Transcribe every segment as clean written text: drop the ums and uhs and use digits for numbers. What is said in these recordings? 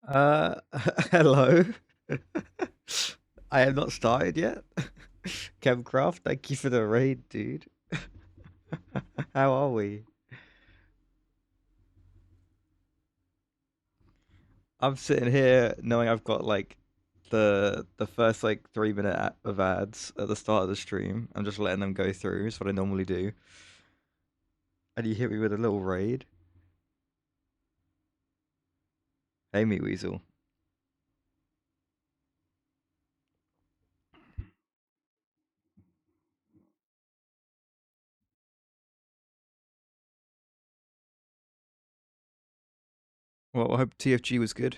Hello. I have not started yet. Chemcraft, thank you for the raid, dude. How are we? I'm sitting here knowing I've got like the first like 3 minute of ads at the start of the stream. I'm just letting them go through. It's what I normally do. And you hit me with a little raid. Hey, Meat Weasel. Well, I hope TFG was good.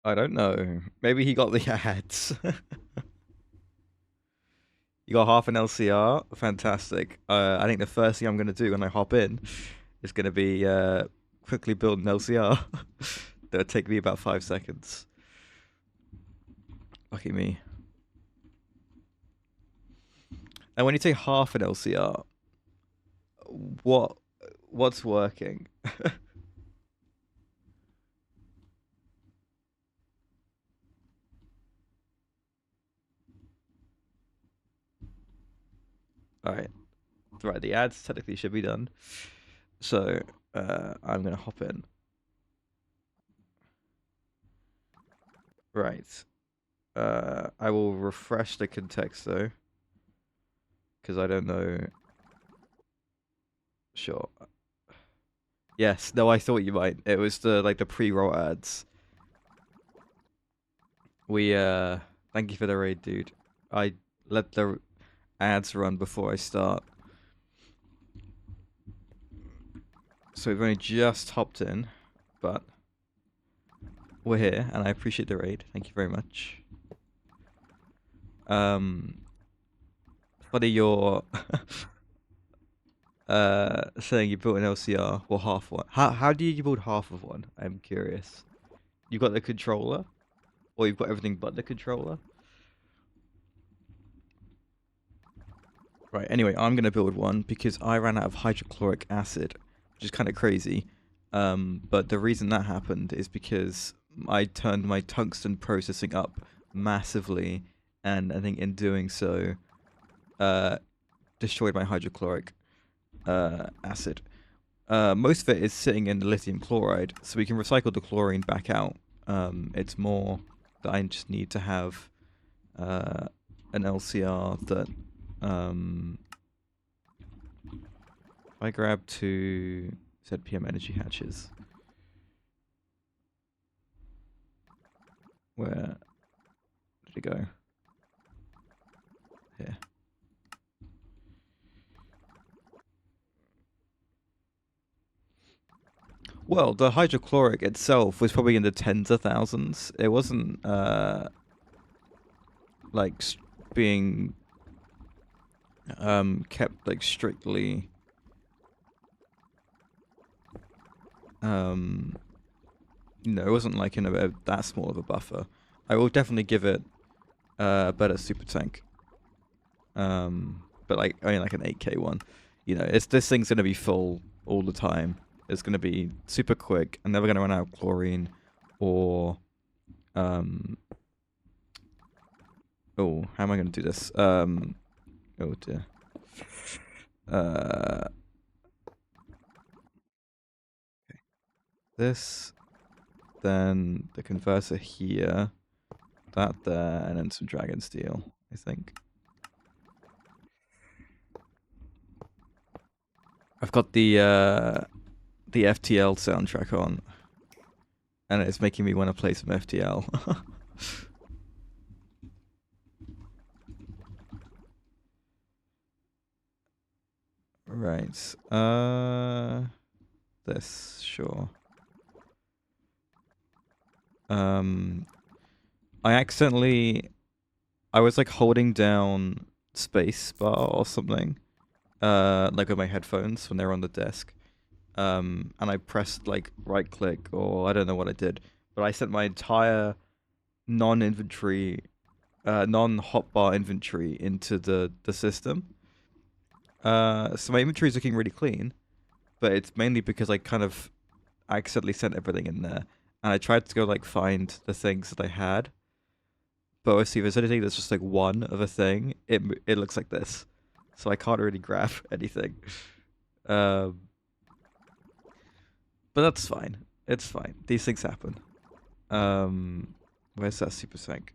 I don't know. Maybe he got the ads. You got half an LCR. Fantastic. I think the first thing I'm going to do when I hop in is going to be quickly build an LCR. That'll take me about 5 seconds. Lucky me. And when you say half an LCR, what's working? All right. Right, the ads technically should be done. So I'm going to hop in. Right. I will refresh the context though, because I don't know. Sure. Yes. No, I thought you might. It was the pre-roll ads. We thank you for the raid, dude. I let the ads run before I start. So we've only just hopped in, but we're here, and I appreciate the raid. Thank you very much. Funny you're saying you built an LCR. Well, half one. How do you build half of one? I'm curious. You've got the controller, or you've got everything but the controller. Right. Anyway, I'm gonna build one because I ran out of hydrochloric acid, which is kind of crazy. But the reason that happened is because I turned my tungsten processing up massively, and I think in doing so, destroyed my hydrochloric acid. Most of it is sitting in the lithium chloride, so we can recycle the chlorine back out. It's more that I just need to have an LCR that if I grab 2 ZPM energy hatches, where did it go? Here. Well, the hydrochloric itself was probably in the tens of thousands. It wasn't like being kept like strictly it wasn't like in that small of a buffer. I will definitely give it a better super tank. But like only like an 8K one. You know, this thing's gonna be full all the time. It's gonna be super quick. I'm never gonna run out of chlorine or oh, how am I gonna do this? Oh dear. Okay. This, then the converter here, that there, and then some dragon steel, I think. I've got the FTL soundtrack on, and it's making me want to play some FTL. Right. This, sure. I was like holding down space bar or something, like with my headphones when they're on the desk. And I pressed like right click, or I don't know what I did, but I sent my entire non-inventory, non-hotbar inventory into the system. So my inventory is looking really clean, but it's mainly because I kind of accidentally sent everything in there, and I tried to go like find the things that I had. But obviously, if there's anything that's just like one of a thing, it looks like this, so I can't really grab anything. Um, but that's fine. It's fine. These things happen. Where's that super sync?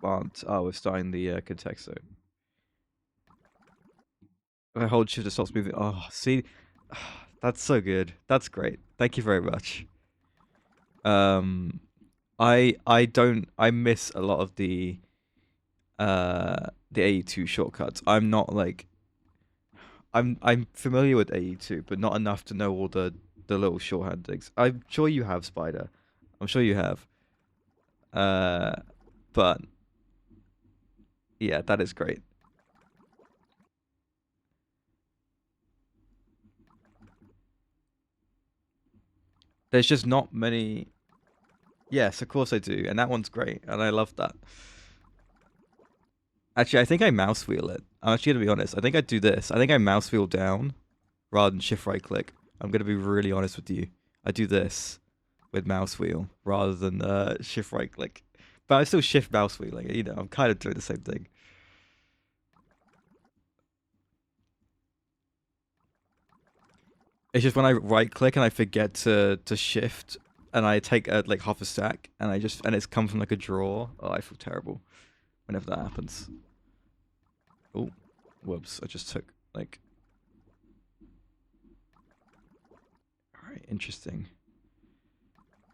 Oh, we're starting the contexto. I hold shift to stop moving. Oh, see, that's so good. That's great. Thank you very much. Um, I miss a lot of the AE2 shortcuts. I'm not like I'm familiar with AE2, but not enough to know all the little shorthand things. I'm sure you have, Spider. I'm sure you have. Uh, but yeah, that is great. There's just not many. Yes, of course I do, and that one's great, and I love that. Actually, I think I mouse wheel it. I'm actually gonna be honest. I think I do this. I think I mouse wheel down rather than shift right click. I'm gonna be really honest with you. I do this with mouse wheel rather than shift right click. But I still shift mouse wheeling. You know, I'm kind of doing the same thing. It's just when I right click and I forget to shift, and I take like half a stack, and it's come from like a drawer. Oh, I feel terrible whenever that happens. Oh, whoops! I just took like. All right, interesting.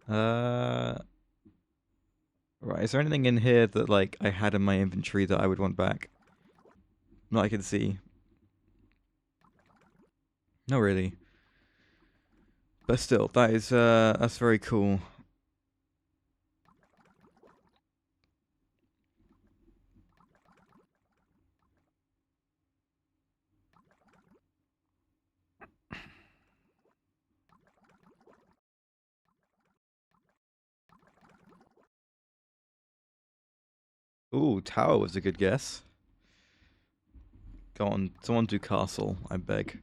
Right. Is there anything in here that like I had in my inventory that I would want back? Not I can see. Not really. But still, that's very cool. Ooh, tower was a good guess. Go on, someone do castle, I beg.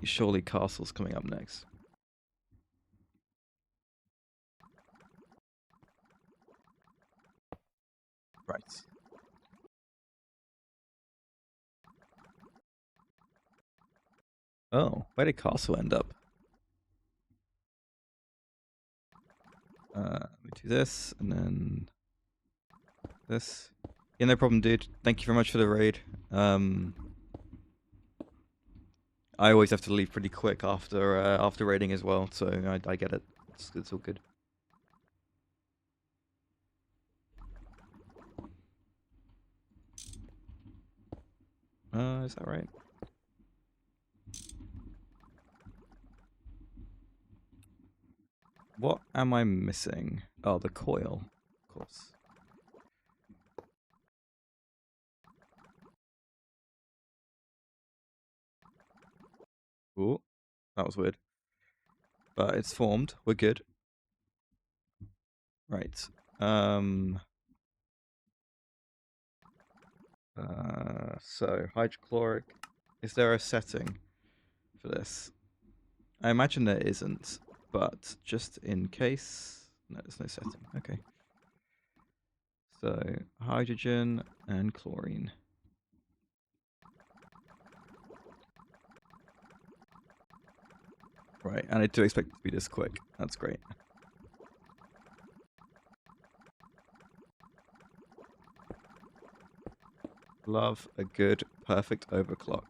Surely castle's coming up next. Right. Oh, where did castle end up? Let me do this, and then this. Yeah, no problem, dude. Thank you very much for the raid. I always have to leave pretty quick after raiding as well, so I get it. It's all good. Is that right? What am I missing? Oh, the coil, of course. Ooh, that was weird. But it's formed. We're good. Right. So hydrochloric. Is there a setting for this? I imagine there isn't, but just in case. No, there's no setting. Okay. So hydrogen and chlorine. Right, and I do expect it to be this quick. That's great. Love a good, perfect overclock.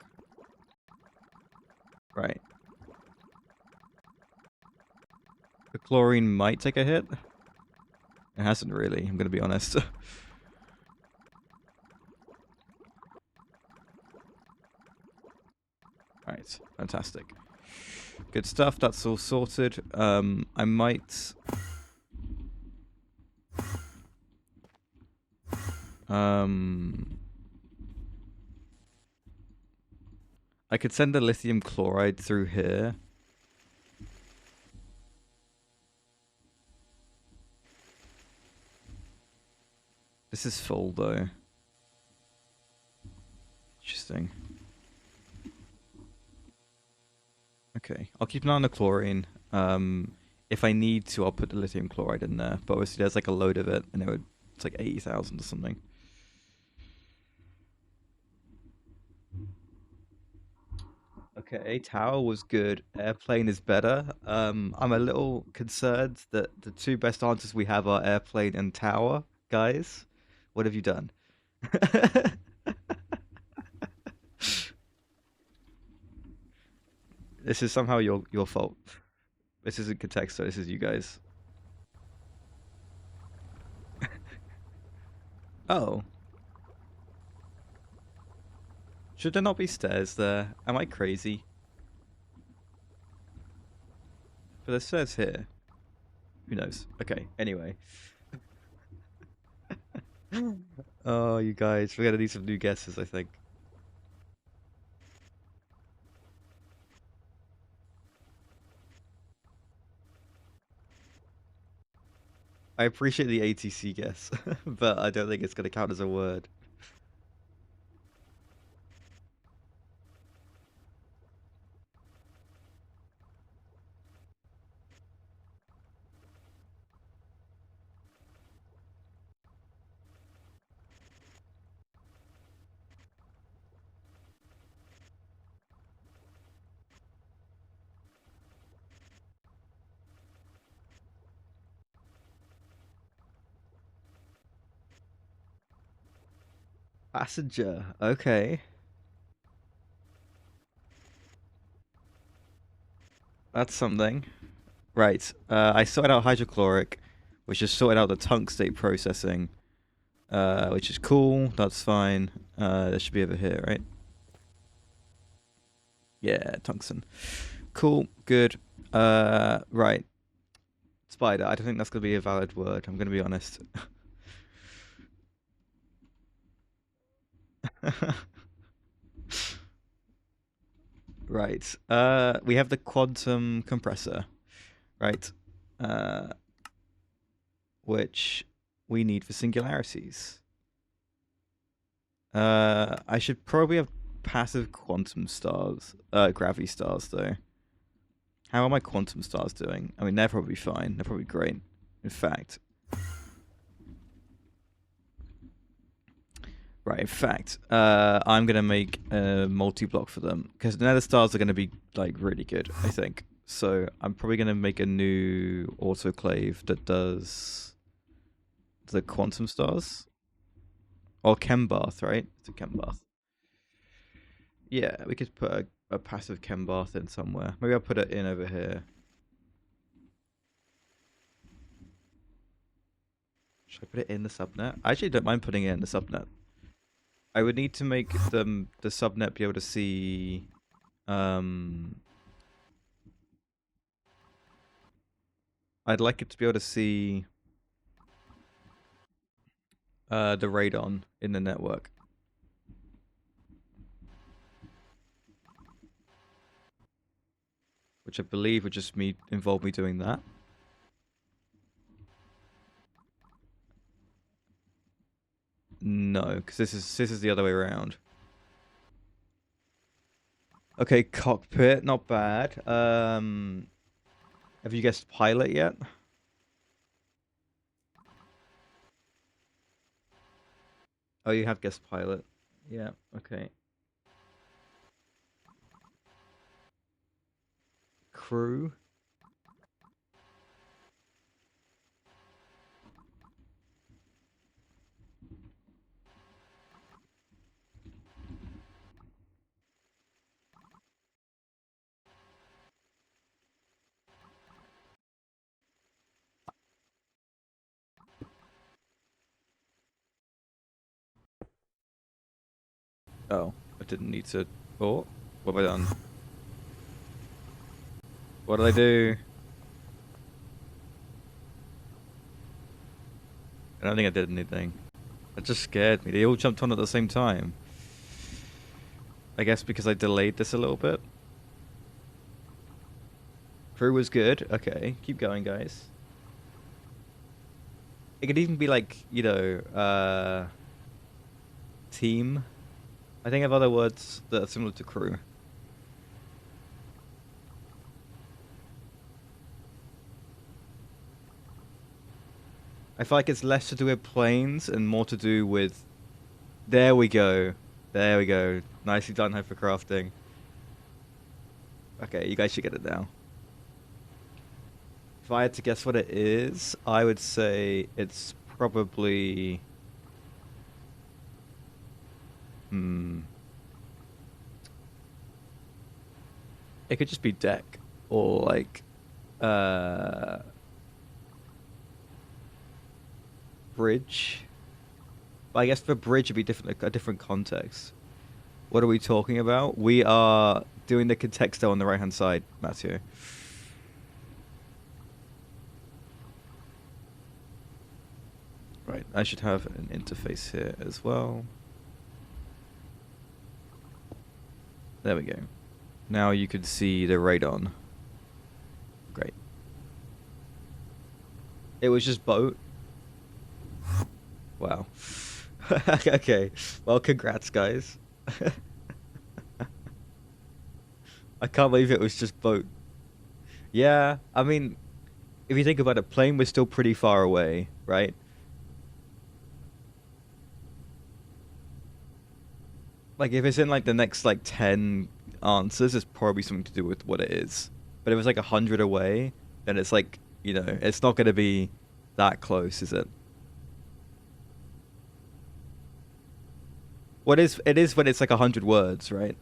Right. The chlorine might take a hit. It hasn't really, I'm gonna be honest. Right, fantastic. Good stuff. That's all sorted. I might. I could send the lithium chloride through here. This is full though. Interesting. Okay, I'll keep an eye on the chlorine. If I need to, I'll put the lithium chloride in there. But obviously, there's like a load of it, and it's like 80,000 or something. Okay, tower was good. Airplane is better. I'm a little concerned that the two best answers we have are airplane and tower. Guys, what have you done? This is somehow your fault. This isn't Contexto, this is you guys. Oh. Should there not be stairs there? Am I crazy? But there's stairs here. Who knows? Okay, anyway. Oh, you guys, we're gonna need some new guesses, I think. I appreciate the ATC guess, but I don't think it's gonna count as a word. Passenger, okay. That's something. Right, I sorted out hydrochloric, which just sorted out the tungstate processing, which is cool, that's fine. That should be over here, right? Yeah, tungsten. Cool, good. Right. Spider, I don't think that's going to be a valid word, I'm going to be honest. Right. We have the quantum compressor, right? Which we need for singularities. I should probably have passive quantum stars, gravity stars, though. How are my quantum stars doing? I mean, they're probably fine. They're probably great. In fact. Right, in fact, I'm going to make a multi-block for them. Because nether stars are going to be, like, really good, I think. So I'm probably going to make a new autoclave that does the quantum stars. Or chem bath, right? It's a chem bath. Yeah, we could put a passive chem bath in somewhere. Maybe I'll put it in over here. Should I put it in the subnet? I actually don't mind putting it in the subnet. I would need to make the subnet be able to see I'd like it to be able to see the radon in the network. Which I believe would just involve me doing that. No, because this is the other way around. Okay, cockpit, not bad. Have you guessed pilot yet? Oh, you have guessed pilot. Yeah, okay. Crew. Oh, I didn't need to. Oh, what have I done? What did I do? I don't think I did anything. That just scared me. They all jumped on at the same time. I guess because I delayed this a little bit. Crew was good. Okay, keep going, guys. It could even be like, you know, team. I think I have other words that are similar to crew. I feel like it's less to do with planes and more to do with... There we go. There we go. Nicely done, hypercrafting. Okay, you guys should get it now. If I had to guess what it is, I would say it's probably... It could just be deck. Or like... bridge. But I guess for bridge it'd be a different context. What are we talking about? We are doing the contexto on the right hand side, Matthew. Right, I should have an interface here as well. There we go. Now you can see the radon. Great. It was just boat. Wow. Okay. Well, congrats, guys. I can't believe it was just boat. Yeah, I mean, if you think about it, plane was still pretty far away, right? Like, if it's in, like, the next, like, 10 answers, it's probably something to do with what it is. But if it's, like, 100 away, then it's, like, you know, it's not going to be that close, is it? It is when it's, like, 100 words, right?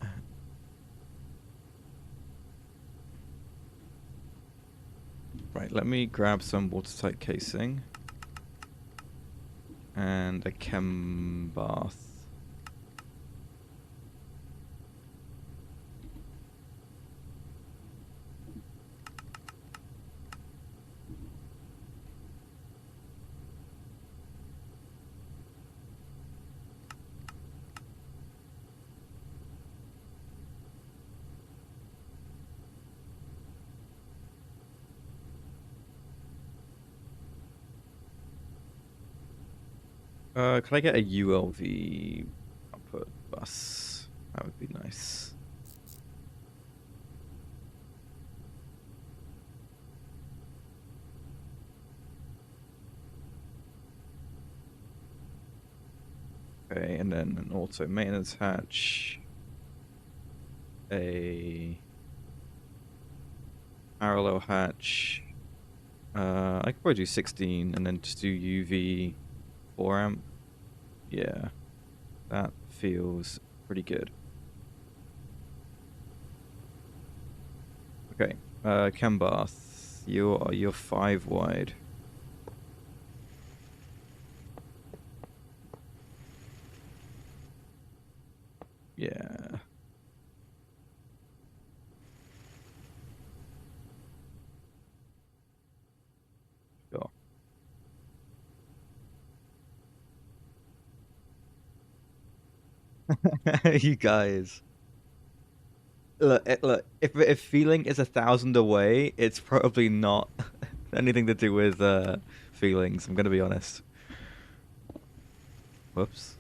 Right, let me grab some watertight casing. And a chem bath. Could I get a ULV output bus? That would be nice. Okay, and then an auto maintenance hatch. A parallel hatch. I could probably do 16 and then just do UV 4 amp. Yeah, that feels pretty good. Okay, chem bath. You're 5 wide. Yeah. Sure. You guys. Look, if feeling is 1,000 away, it's probably not anything to do with feelings, I'm gonna be honest. Whoops.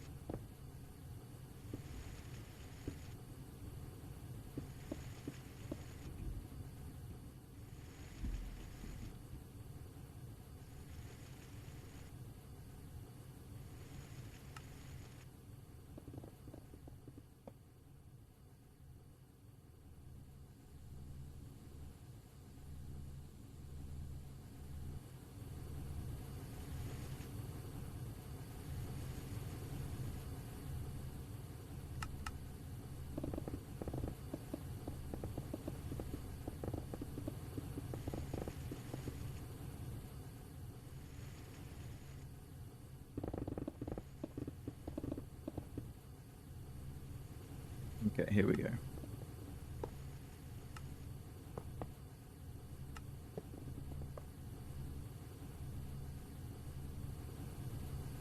Okay, here we go.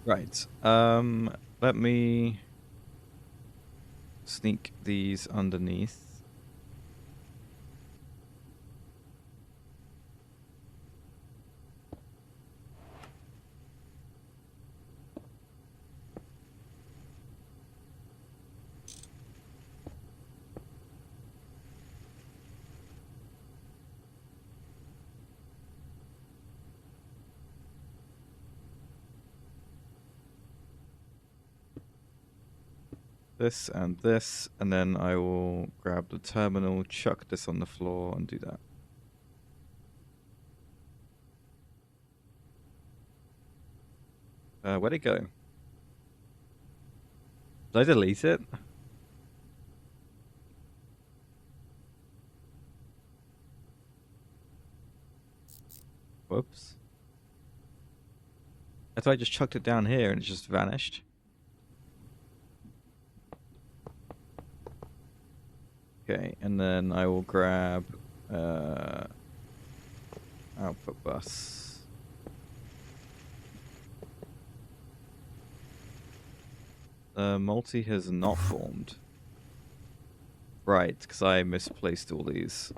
Right. Let me sneak these underneath. This, and then I will grab the terminal, chuck this on the floor, and do that. Where'd it go? Did I delete it? Whoops. I thought I just chucked it down here and it just vanished. Okay, and then I will grab output bus. Multi has not formed. Right, because I misplaced all these.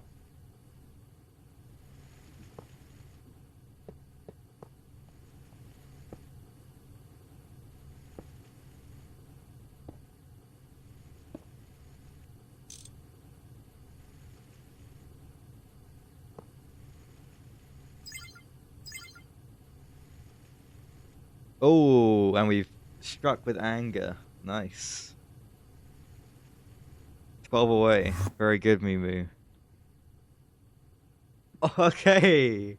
Oh, and we've struck with anger. Nice. 12 away. Very good, Mimu. Okay.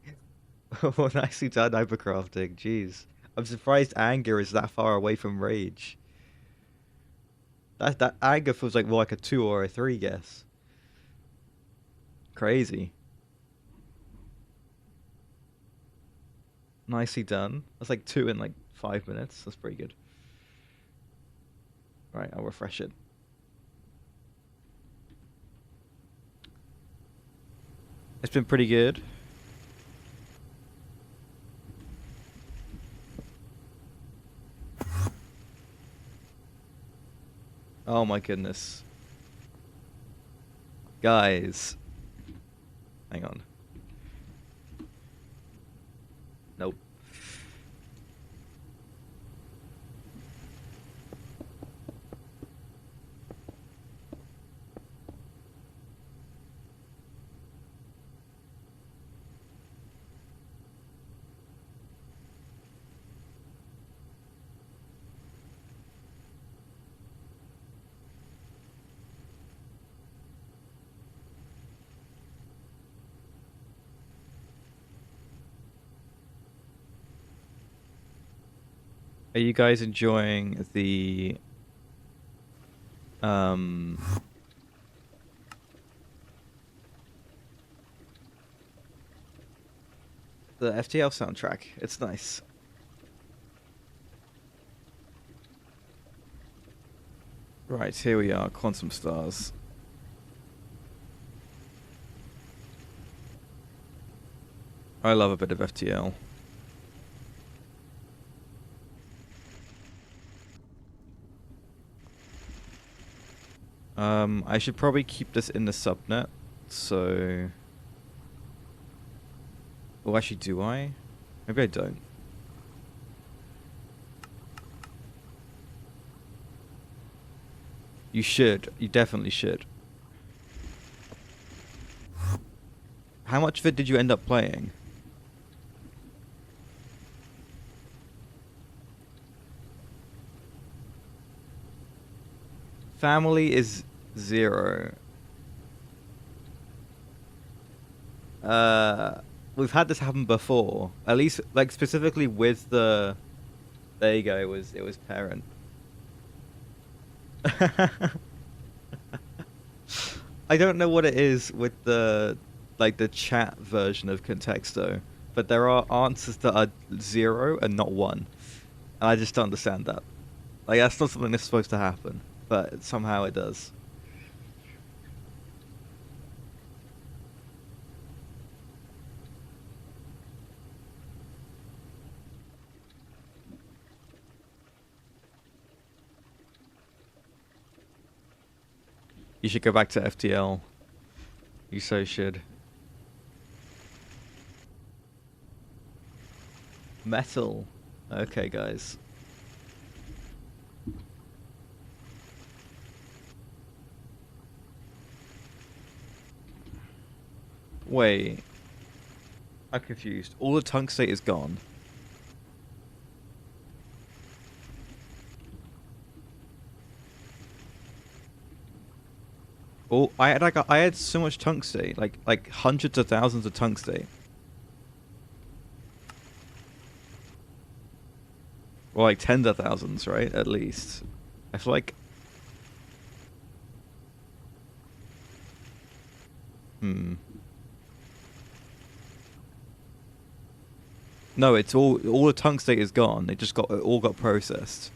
Well, nicely done, hypercrafting. Jeez. I'm surprised anger is that far away from rage. That anger feels like more like a 2 or a 3 guess. Crazy. Nicely done. That's like 2 in like 5 minutes. That's pretty good. Right, I'll refresh it. It's been pretty good. Oh my goodness. Guys. Hang on. Nope. Are you guys enjoying the FTL soundtrack? It's nice. Right, here we are, Quantum Stars. I love a bit of FTL. I should probably keep this in the subnet, so... Oh, actually, do I? Maybe I don't. You should. You definitely should. How much of it did you end up playing? Family is 0. We've had this happen before. At least, like, specifically with the... There you go, it was parent. I don't know what it is with the chat version of Contexto, but there are answers that are 0 and not 1. And I just don't understand that. Like, that's not something that's supposed to happen, but somehow it does. You should go back to FTL. You so should. Metal. Okay, guys. Wait. I'm confused. All the tungstate is gone. Oh, I had so much tungstate, like hundreds of thousands of tungstate. Or like tens of thousands, right? At least. I feel like. No, it's all the tungstate is gone. It all got processed.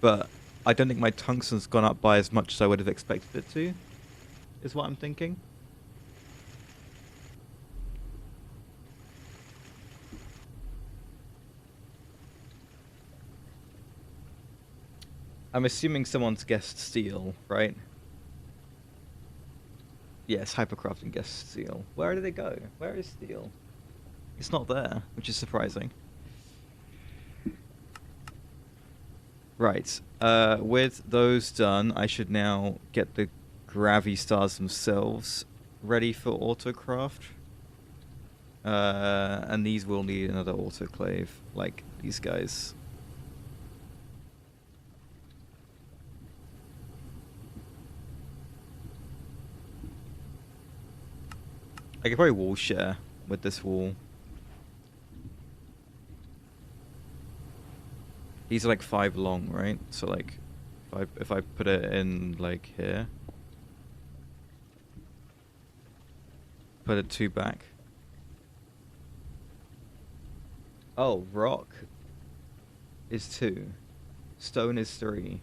But I don't think my tungsten's gone up by as much as I would have expected it to. Is what I'm thinking. I'm assuming someone's guessed steel, right? Yes, hypercrafting guessed steel. Where did it go? Where is steel? It's not there, which is surprising. Right. With those done, I should now get the Gravi stars themselves ready for autocraft. And these will need another autoclave, like these guys. I could probably wall share with this wall. These are like 5 long, right? So like, if I put it in like here, put it 2 back. Oh, rock is 2, stone is 3.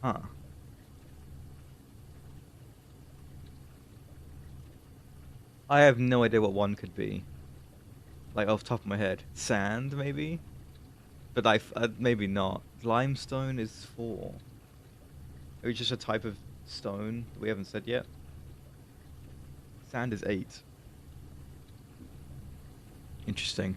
Huh. I have no idea what one could be. Like off the top of my head. Sand, maybe? But maybe not. Limestone is 4. Maybe just a type of stone that we haven't said yet. Sand is 8. Interesting.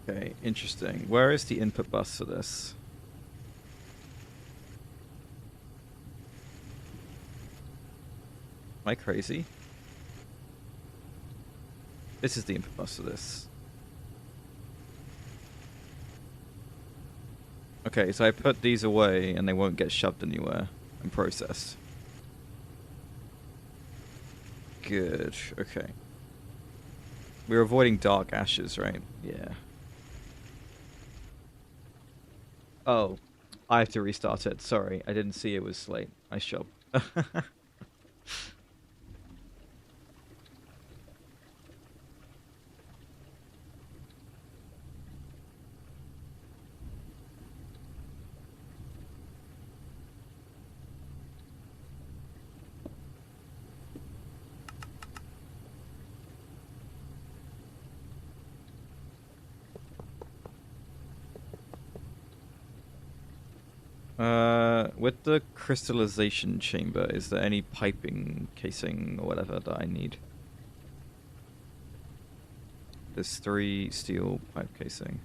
Okay, interesting. Where is the input bus for this? Am I crazy? This is the input bus for this. Okay, so I put these away and they won't get shoved anywhere and processed. Good, okay. We're avoiding dark ashes, right? Yeah. Oh, I have to restart it. Sorry, I didn't see it was late. Nice job. With the crystallization chamber, is there any piping, casing, or whatever that I need? There's 3 steel pipe casing.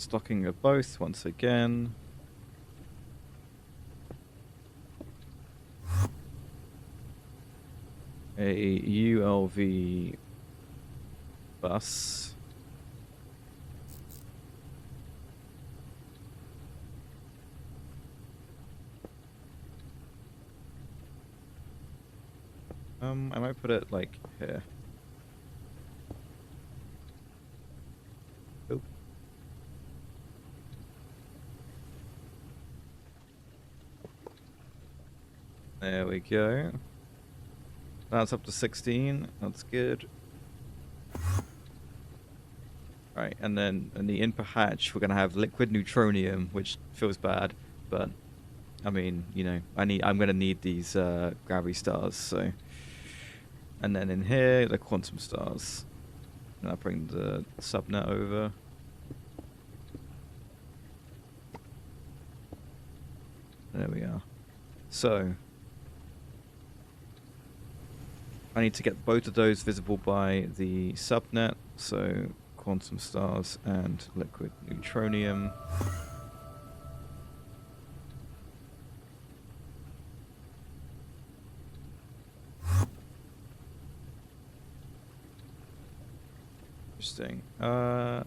Stocking of both once again. A ULV bus. I might put it like here. Oh. There we go. That's up to 16. That's good. Right, and then in the input hatch, we're gonna have liquid neutronium, which feels bad, but I mean, you know, I'm gonna need these gravity stars. So, and then in here, the quantum stars. And I'll bring the subnet over. There we are. So, I need to get both of those visible by the subnet. So, quantum stars and liquid neutronium. Interesting. Am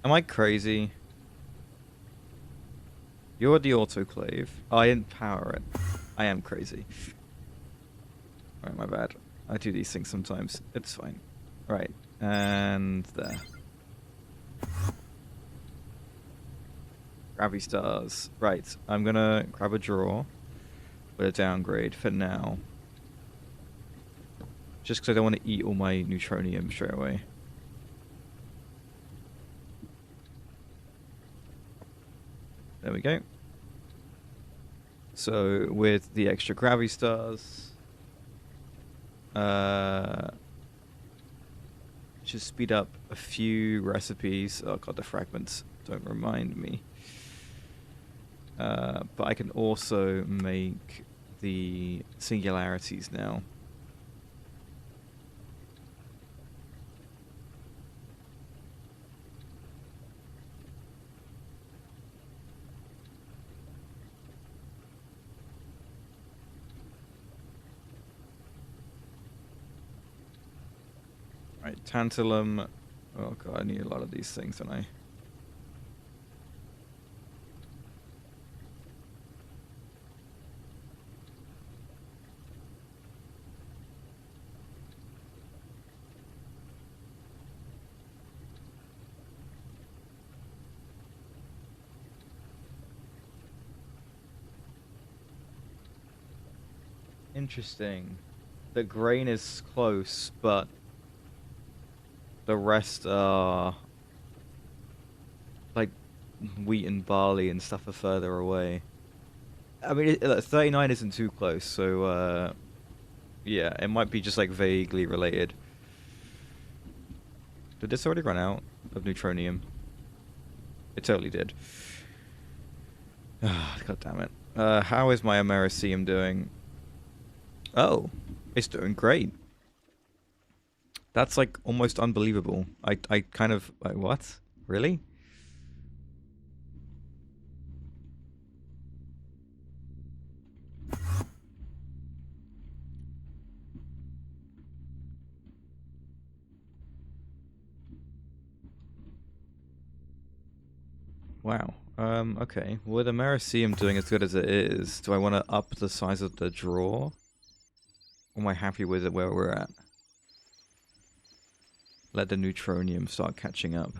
I crazy? You're the autoclave. Oh, I didn't power it. I am crazy. Right, my bad. I do these things sometimes. It's fine. Right, and there. Gravity stars. Right, I'm gonna grab a draw with a downgrade for now. Just because I don't want to eat all my neutronium straight away. There we go. So with the extra gravity stars, just speed up a few recipes. Oh god, the fragments don't remind me. But I can also make the singularities now. Right, tantalum. Oh god, I need a lot of these things, don't I? Interesting. The grain is close, but the rest are like wheat and barley and stuff are further away. I mean, 39 isn't too close, so yeah, it might be just like vaguely related. Did this already run out of neutronium? It totally did. God damn it. How is my Americium doing? Oh, it's doing great. That's like almost unbelievable. I kind of like, what? Really? Wow. Okay. With Americium doing as good as it is, do I want to up the size of the draw? Or am I happy with it where we're at? Let the neutronium start catching up.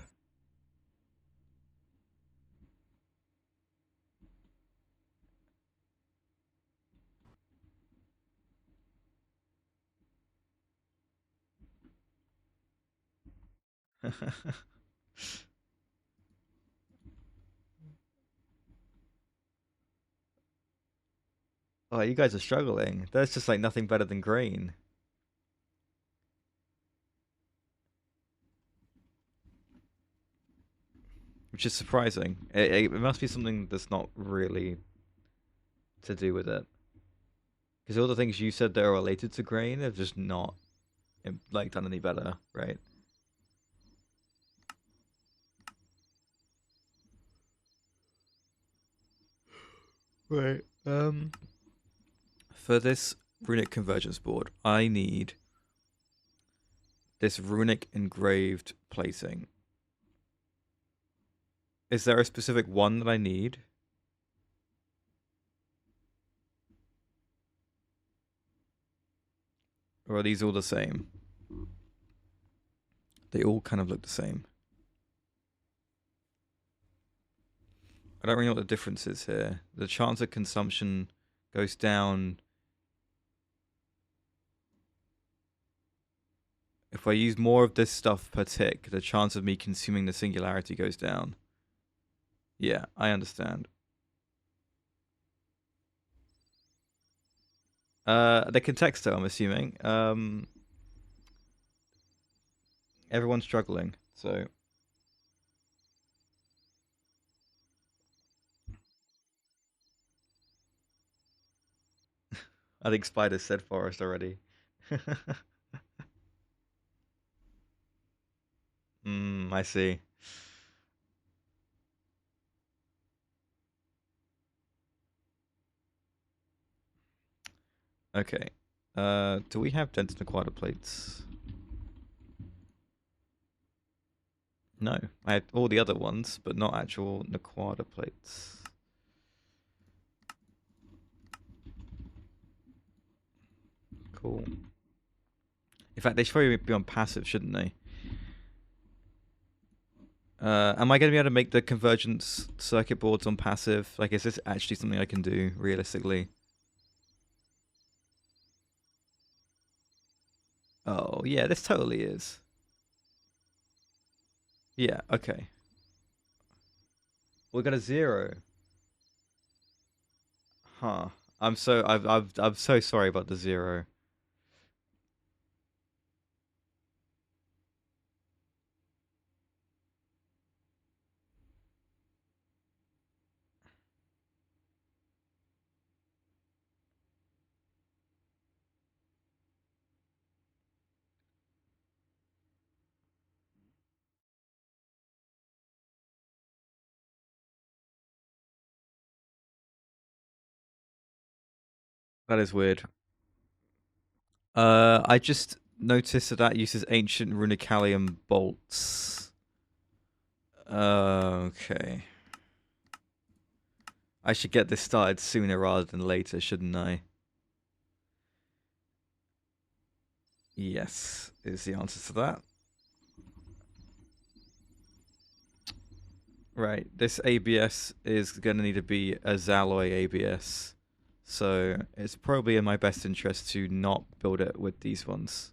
Oh, you guys are struggling. There's just like nothing better than grain. Which is surprising. It must be something that's not really to do with it. Because all the things you said that are related to grain are just not like done any better, right? Right. For this runic convergence board, I need this runic engraved plating. Is there a specific one that I need? Or are these all the same? They all kind of look the same. I don't really know what the difference is here. The chance of consumption goes down. If I use more of this stuff per tick, the chance of me consuming the singularity goes down. Yeah, I understand. The contexto, I'm assuming. Everyone's struggling, so... I think Spider said forest already. I see. Okay. Do we have dense Naquata plates? No. I had all the other ones, but not actual Naquata plates. Cool. In fact, they should probably be on passive, shouldn't they? Am I going to be able to make the convergence circuit boards on passive? Like, is this actually something I can do, realistically? Oh, yeah, this totally is. Yeah, okay. We got a 0. Huh. I'm so sorry about the 0. That is weird. I just noticed that uses ancient runicalium bolts. Okay. I should get this started sooner rather than later, shouldn't I? Yes, is the answer to that. Right, this ABS is going to need to be a Zalloy ABS. So it's probably in my best interest to not build it with these ones.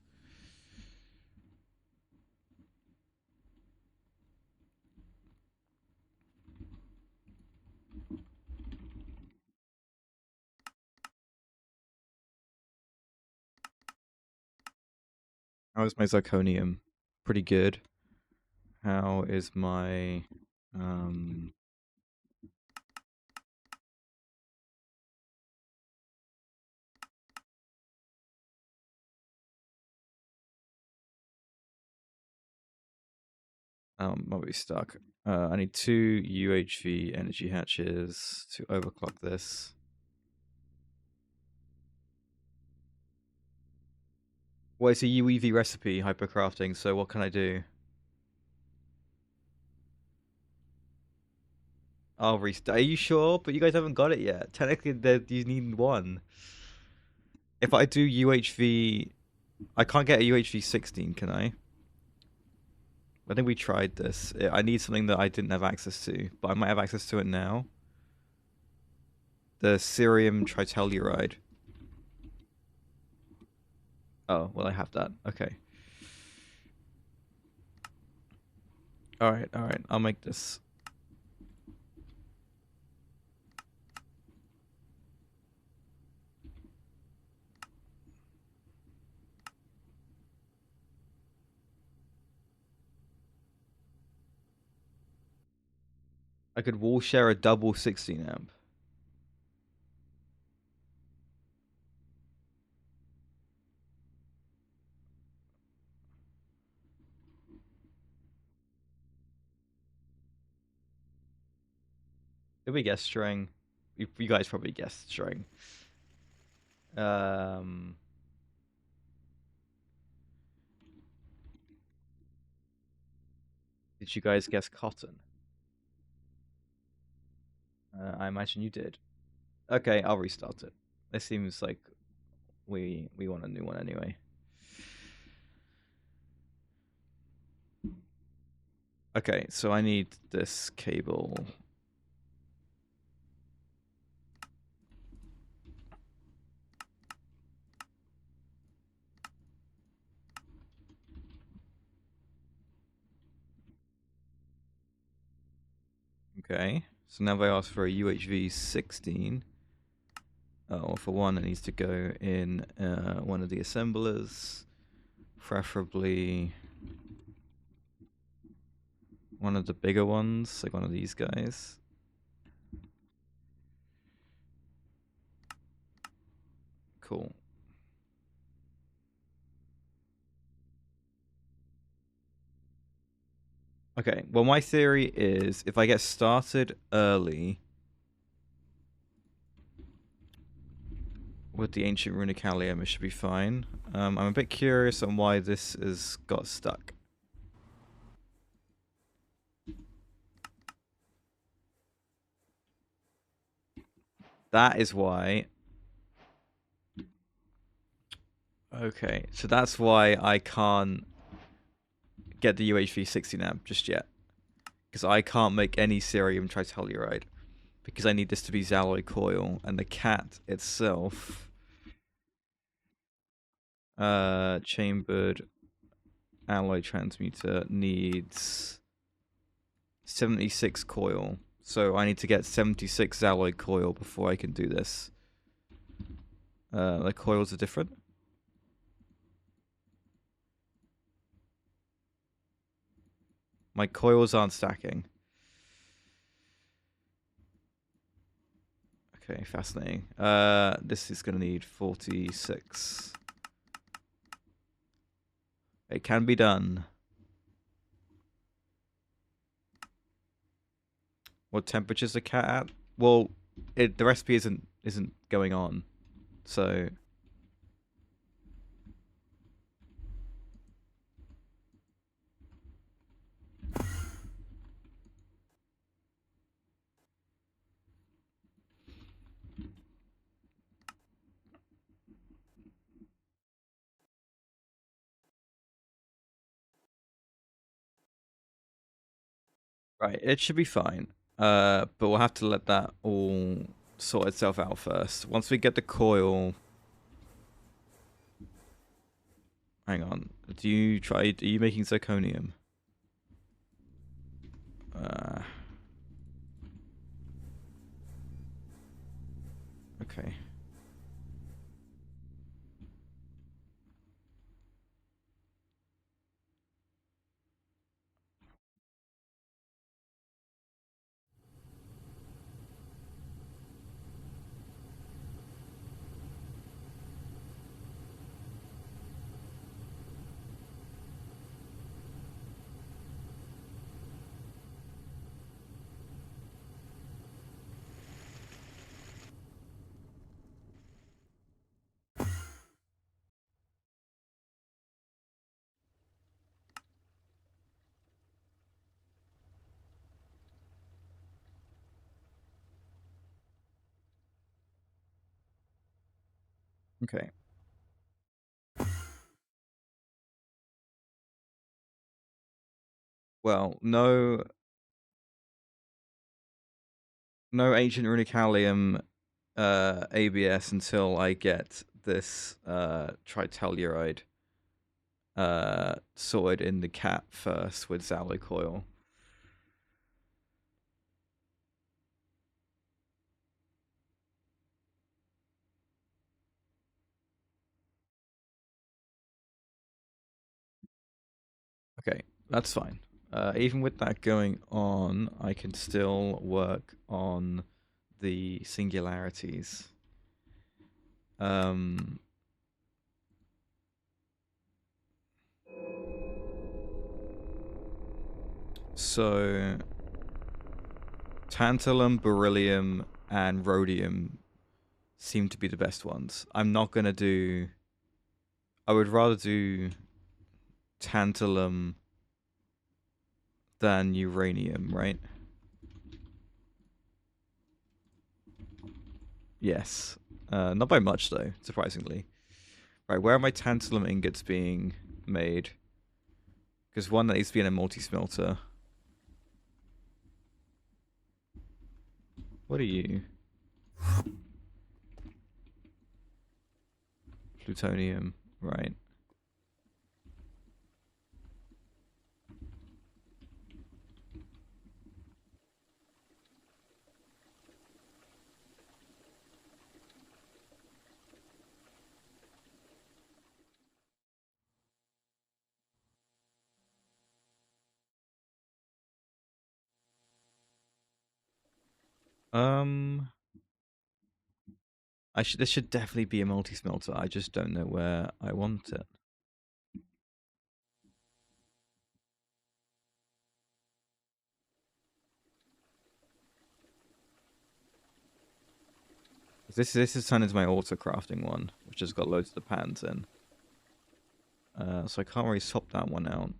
How is my zirconium? Pretty good. How is my might be stuck. I need 2 UHV energy hatches to overclock this. Well, it's a UEV recipe, hypercrafting, so what can I do? I'll restart. Are you sure? But you guys haven't got it yet. Technically, you need 1. If I do UHV... I can't get a UHV 16, can I? I think we tried this. I need something that I didn't have access to, but I might have access to it now. The cerium tritelluride. Oh, well, I have that. Okay. Alright. I'll make this. I could wall share a double 16 amp. Did we guess string? You guys probably guessed string. Did you guys guess cotton? I imagine you did. Okay, I'll restart it. It seems like we want a new one anyway. Okay, so I need this cable. Okay, so now they ask for a UHV 16. Oh, for one, it needs to go in one of the assemblers, preferably one of the bigger ones, like one of these guys. Cool. Okay, well, my theory is if I get started early with the ancient runicalium, it should be fine. I'm a bit curious on why this has got stuck. That is why. Okay, so that's why I can't get the UHV 16 amp just yet. Because I can't make any cerium tritelluride. Because I need this to be Xaloid coil, and the cat itself, chambered alloy transmuter, needs 76 coil. So I need to get 76 Xaloid coil before I can do this. The coils are different. My coils aren't stacking. Okay, fascinating. This is going to need 46. It can be done. What temperature's the cat at? Well, the recipe isn't going on, so. Right, it should be fine. But we'll have to let that all sort itself out first. Once we get the coil. Hang on. Are you making zirconium? Okay. Okay. Well, no ancient runicalium ABS until I get this tritelluride sorted in the cat first with Xaloid coil. Okay, that's fine. Even with that going on, I can still work on the singularities. So Tantalum, beryllium, and rhodium seem to be the best ones. I'm not gonna do. I would rather do tantalum than uranium, right? Yes. Not by much though, surprisingly. Right, where are my tantalum ingots being made? Because one that needs to be in a multi-smelter. What are you? Plutonium, right. Um, this should definitely be a multi-smelter. I just don't know where I want it. This is turned into my auto crafting one, which has got loads of the patterns in. So I can't really swap that one out.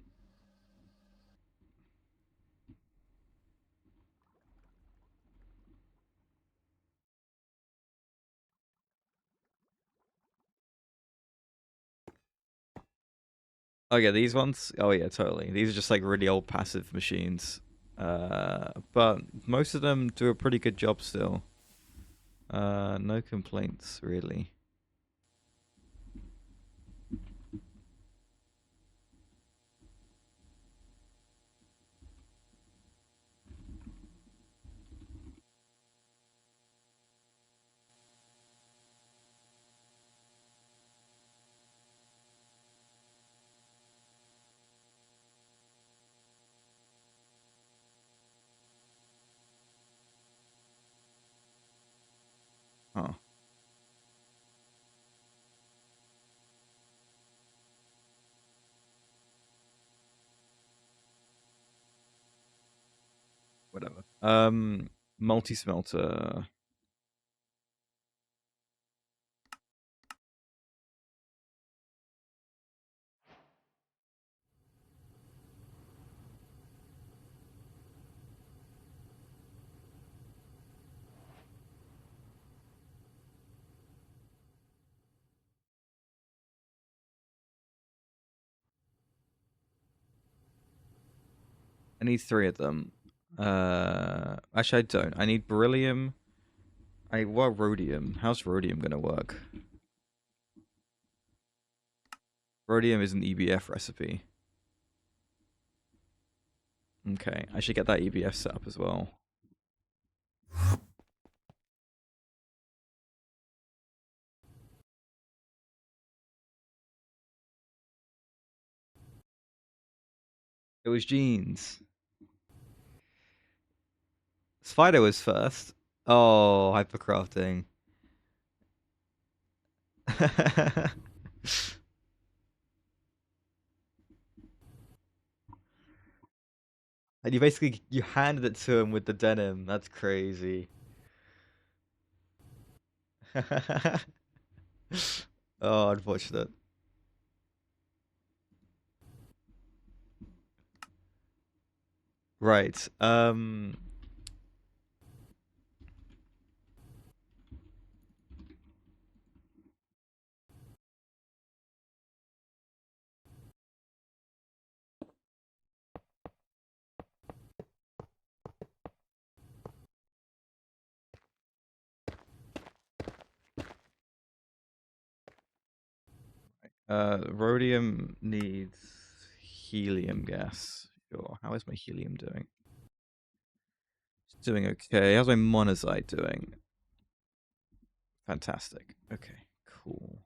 Oh yeah, these ones. Oh yeah, totally. These are just like really old passive machines. But most of them do a pretty good job still. No complaints really. Huh. Whatever. Multi-smelter. I need three of them. Actually, I don't. I need beryllium. What rhodium? How's rhodium gonna work? Rhodium is an EBF recipe. Okay, I should get that EBF set up as well. It was jeans. Spider was first. Oh, hypercrafting. And you handed it to him with the denim. That's crazy. Oh, unfortunate. Right. Rhodium needs helium gas. Sure. How is my helium doing? It's doing okay. How's my monazite doing? Fantastic. Okay, cool.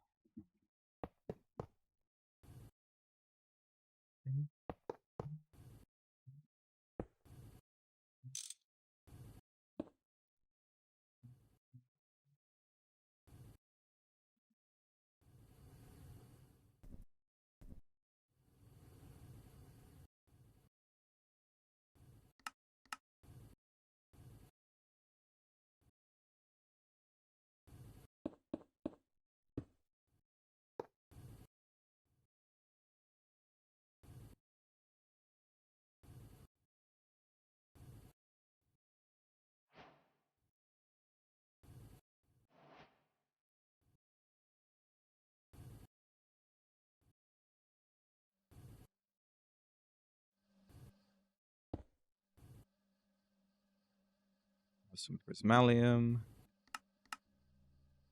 some prismalium.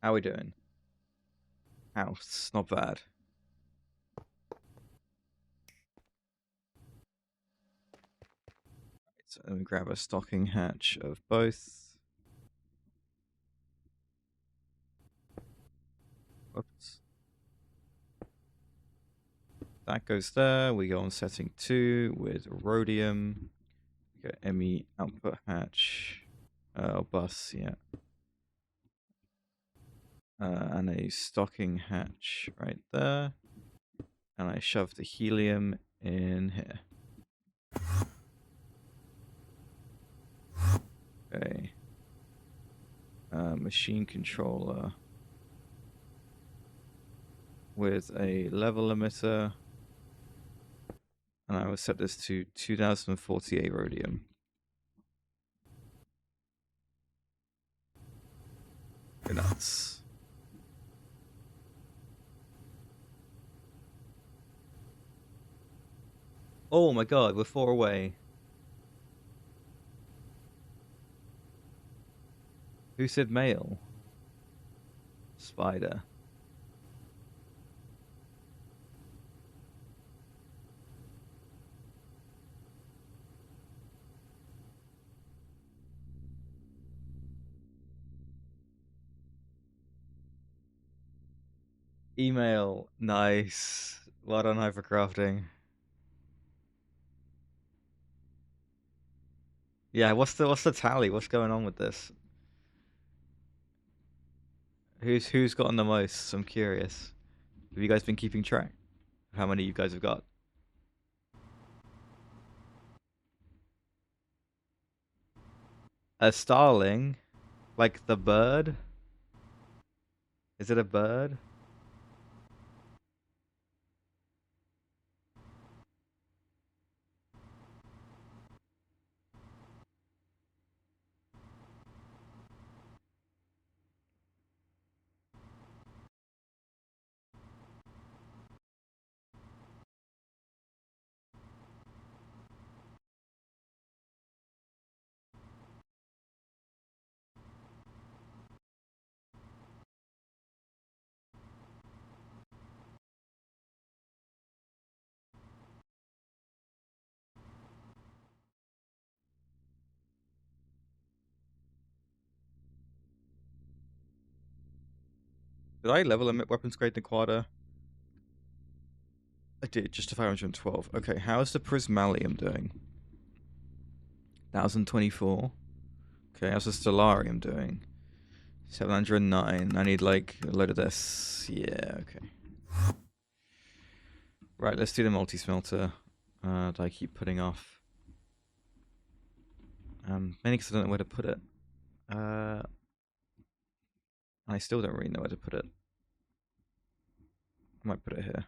How are we doing? House, not bad. So let me grab a stocking hatch of both. Whoops. That goes there. We go on setting 2 with rhodium. We got ME output hatch. Bus, yeah. And a stocking hatch right there. And I shove the helium in here. Okay. Machine controller with a level emitter. And I will set this to 2048 rhodium. Go nuts. Oh my god, we're 4 away. Who said male? Spider. Email. Nice. Well done, hypercrafting. Yeah, what's the tally? What's going on with this? Who's gotten the most? I'm curious. Have you guys been keeping track of how many you guys have got? A starling? Like the bird? Is it a bird? Did I level limit weapons grade in Quada? I did, just to 512. Okay, how's the prismalium doing? 1024. Okay, how's the stellarium doing? 709. I need like a load of this. Yeah, okay. Right, let's do the multi-smelter that I keep putting off. Mainly because I don't know where to put it. I still don't really know where to put it. I might put it here.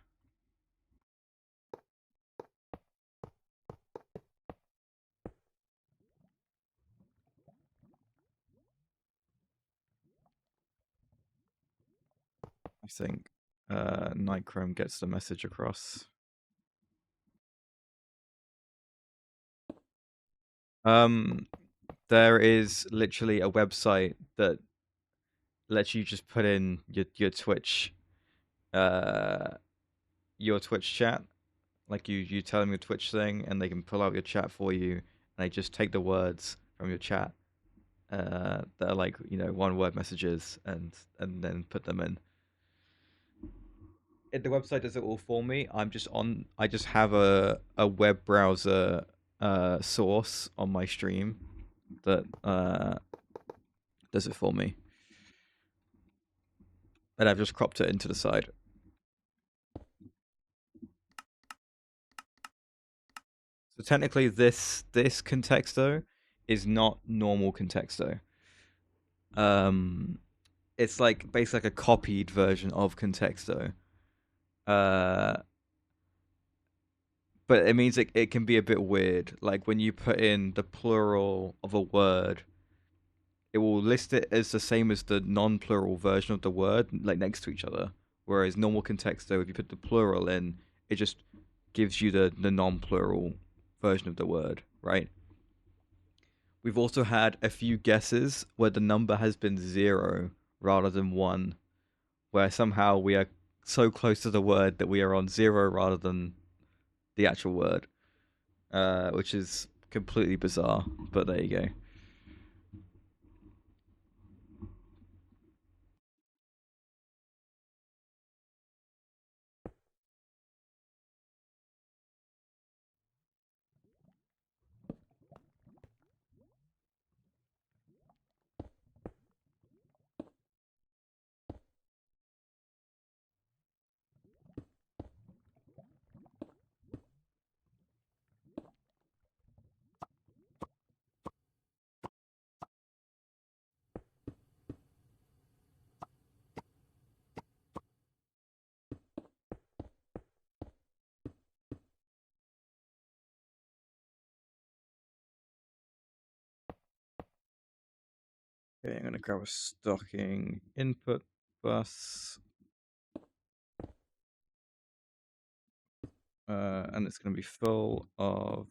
I think Nightchrome gets the message across. There is literally a website that lets you just put in your Twitch chat. Like you tell them your Twitch thing and they can pull out your chat for you, and they just take the words from your chat that are like, you know, 1-word messages and then put them in. The website does it all for me. I just have a web browser source on my stream that does it for me. And I've just cropped it into the side. So technically this contexto is not normal contexto. It's like basically like a copied version of contexto. But it means it can be a bit weird. Like when you put in the plural of a word, it will list it as the same as the non-plural version of the word, like next to each other. Whereas normal contexto, if you put the plural in, it just gives you the non-plural version of the word, right? We've also had a few guesses where the number has been 0 rather than 1, where somehow we are so close to the word that we are on 0 rather than the actual word, which is completely bizarre, but there you go. Okay, I'm going to grab a stocking input bus. And it's going to be full of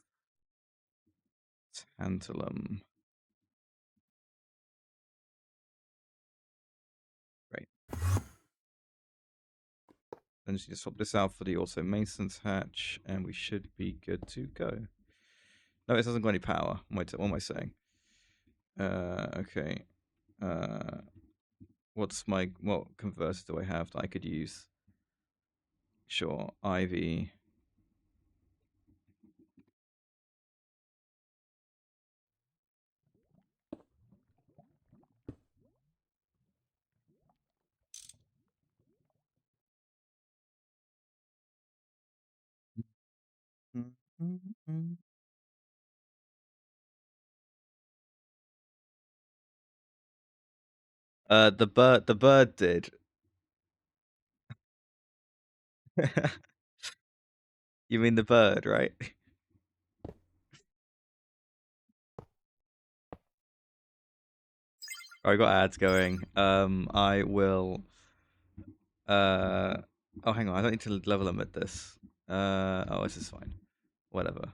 tantalum. Great. Then just need to swap this out for the auto maintenance hatch, and we should be good to go. No, it doesn't got any power. What am I saying? Okay. What converter do I have that I could use? Sure, IV. The bird did. You mean the bird, right? I got ads going. I will. Oh, hang on. I don't need to level limit this. Oh, this is fine. Whatever.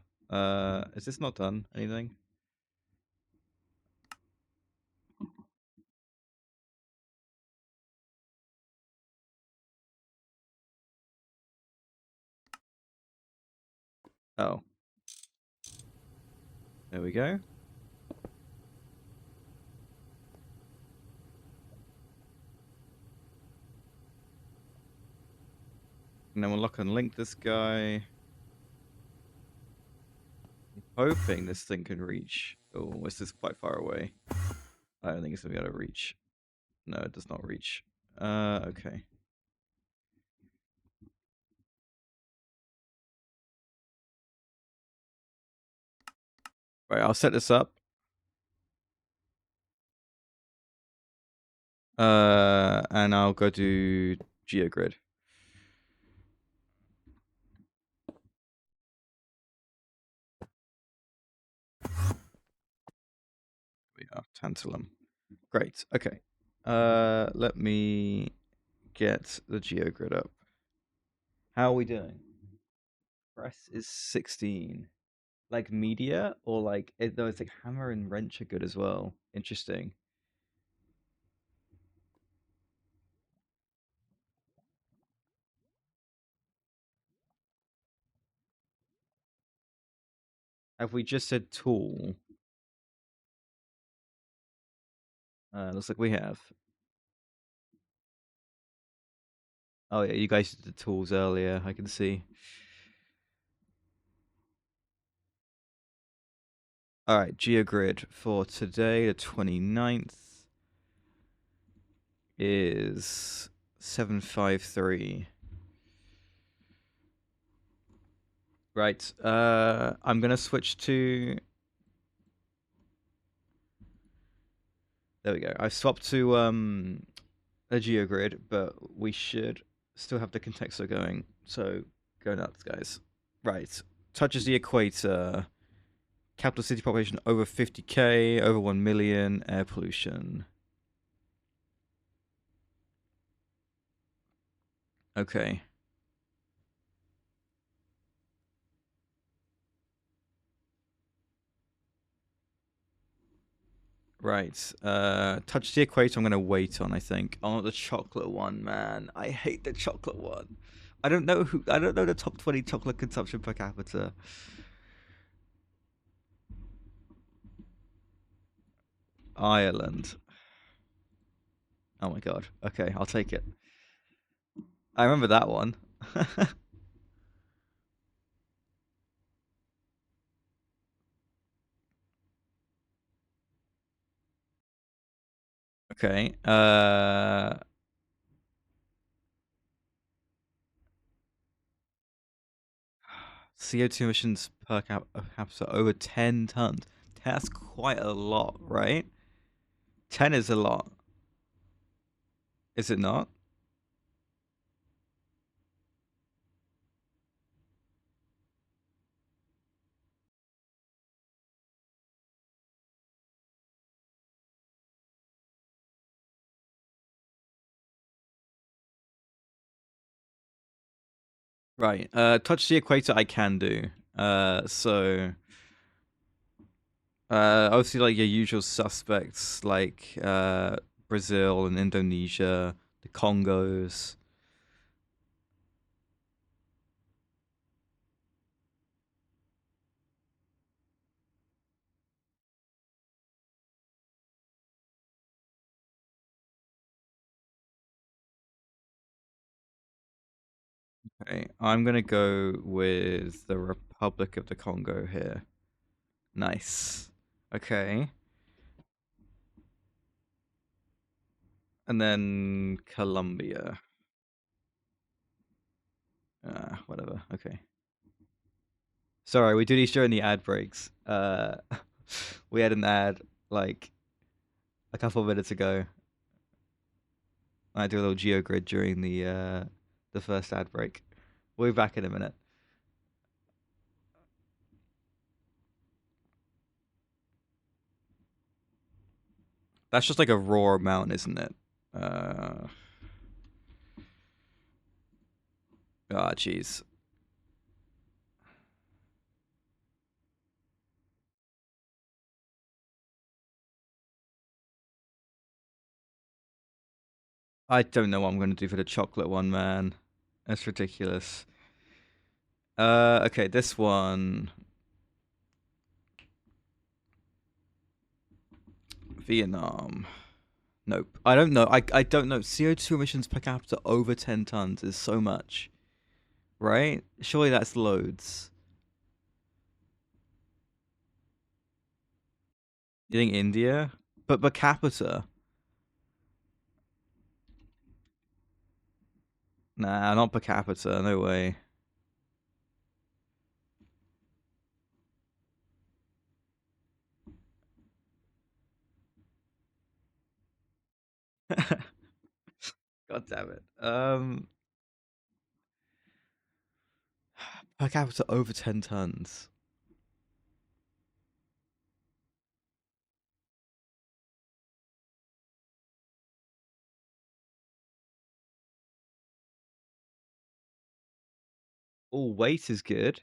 Is this not done? Anything? Oh. There we go. And then we'll lock and link this guy. Hoping this thing can reach. Oh, this is quite far away. I don't think it's gonna be able to reach. No, it does not reach. Okay. Right, I'll set this up. And I'll go to GeoGrid. We are tantalum. Great. Okay. Let me get the GeoGrid up. How are we doing? Press is 16. Like media or like though it's like hammer and wrench are good as well. Interesting. Have we just said tool? Looks like we have. Oh yeah, you guys did the tools earlier, I can see. Alright, GeoGrid for today, the 29th, is 753. Right, I'm gonna switch to... There we go. I swapped to a GeoGrid, but we should still have the contexto going. So go nuts, guys. Right. Touches the equator. Capital city population over 50k, over 1 million, air pollution. Okay. Right. Touch the equator. I'm gonna wait on. I think. Oh, the chocolate one, man. I hate the chocolate one. I don't know who. I don't know the top 20 chocolate consumption per capita. Ireland. Oh my god. Okay, I'll take it. I remember that one. Okay. CO2 emissions per capita over 10 tons. That's quite a lot, right? 10 is a lot. Is it not? Right. Touch the equator I can do. Obviously like your usual suspects like Brazil and Indonesia, the Congos. Okay, I'm gonna go with the Republic of the Congo here. Nice. Okay. And then Colombia. Whatever. Okay. Sorry, we do these during the ad breaks. We had an ad like a couple of minutes ago. I do a little geogrid during the first ad break. We'll be back in a minute. That's just like a raw amount, isn't it? Jeez. I don't know what I'm gonna do for the chocolate one, man. That's ridiculous. Okay, this one. Vietnam. Nope. I don't know. I don't know. CO2 emissions per capita over 10 tons is so much, right? Surely that's loads. You think India? But per capita? Nah, not per capita. No way. God damn it. Per capita over 10 tons. Oh, weight is good.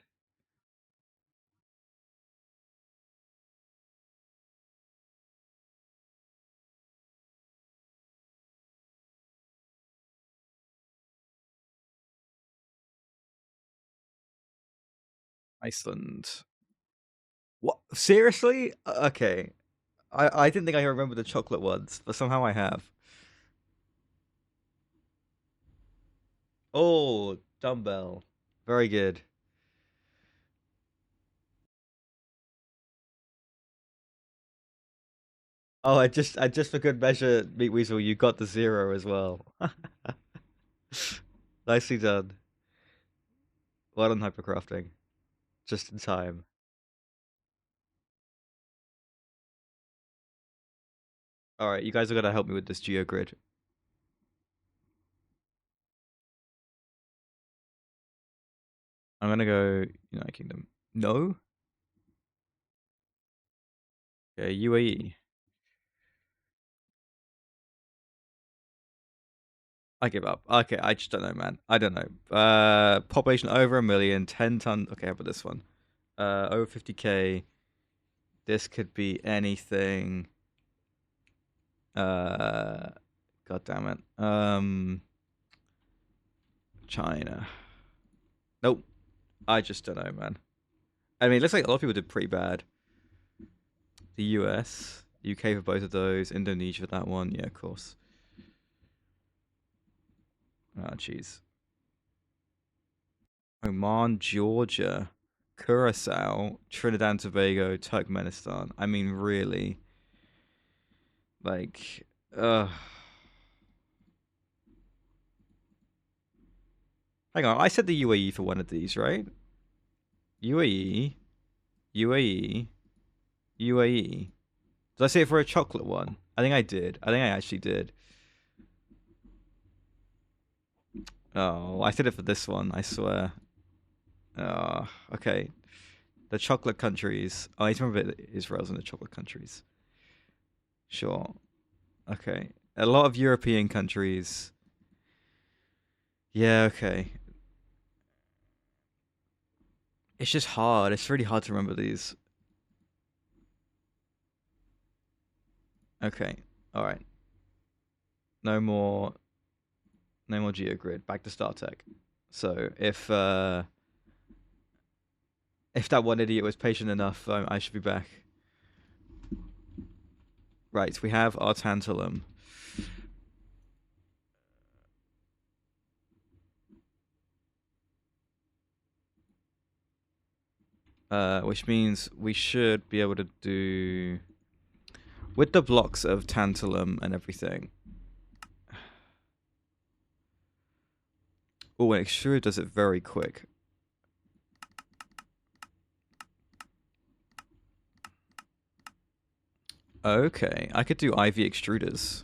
Iceland. What? Seriously? Okay. I didn't think I remember the chocolate ones, but somehow I have. Oh, dumbbell. Very good. Oh, I just for good measure, Meat Weasel, you got the 0 as well. Nicely done. Well done, hypercrafting. Just in time. Alright, you guys are gonna help me with this geogrid. I'm gonna go United Kingdom. No? Okay, UAE. I give up. Okay, I just don't know, man. I don't know. Population over 1 million, 10 ton. Okay, how about this one? Over 50K. This could be anything. God damn it. China. Nope. I just don't know, man. I mean, it looks like a lot of people did pretty bad. The US, UK for both of those, Indonesia for that one. Yeah, of course. Ah, jeez. Oman, Georgia, Curacao, Trinidad and Tobago, Turkmenistan. I mean, really, like, hang on. I said the UAE for one of these, right? UAE, UAE, UAE. Did I say it for a chocolate one? I think I did. I think I actually did. Oh, I said it for this one. I swear. Oh, okay. The chocolate countries. Oh, I need to remember that Israel's in the chocolate countries. Sure. Okay. A lot of European countries. Yeah, okay. It's just hard. It's really hard to remember these. Okay. All right. No more. No more GeoGrid. Back to StarTech. So if that one idiot was patient enough, I should be back. Right. We have our tantalum. Which means we should be able to do with the blocks of tantalum and everything. Oh, and extrude does it very quick. Okay, I could do IV extruders.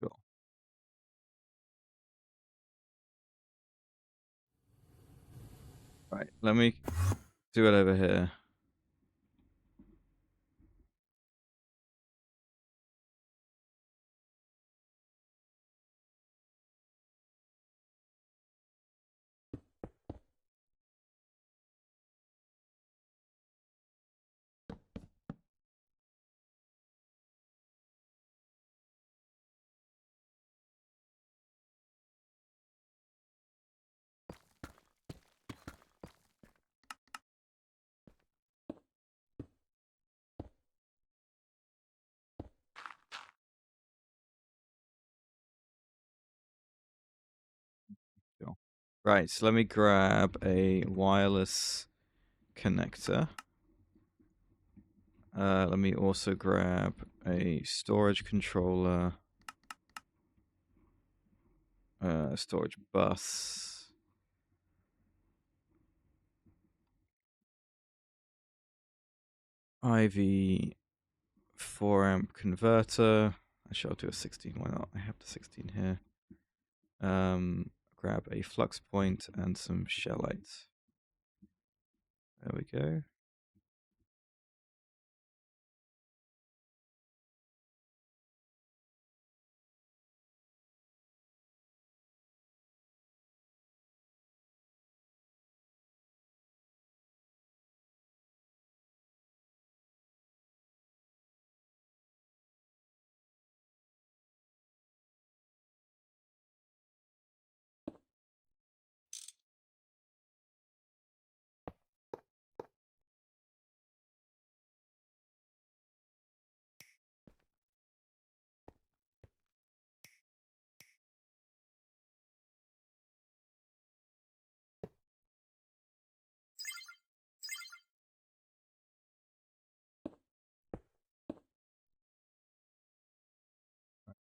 Cool. Right, let me do it over here. Cool. Right, so let me grab a wireless connector. Let me also grab a storage controller, storage bus. IV 4 amp converter. Actually, I'll do a 16. Why not? I have the 16 here. Grab a flux point and some shellite. There we go.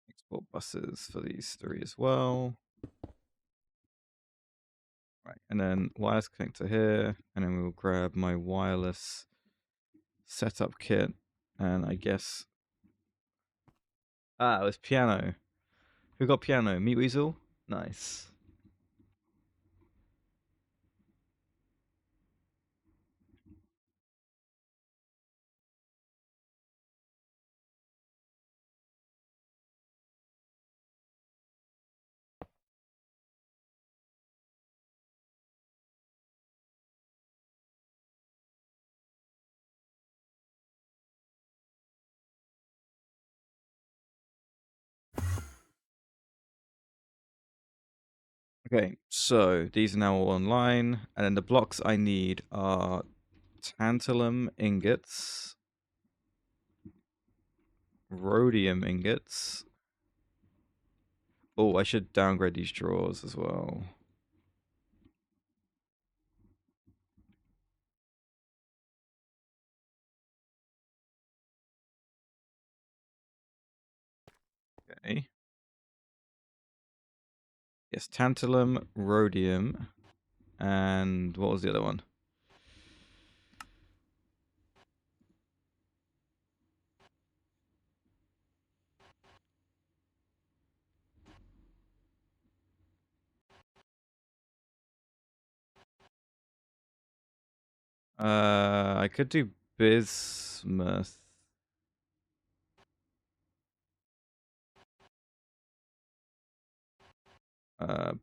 Export buses for these 3 as well. Right, and then wireless connector here, and then we'll grab my wireless setup kit, and I guess it was piano. Who got piano? Meat Weasel? Nice. Okay, so these are now all online, and then the blocks I need are tantalum ingots, rhodium ingots. Oh, I should downgrade these drawers as well. Okay. Yes, tantalum, rhodium, and what was the other one? I could do bismuth.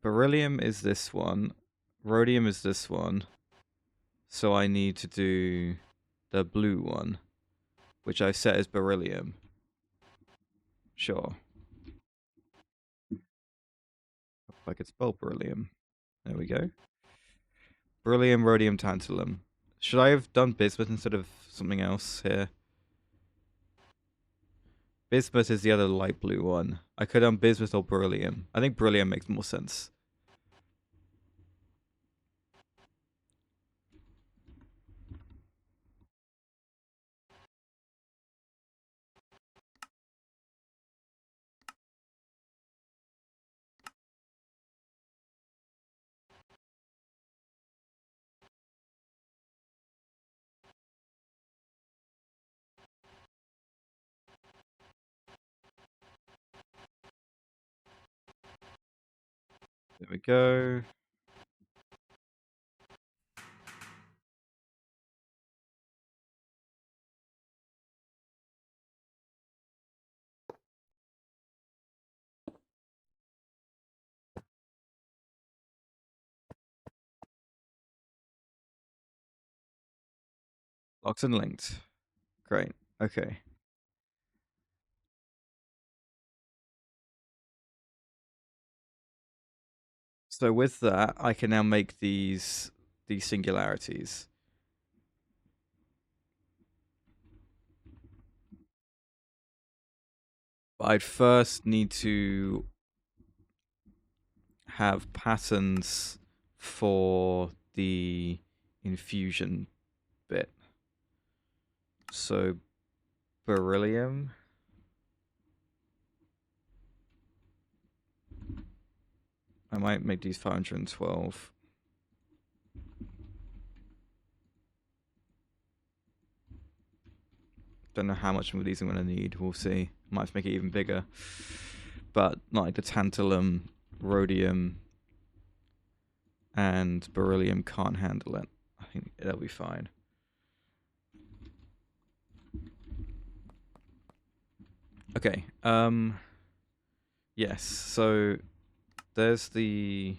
Beryllium is this one. Rhodium is this one. So I need to do the blue one, which I set as beryllium. Sure. If I could spell beryllium. There we go. Beryllium, rhodium, tantalum. Should I have done bismuth instead of something else here? Bismuth is the other light blue one. I could have done bismuth or beryllium. I think beryllium makes more sense. There we go. Locked and linked. Great. Okay. So with that, I can now make these singularities. But I'd first need to have patterns for the infusion bit. So beryllium. I might make these 512. Don't know how much of these I'm going to need. We'll see. Might have to make it even bigger. But like the tantalum, rhodium, and beryllium can't handle it. I think that'll be fine. Okay. Yes. So there's the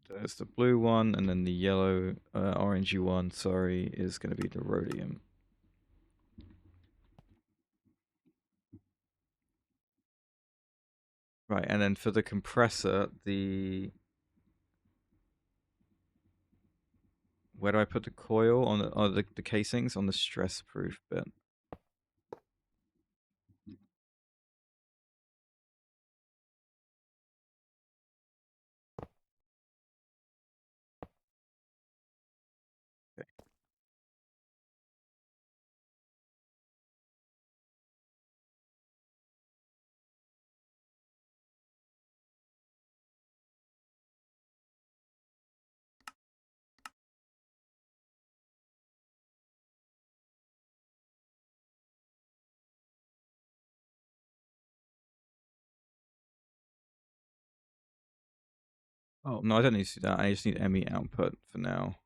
there's the blue one, and then the yellow, orangey one. Sorry, is going to be the rhodium. Right, and then for the compressor, where do I put the coil on the casings on the stress proof bit? Okay. Oh no, I don't need to do that. I just need ME output for now.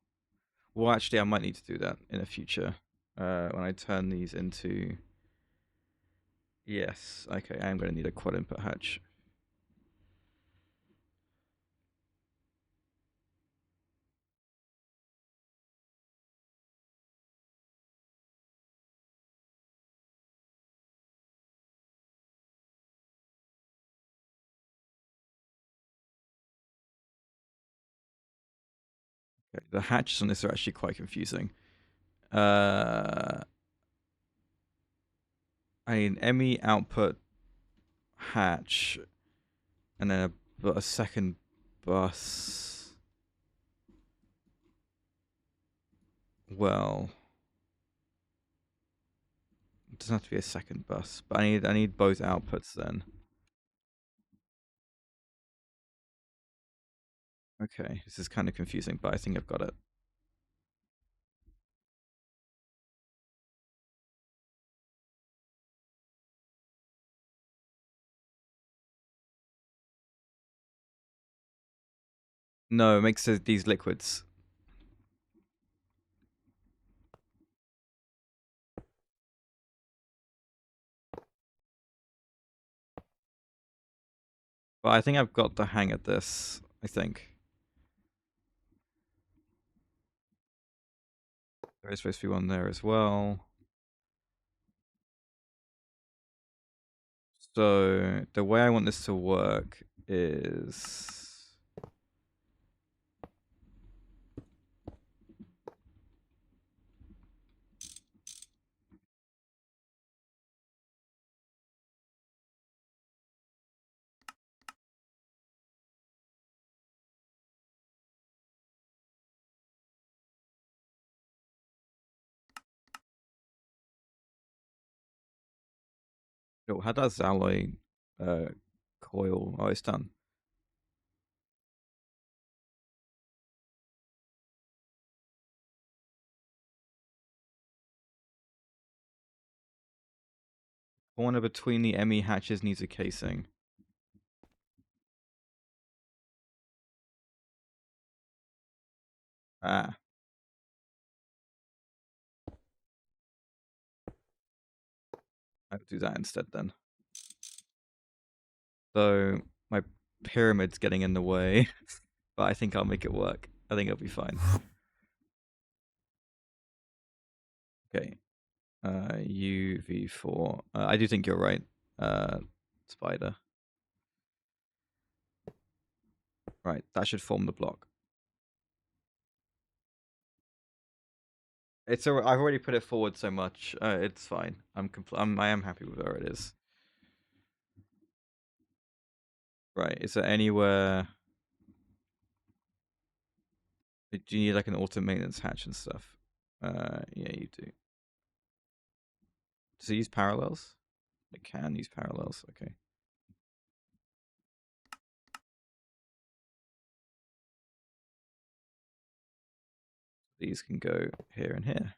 Well, actually, I might need to do that in the future when I turn these into. Yes, okay, I am going to need a quad input hatch. Okay, the hatches on this are actually quite confusing. I need ME output hatch and then a second bus. Well, it doesn't have to be a second bus, but I need both outputs then. Okay, this is kind of confusing, but I think I've got it. No, it makes these liquids. But I think I've got the hang of this, I think. There is supposed to be one there as well. So the way I want this to work is... Oh, how does alloy coil? Oh, it's done. Corner between the ME hatches needs a casing. Ah. I'll do that instead then. So my pyramid's getting in the way, but I think I'll make it work. I think it'll be fine. Okay. UV4. I do think you're right, Spider. Right, that should form the block. I've already put it forward so much. It's fine. I am happy with where it is. Right. Is there anywhere? Do you need like an auto maintenance hatch and stuff? Yeah, you do. Does it use parallels? It can use parallels. Okay. These can go here and here.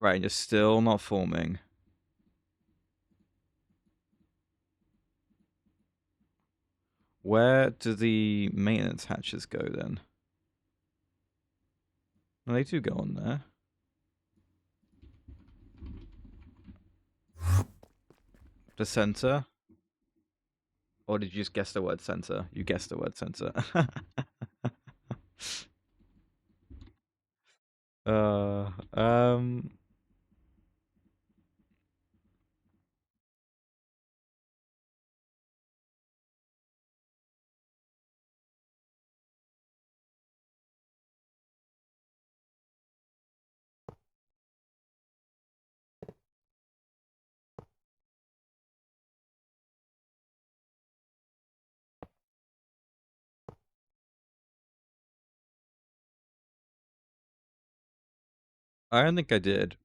Right, and you're still not forming. Where do the maintenance hatches go then? No, they do go on there. The center? Or did you just guess the word center? You guessed the word center. uh, um... I don't think I did.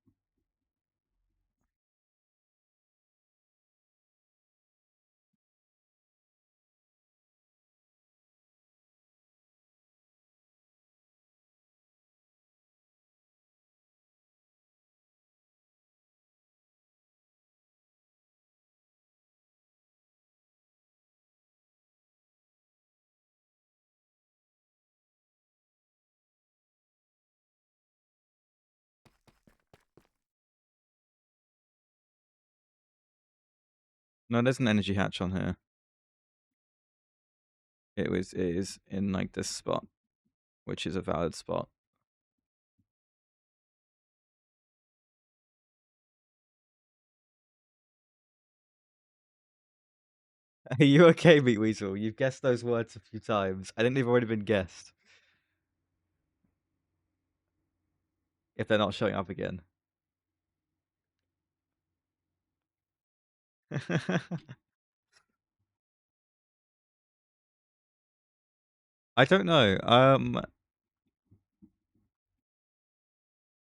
No, there's an energy hatch on here. It is in like this spot, which is a valid spot. Are you okay, Meat Weasel? You've guessed those words a few times. I think they've already been guessed. If they're not showing up again. I don't know. I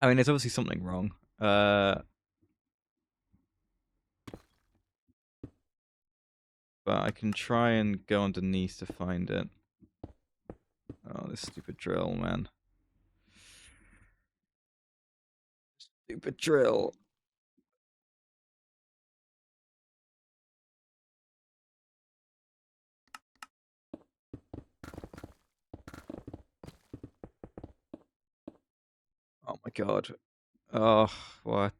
mean, there's obviously something wrong. But I can try and go underneath to find it. Oh, this stupid drill, man. Stupid drill. Oh my god. Oh, what?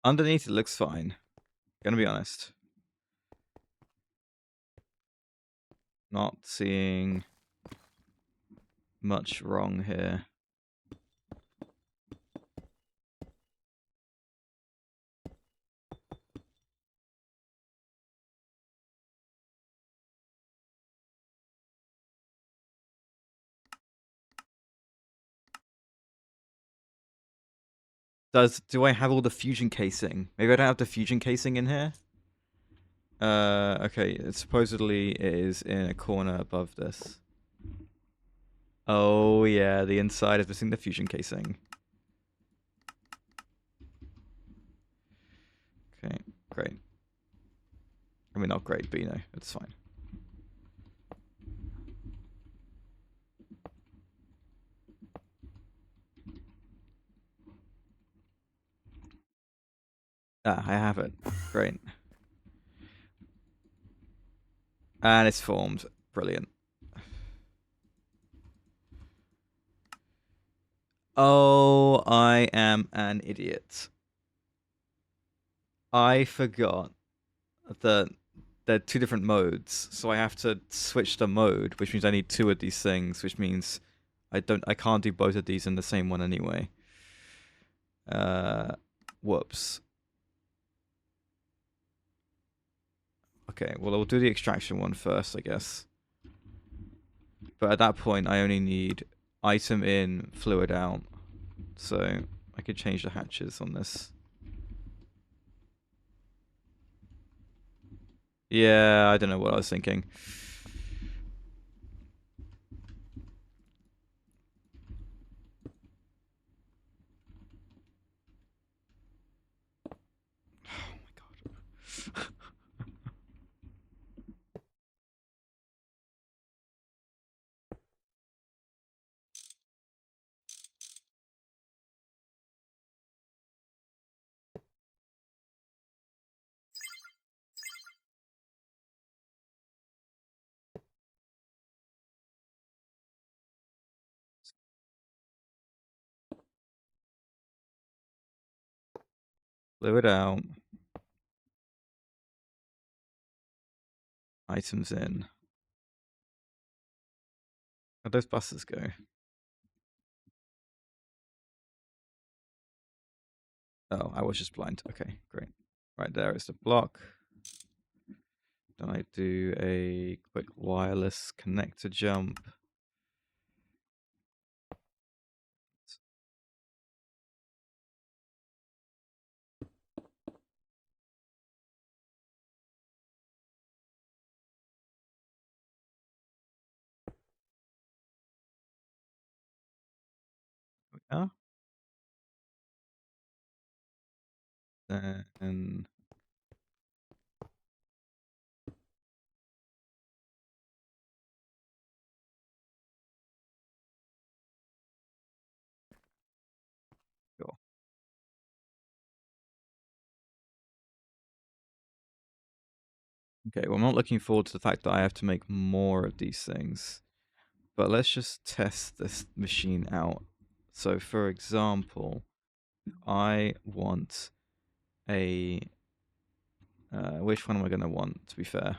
Underneath it looks fine. Gonna be honest. Not seeing much wrong here. Do I have all the fusion casing? Maybe I don't have the fusion casing in here? Okay, supposedly it is in a corner above this. Oh yeah, the inside is missing the fusion casing. Okay, great. I mean, not great, but you know, it's fine. Ah, I have it. Great. And it's formed. Brilliant. Oh, I am an idiot. I forgot that there are two different modes, so I have to switch the mode, which means I need two of these things, which means I can't do both of these in the same one anyway. Whoops. Okay, well, I'll do the extraction one first, I guess. But at that point, I only need item in, fluid out. So I could change the hatches on this. Yeah, I don't know what I was thinking. Oh my god. Fluid out. Items in. Where'd those buses go? Oh, I was just blind. Okay, great. Right there is the block. Then I do a quick wireless connector jump. Yeah. Then go. Okay, well, I'm not looking forward to the fact that I have to make more of these things. But let's just test this machine out. So, for example, I want a... which one am I going to want, to be fair,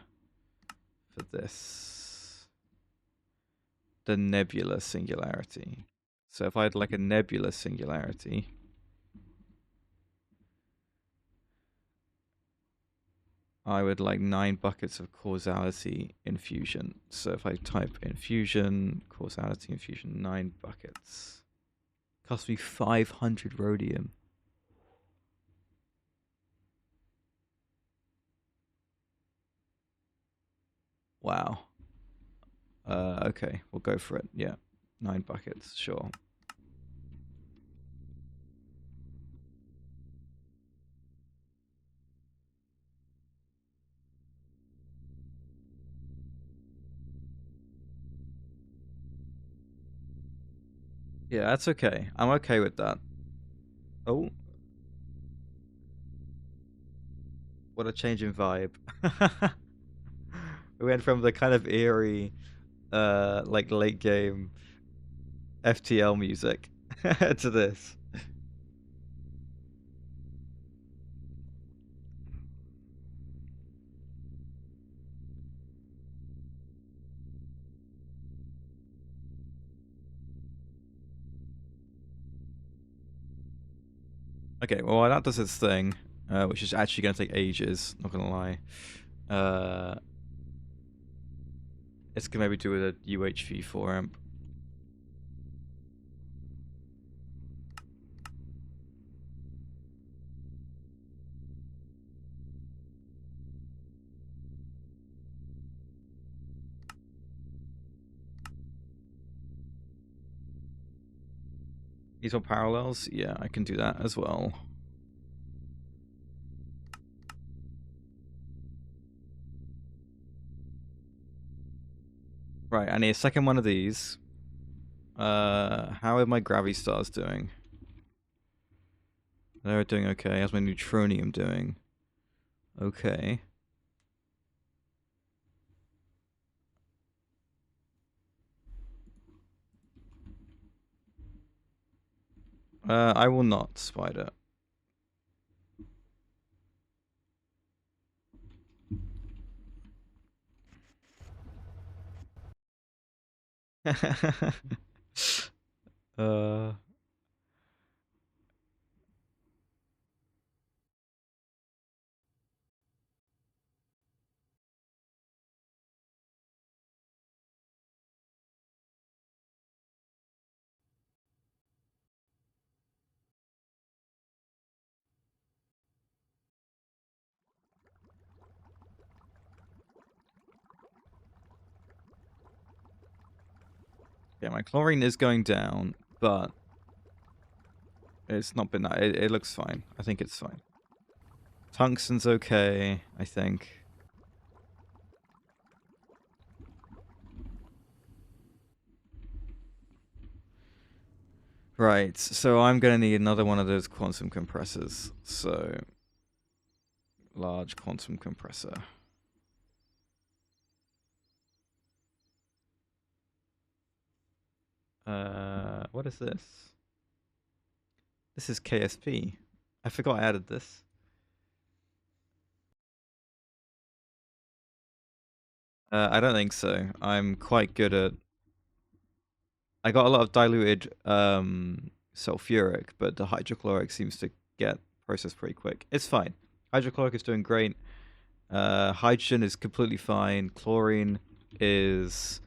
for this? The nebula singularity. So if I had like a nebula singularity... I would like 9 buckets of causality infusion. So if I type infusion, causality infusion, 9 buckets. Cost me 500 rhodium. Wow. Okay, we'll go for it. Yeah, 9 buckets, sure. Yeah, that's okay. I'm okay with that. Oh. What a change in vibe. We went from the kind of eerie, like late game FTL music to this. Okay, well that does its thing, which is actually going to take ages, not going to lie. It's going to maybe do with a UHV 4 amp. These are parallels? Yeah, I can do that as well. Right, I need a second one of these. How are my gravity stars doing? They're doing okay. How's my neutronium doing? Okay. I will not, Spider. uh... Yeah, my chlorine is going down, but it's not been that. It looks fine. I think it's fine. Tungsten's okay, I think. Right, so I'm going to need another one of those quantum compressors. So, large quantum compressor. What is this? This is KSP. I forgot I added this. I don't think so. I'm quite good at... I got a lot of diluted sulfuric, but the hydrochloric seems to get processed pretty quick. It's fine. Hydrochloric is doing great. Hydrogen is completely fine. Chlorine is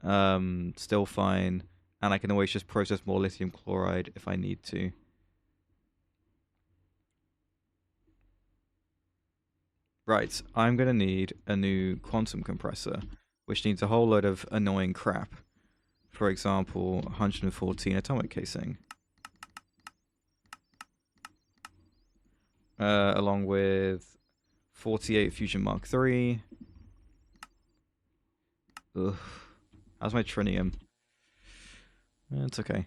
still fine. And I can always just process more lithium chloride if I need to. Right, I'm going to need a new quantum compressor, which needs a whole load of annoying crap. For example, 114 atomic casing. Along with 48 Fusion Mark III. Ugh. How's my trinium? It's okay.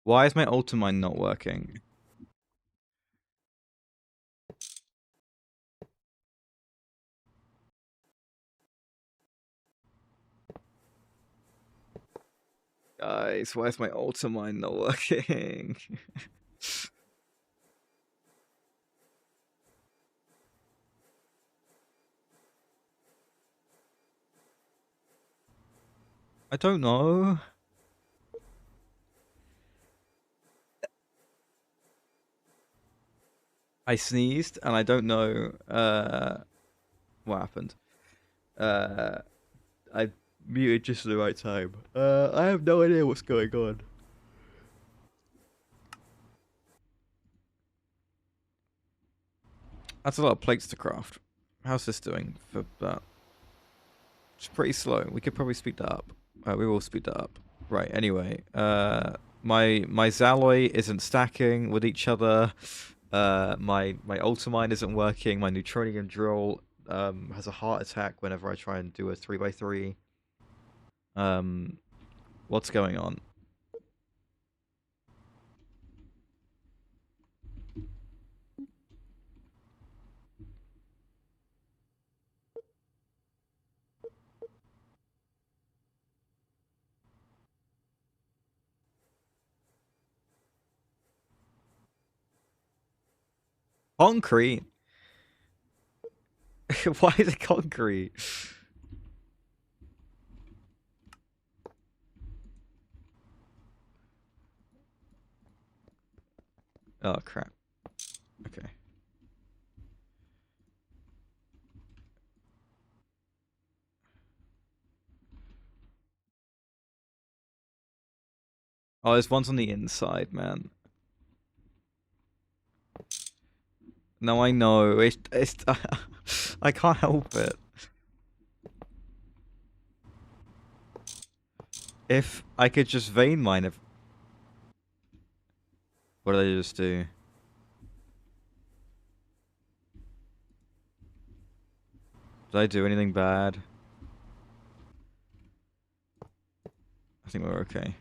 Why is my ultimine not working? Guys, why is my ultimine not working? I don't know. I sneezed and I don't know what happened. I muted just at the right time. I have no idea what's going on. That's a lot of plates to craft. How's this doing for that? It's pretty slow. We could probably speed that up. We will speed that up. Right, anyway. My Zalloy isn't stacking with each other. My ultimine isn't working. My neutronium drill has a heart attack whenever I try and do a 3x3. What's going on? Concrete? Why is it concrete? Oh, crap. Okay. Oh, there's ones on the inside, man. No, I know. It's I can't help it. If I could just vein mine, what did I just do? Did I do anything bad? I think we're okay.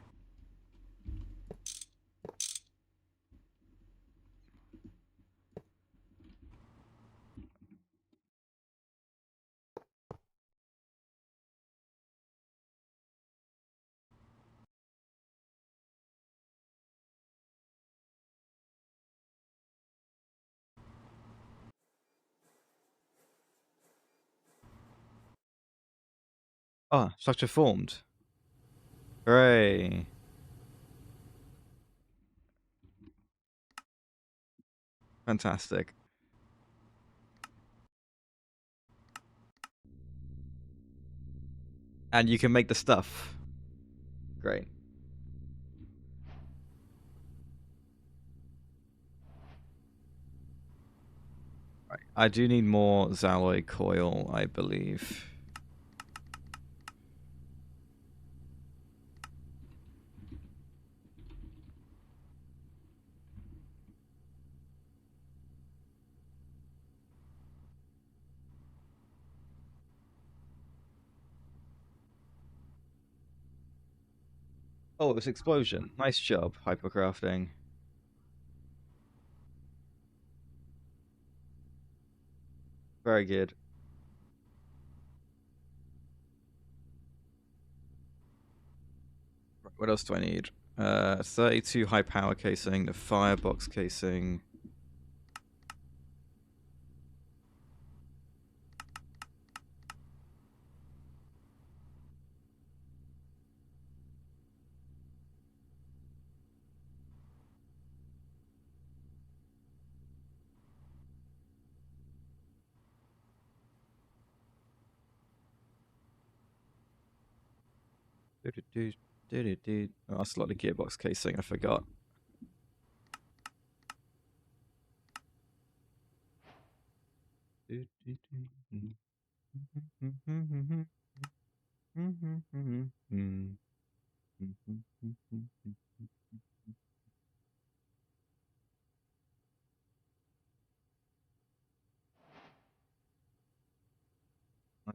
Ah, structure formed. Hooray. Fantastic. And you can make the stuff. Great. Right. I do need more Zalloy coil, I believe. Oh, it was explosion. Nice job, hypercrafting. Very good. What else do I need? 32 high power casing, the firebox casing. Oh, that's a lot of gearbox casing, I forgot.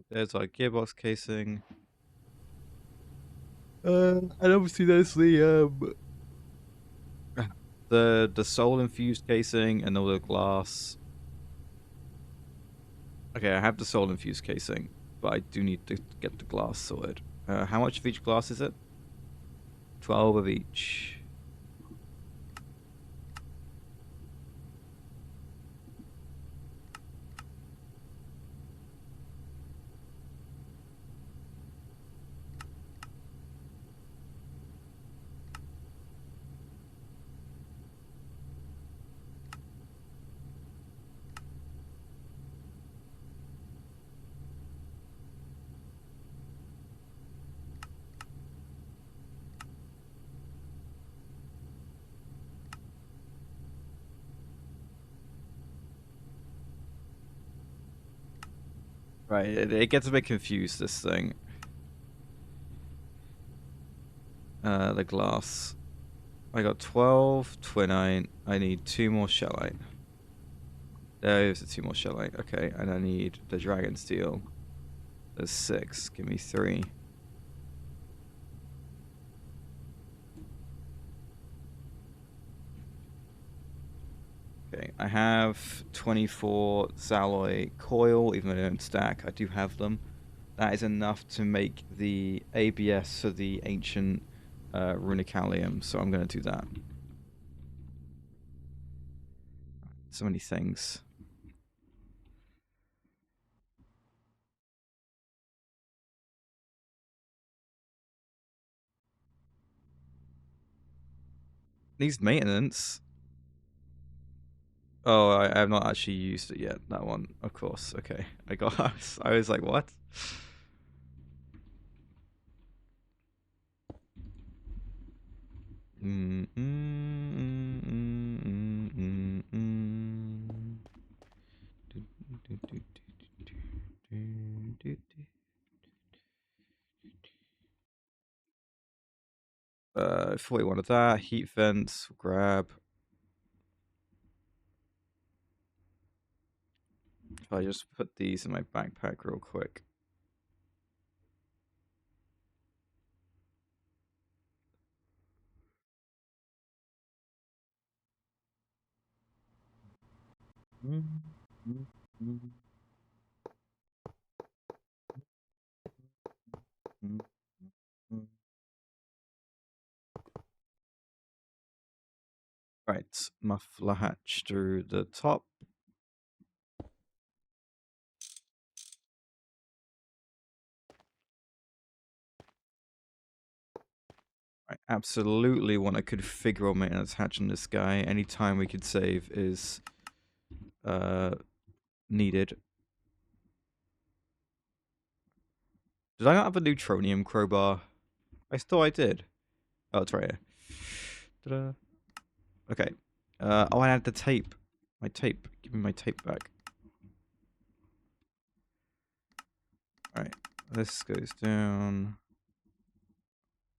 There's our gearbox casing. And obviously there's the the soul infused casing and all the glass. Okay, I have the soul infused casing, but I do need to get the glass sorted. How much of each glass is it? 12 of each. Right, it gets a bit confused, this thing. The glass. I got 12 twinite. I need 2 more shellite. There's the 2 more shellite. Okay, and I need the dragon steel. There's 6. Give me 3. Okay, I have 24 Zalloy coil, even though they don't stack. I do have them. That is enough to make the ABS for the ancient runicalium, so I'm going to do that. So many things. Needs maintenance. Oh, I have not actually used it yet. That one, of course. Okay, I was like, what? If we wanted that, heat vents, grab. If I just put these in my backpack real quick. Right, muffler hatch through the top. I absolutely want a configurable maintenance hatch on this guy. Any time we could save is needed. Did I not have a neutronium crowbar? I thought I did. Oh, it's right here. Ta-da. Okay. Oh, I had the tape. My tape. Give me my tape back. Alright. This goes down.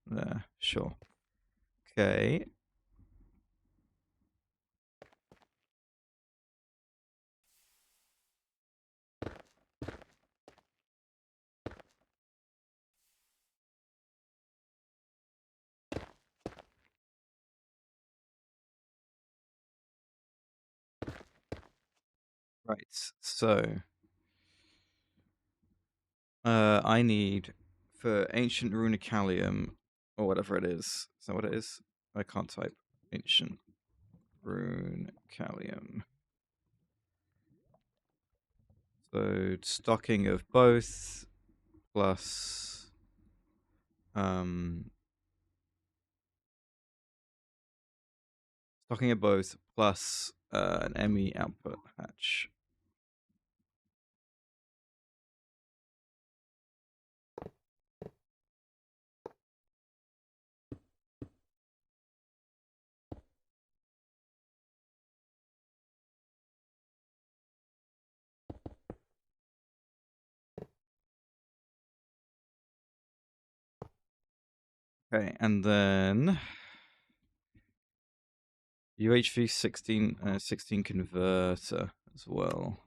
There. Sure. Okay. Right. So. I need for ancient runicalium or whatever it is. Is that what it is? I can't type ancient runicalium. So stocking of both plus stocking of both plus an ME output hatch. Okay, and then UHV 16 converter as well.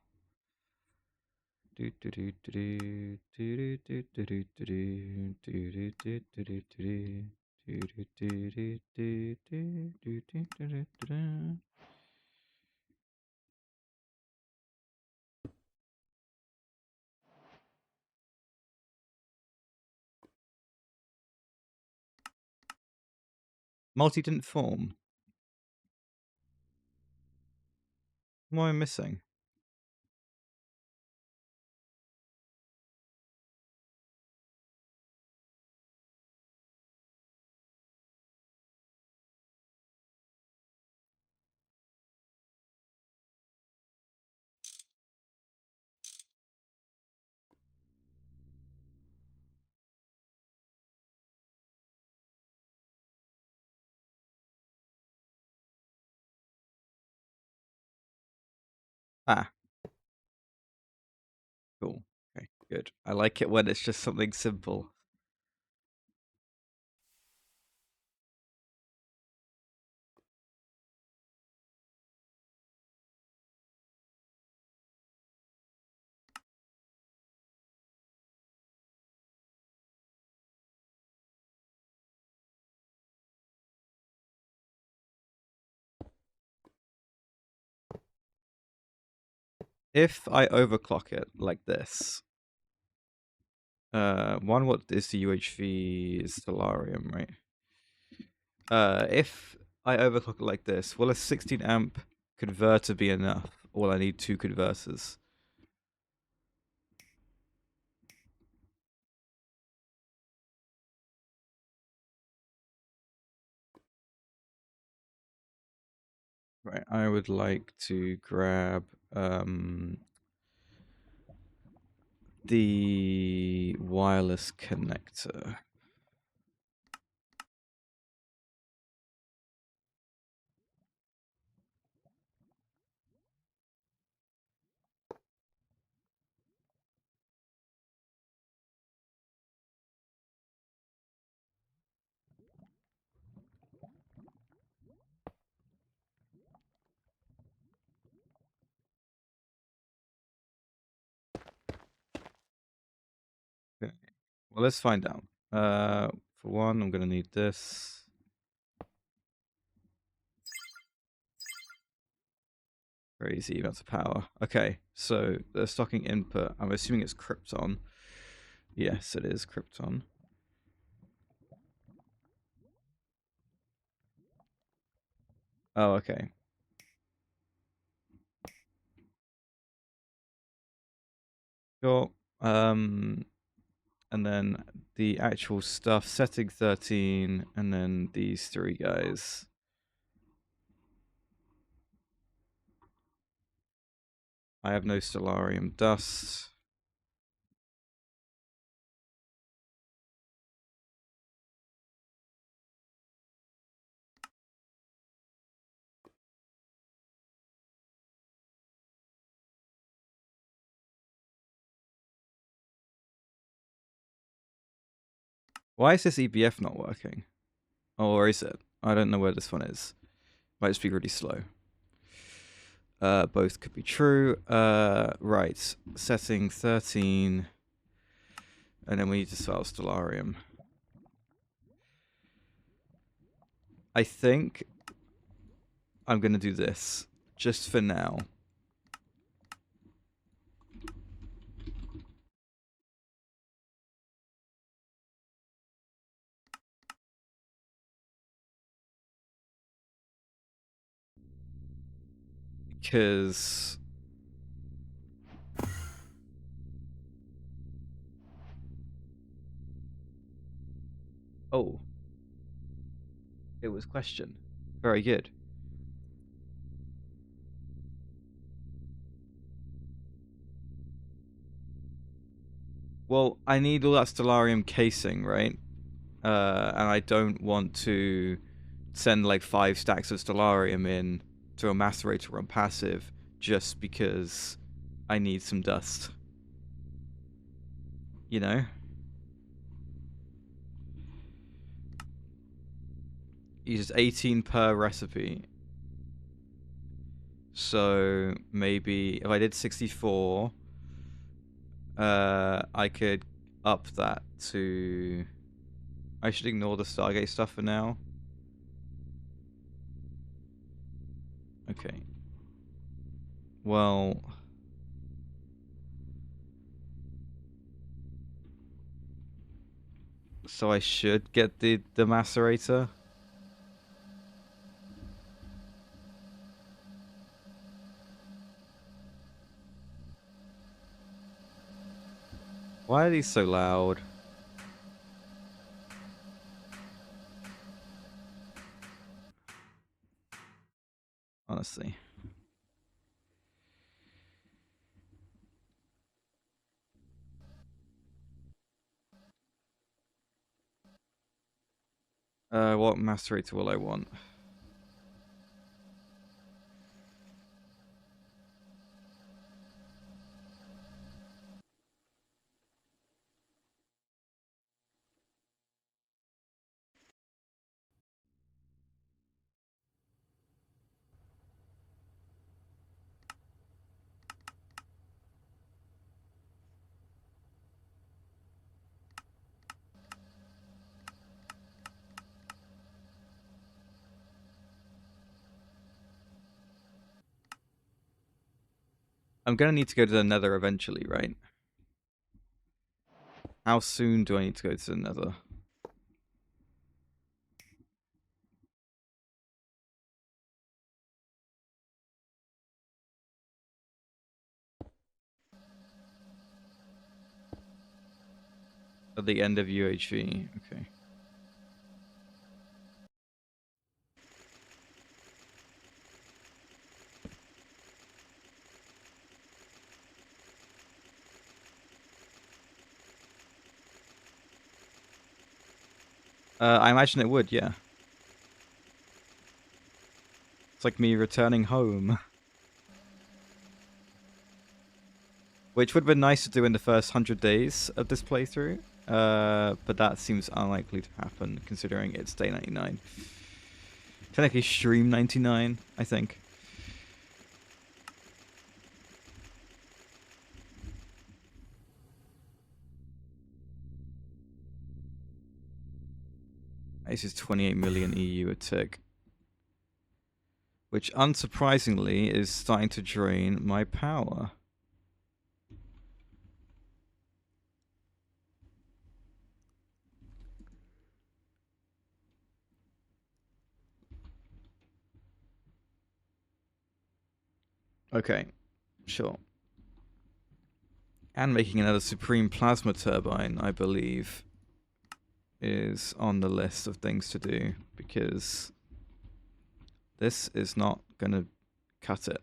Multi didn't form. What am I missing? Ah, cool. Okay, good. I like it when it's just something simple. If I overclock it like this, what is the UHV Stellarium, right? If I overclock it like this, will a 16 amp converter be enough? Or will I need 2 converters? Right, I would like to grab the wireless connector. Okay. Well, let's find out. For one, I'm gonna need this. Crazy amounts of power. Okay, so the stocking input, I'm assuming it's Krypton. Yes, it is Krypton. Oh, okay. Sure. And then the actual stuff, setting 13, and then these 3 guys. I have no Stellarium dust. Why is this EBF not working? Or is it? I don't know where this one is. Might just be really slow. Both could be true. Right. Setting 13. And then we need to start Stellarium. I think I'm going to do this. Just for now. Because... Oh. It was question. Very good. Well, I need all that Stellarium casing, right? And I don't want to send like 5 stacks of Stellarium in to a macerator on passive just because I need some dust. You know? Uses 18 per recipe. So maybe if I did 64, I could up that to... I should ignore the Stargate stuff for now. Okay. Well... So I should get the macerator? Why are these so loud? Honestly. What macerator will I want? I'm gonna need to go to the Nether eventually, right? How soon do I need to go to the Nether? At the end of UHV, okay. I imagine it would, yeah. It's like me returning home. Which would have been nice to do in the first 100 days of this playthrough. But that seems unlikely to happen, considering it's day 99. Technically stream 99, I think. This is 28 million EU a tick. Which, unsurprisingly, is starting to drain my power. Okay, sure. And making another Supreme Plasma Turbine, I believe, is on the list of things to do, because this is not going to cut it.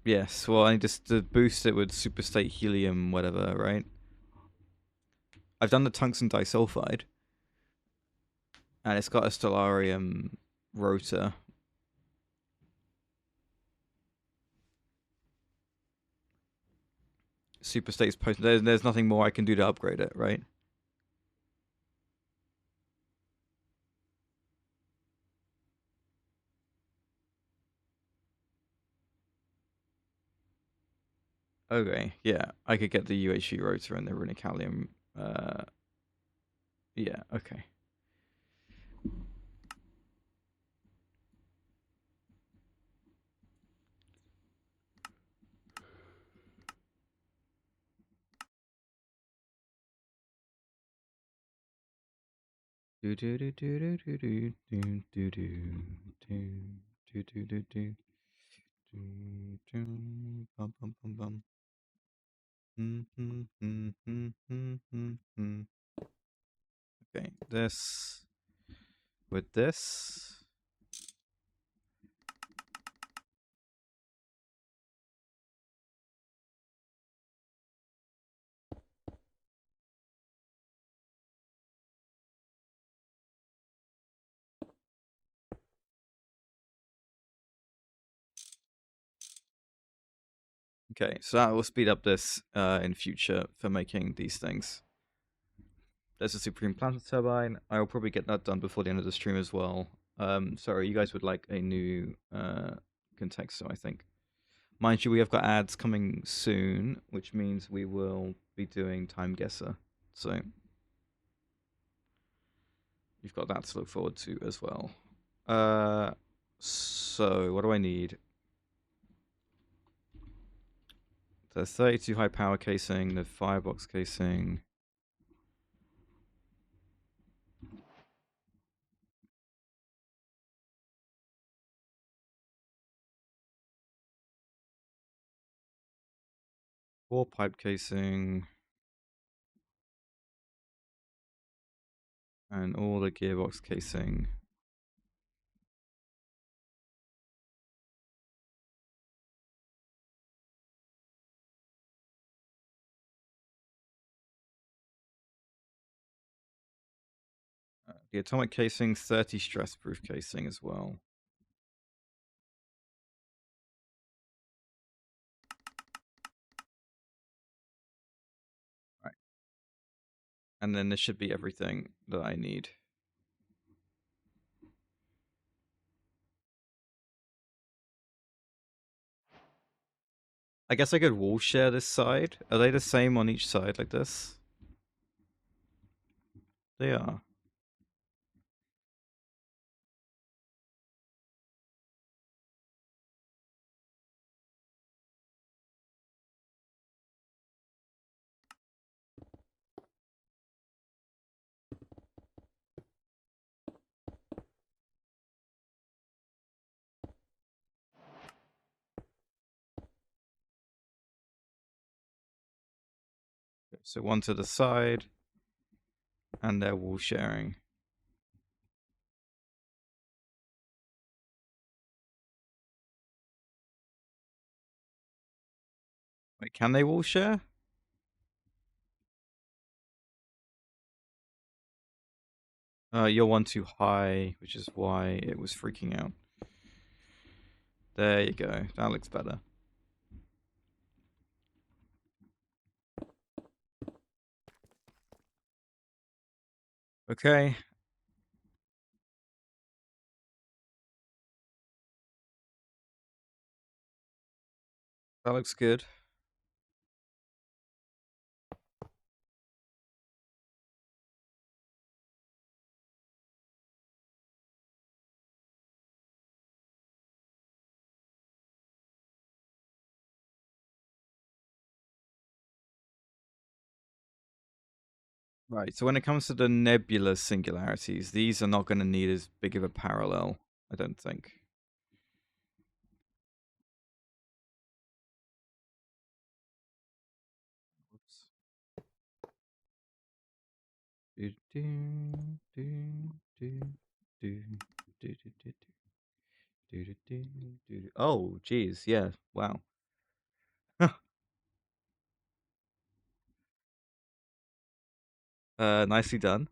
Yes, well, I just to boost it with superstate helium, whatever, right? I've done the tungsten disulfide, and it's got a stellarium rotor. Superstate's potent. There's nothing more I can do to upgrade it, right? Okay, yeah, I could get the UHV rotor and the runicalium. Yeah, okay. Do do do do do do do do do do do do do do bum bum bum bum. Okay, this with this. Okay, so that will speed up this in future for making these things. There's a Supreme Plasma Turbine. I will probably get that done before the end of the stream as well. Sorry, you guys would like a new Contexto, I think. Mind you, we have got ads coming soon, which means we will be doing Time Guesser. So you've got that to look forward to as well. So what do I need? The 32 high power casing, the firebox casing. Four pipe casing. And all the gearbox casing. The atomic casing, 30 stress proof casing as well. Right. And then this should be everything that I need. I guess I could wall share this side. Are they the same on each side like this? They are. So one to the side, and they're wall sharing. Wait, can they wall share? You're one too high, which is why it was freaking out. There you go. That looks better. Okay. That looks good. Right, so when it comes to the nebula singularities, these are not going to need as big of a parallel, I don't think. Whoops. Oh, geez, yeah, wow. Nicely done.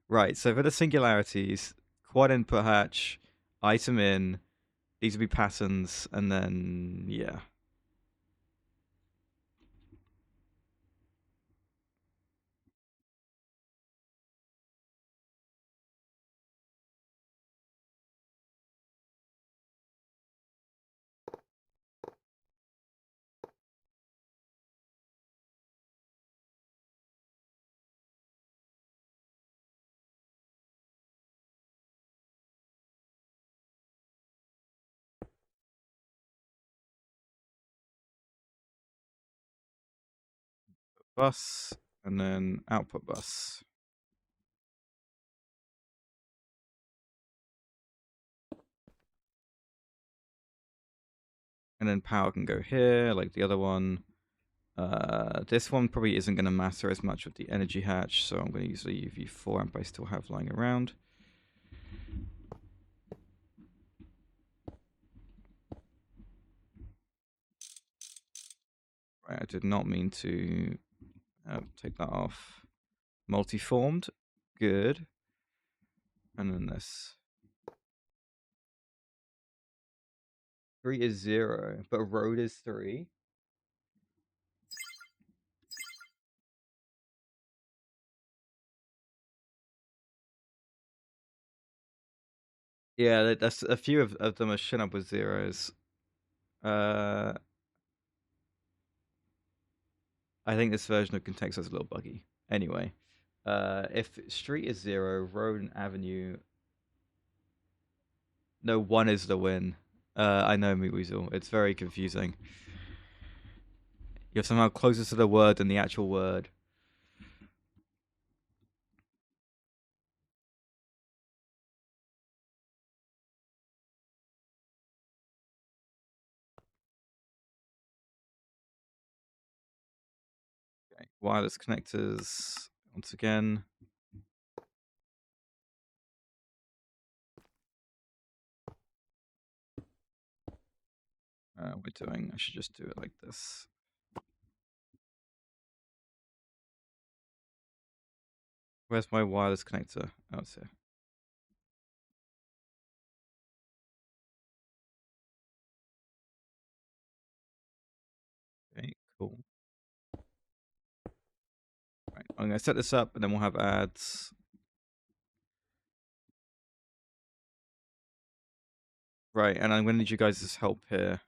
Right, so for the singularities, quad input hatch, item in, these would be patterns, and then, yeah. Bus, and then output bus. And then power can go here, like the other one. This one probably isn't going to matter as much with the energy hatch, so I'm going to use the UV4 amp I still have lying around. Right, I did not mean to take that off. Multiformed, good. And then this. 3 is 0, but road is 3. Yeah, that's a few of them are showing up with zeros. I think this version of context is a little buggy. Anyway, if street is 0, road and avenue. No, 1 is the win. I know, Meat Weasel. It's very confusing. You're somehow closer to the word than the actual word. Okay. Wireless connectors. Once again. We're doing. I should just do it like this. Where's my wireless connector? Oh, it's here. Okay, cool. Right, I'm gonna set this up, and then we'll have ads. Right, and I'm gonna need you guys' help here.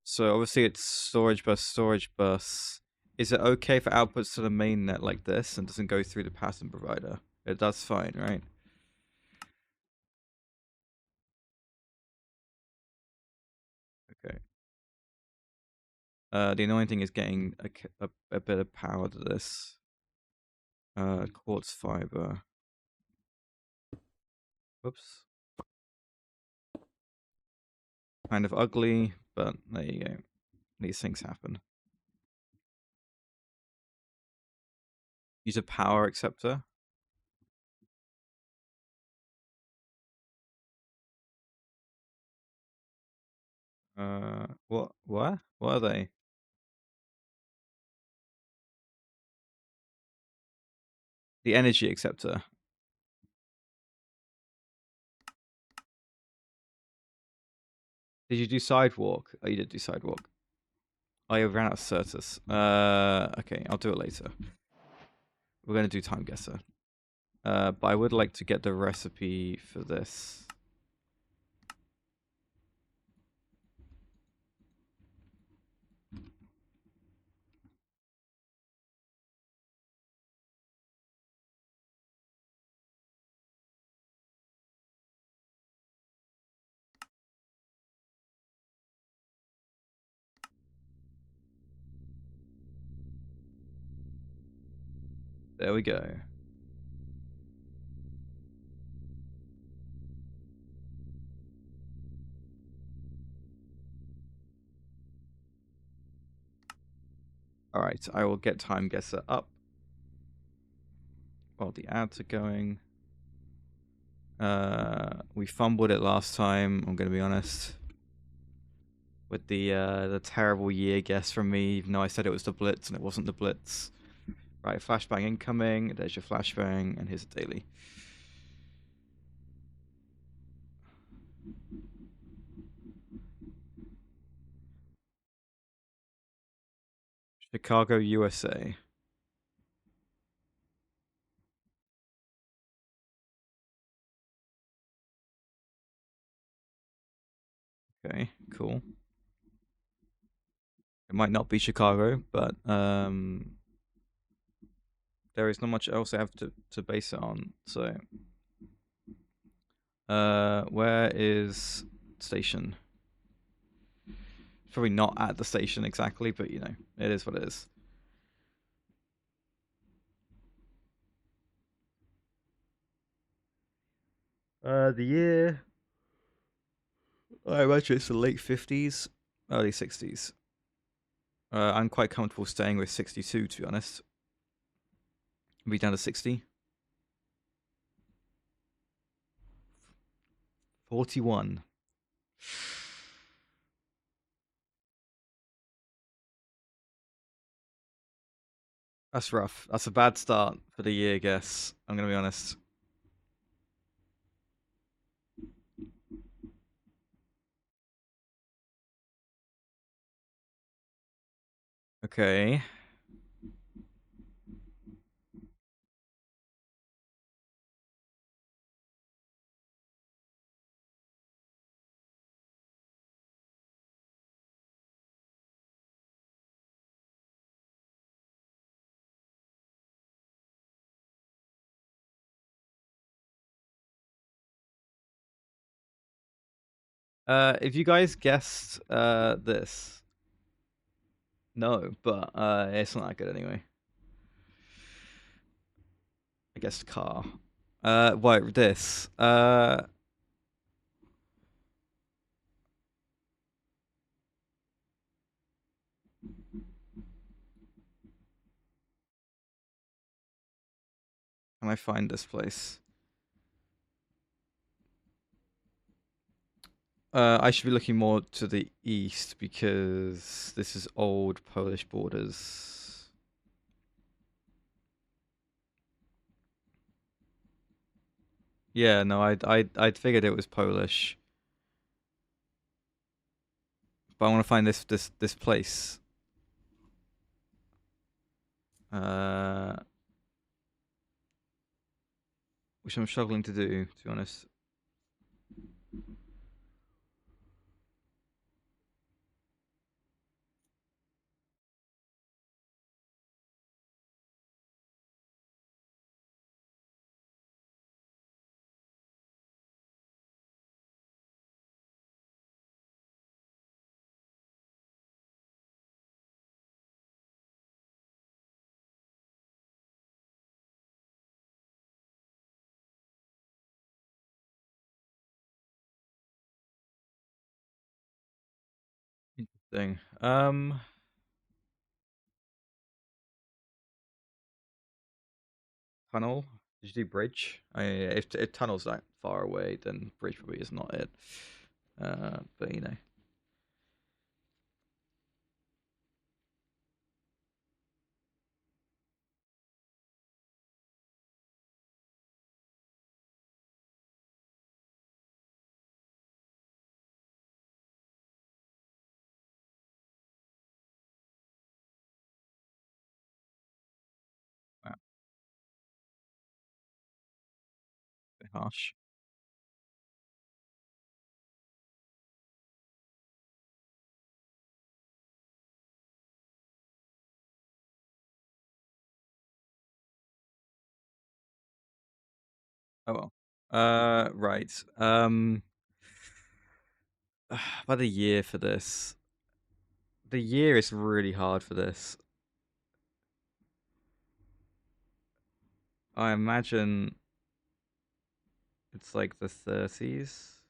So obviously it's storage bus, storage bus. Is it okay for outputs to the main net like this and doesn't go through the pattern provider? That's fine, right? Okay. The annoying thing is getting a bit of power to this. Quartz fiber. Whoops. Kind of ugly, but there you go. These things happen. Use a power acceptor. What? What? What are they? The energy acceptor. Did you do sidewalk? Oh, you did do sidewalk. Oh, you ran out of Certus. Okay, I'll do it later. We're gonna do time guesser. But I would like to get the recipe for this. There we go. All right, I will get time guesser up while the ads are going. We fumbled it last time. I'm gonna be honest with the terrible year guess from me, even though I said it was the Blitz and it wasn't the Blitz. Right, flashbang incoming. There's your flashbang, and here's a daily. Chicago, USA. Okay, cool. It might not be Chicago, but there is not much else I have to base it on. So, where is station? Probably not at the station exactly, but you know, it is what it is. The year. I imagine it's the late 50s, early 60s. I'm quite comfortable staying with 62, to be honest. Be down to 60. 41. That's rough. That's a bad start for the year, I guess. I'm going to be honest. Okay. If you guys guessed this, no, but it's not that good anyway. I guess car. Wait, this. Can I find this place? I should be looking more to the east because this is old Polish borders. Yeah, no, I'd figured it was Polish, but I want to find this place. Uh, which I'm struggling to do, to be honest. Interesting. Tunnel. Did you do bridge? If tunnel's that far away, then bridge probably is not it. But you know. Wow, a bit harsh. Oh well. Right. About a year for this. The year is really hard for this. I imagine it's like the 30s.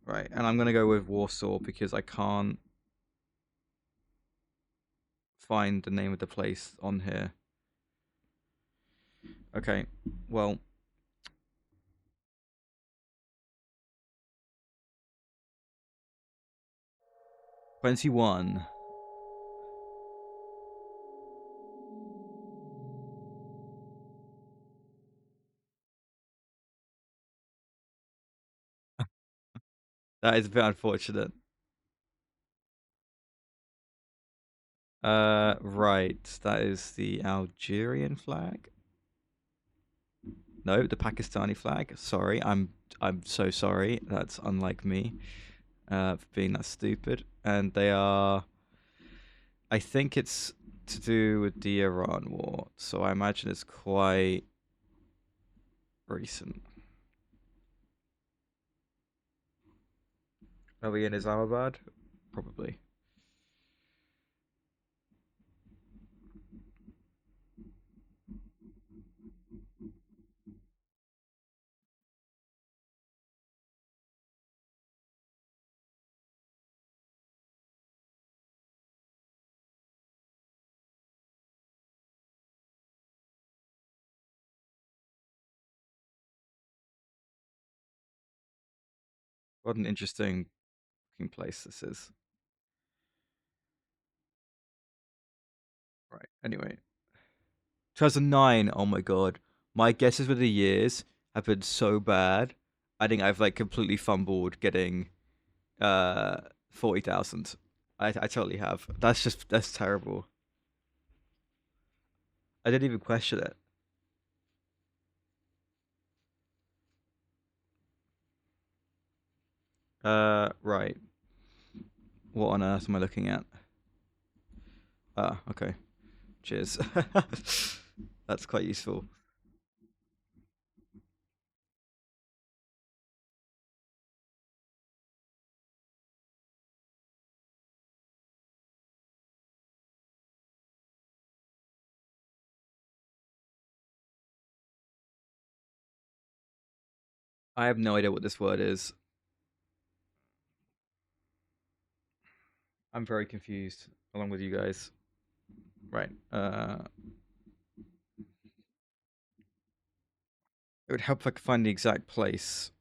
Right, and I'm gonna go with Warsaw because I can't find the name of the place on here. Okay, well, 21. That is a bit unfortunate. Right, that is the Algerian flag. No, the Pakistani flag. Sorry, I'm so sorry. That's unlike me, for being that stupid. And they are. I think it's to do with the Iran war, so I imagine it's quite recent. Are we in Islamabad? Probably. What an interesting looking place this is. Right. Anyway, 2009. Oh my god, my guesses with the years have been so bad. I think I've like completely fumbled getting 40,000. I totally have. That's terrible. I didn't even question it. Right. What on earth am I looking at? Ah, okay. Cheers. That's quite useful. I have no idea what this word is. I'm very confused, along with you guys. Right. It would help if I could find the exact place.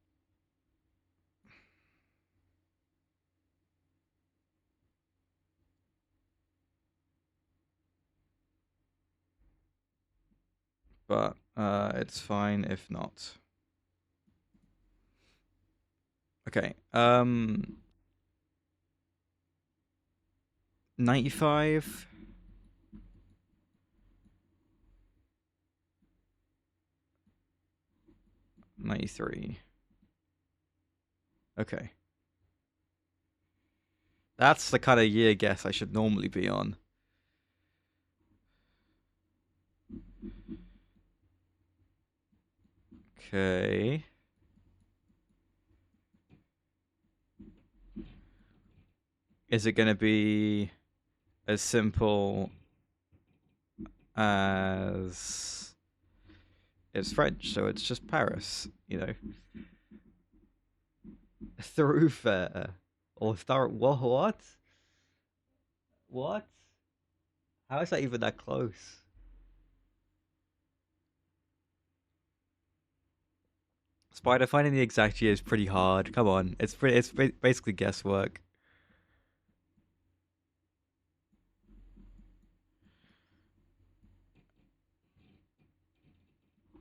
But it's fine if not. Okay. 95. 93. Okay. That's the kind of year guess I should normally be on. Okay. Is it going to be as simple as it's French, so it's just Paris, you know? Thoroughfare. Or thorough. What? What? How is that even that close? Spider, finding the exact year is pretty hard. Come on, it's basically guesswork.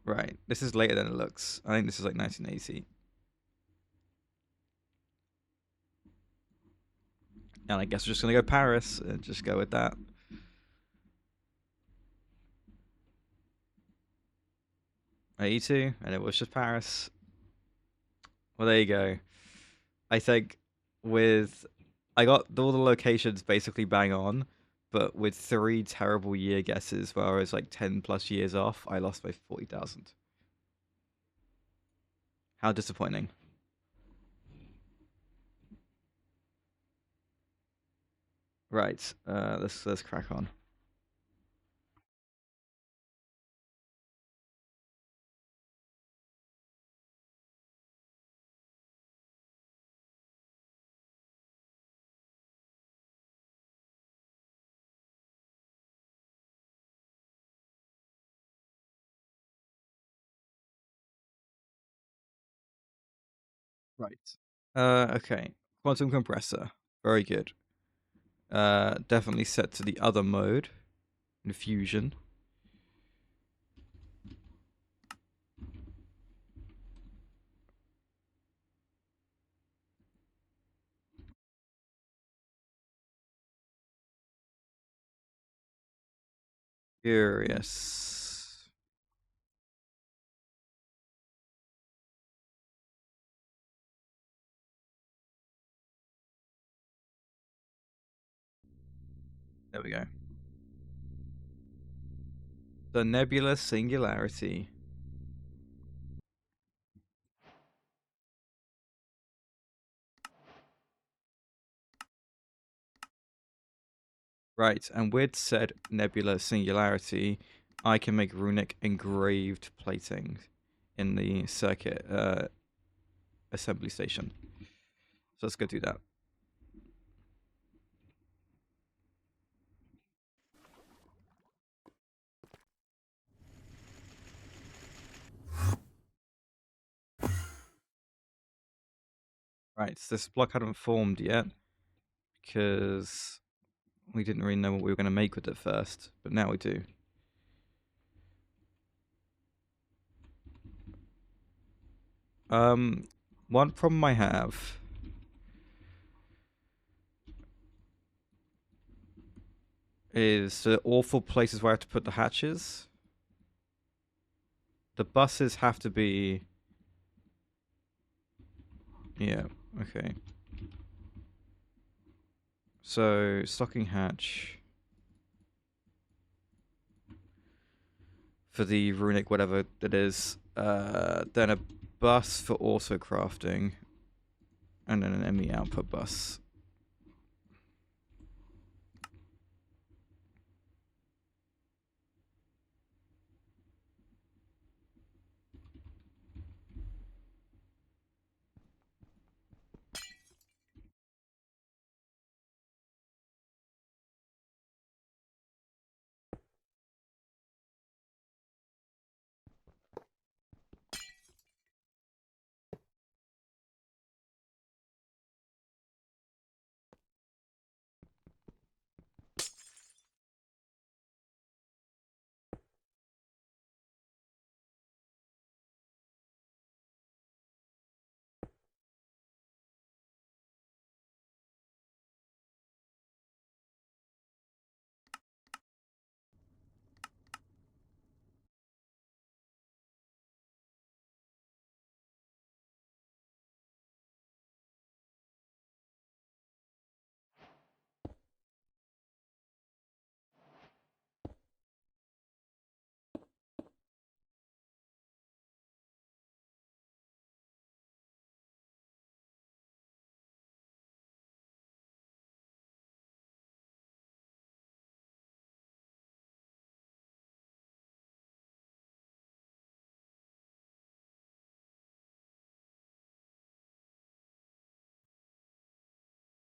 Right, this is later than it looks. I think this is like 1980. And I guess we're just gonna go Paris and just go with that. '82, and it was just Paris. Well, there you go. I think with I got all the locations basically bang on, but with 3 terrible year guesses where I was like 10 plus years off, I lost by 40,000. How disappointing. Right, let's crack on. Right. Okay. Quantum compressor. Very good. Definitely set to the other mode in fusion. Curious. There we go. The nebula singularity. Right, and with said nebula singularity, I can make runic engraved plating in the circuit assembly station. So let's go do that. Right, so this block hadn't formed yet because we didn't really know what we were going to make with it first, but now we do. One problem I have is the awful places where I have to put the hatches. The buses have to be... Yeah, okay. So, stocking hatch for the runic, whatever it is. Then a bus for auto crafting. And then an ME output bus.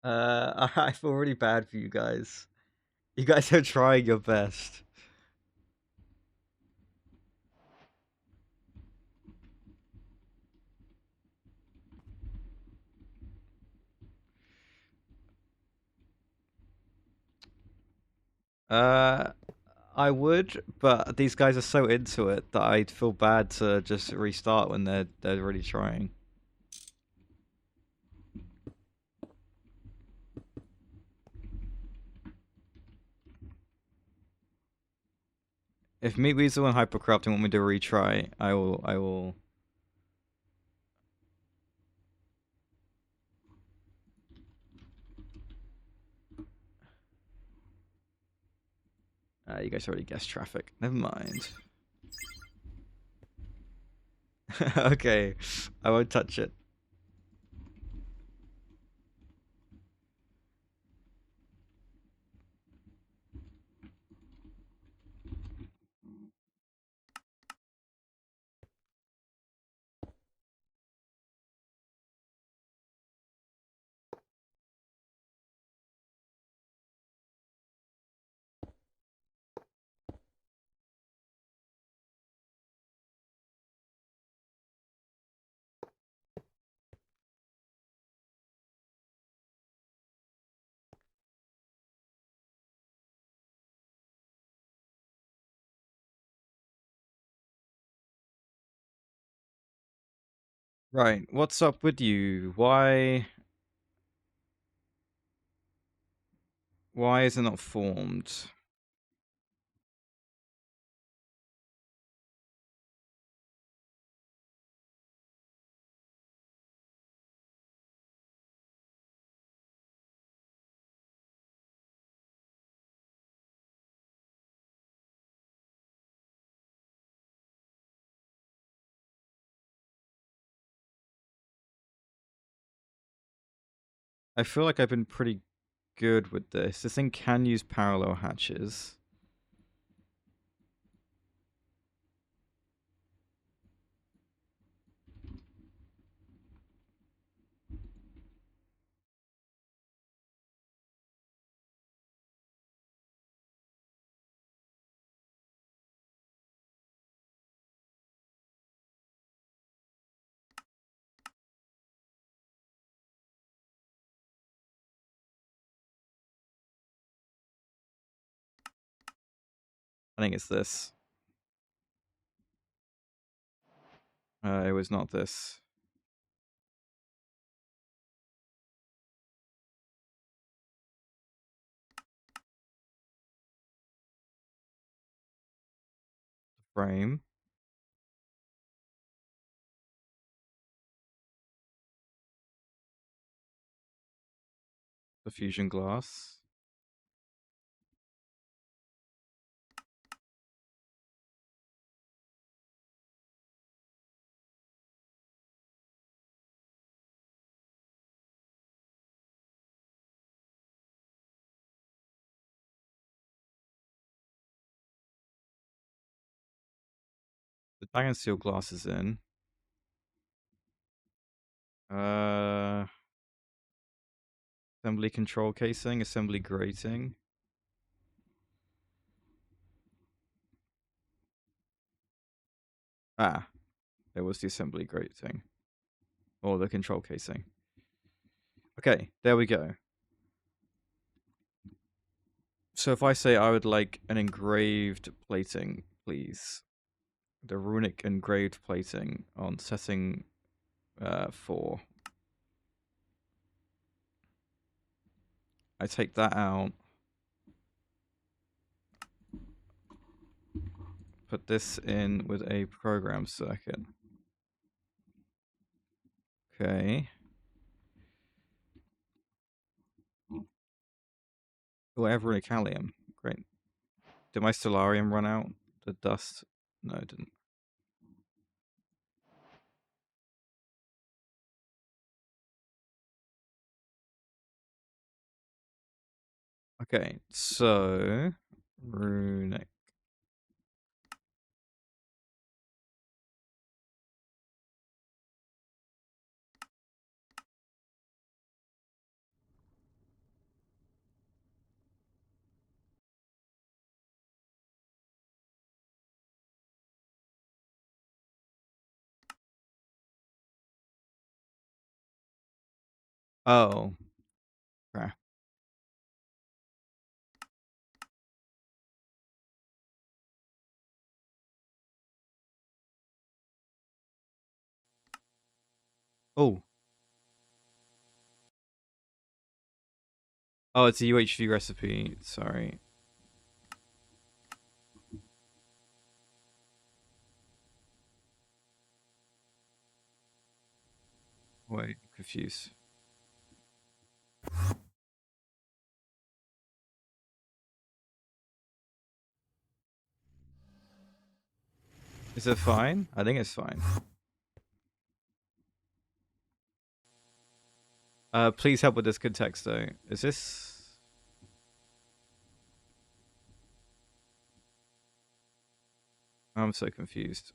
I feel really bad for you guys. You guys are trying your best. Uh, I would, but these guys are so into it that I'd feel bad to just restart when they're really trying. If Meat Weasel and Hypercraft want me to retry, I will. You guys already guessed traffic. Never mind. Okay, I won't touch it. Right, what's up with you? Why is it not formed? I feel like I've been pretty good with this. This thing can use parallel hatches. I think it's this. It was not this. Frame. The fusion glass. The diamond steel glass is in. Assembly control casing, assembly grating. Ah, it was the assembly grating. Or the control casing. Okay, there we go. So if I say I would like an engraved plating, please. The runic engraved plating on setting 4. I take that out. Put this in with a program circuit. Okay. Oh, Everett Callium. Great. Did my Stellarium run out? The dust? No, it didn't. Okay, so runic. Oh, crap. Oh. Oh, it's a UHV recipe. Sorry. Wait, I'm confused. Is it fine? I think it's fine. Please help with this context though. Is this? I'm so confused.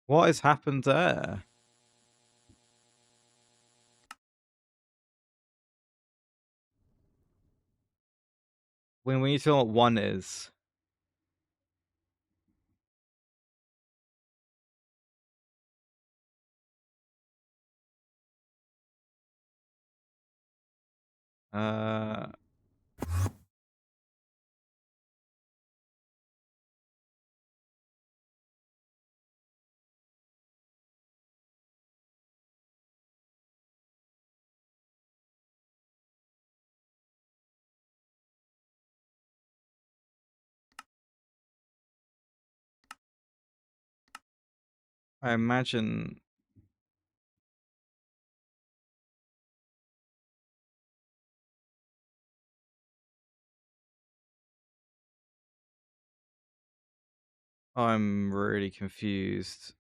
What has happened there? When you tell what one is. Uh, I imagine. I'm really confused.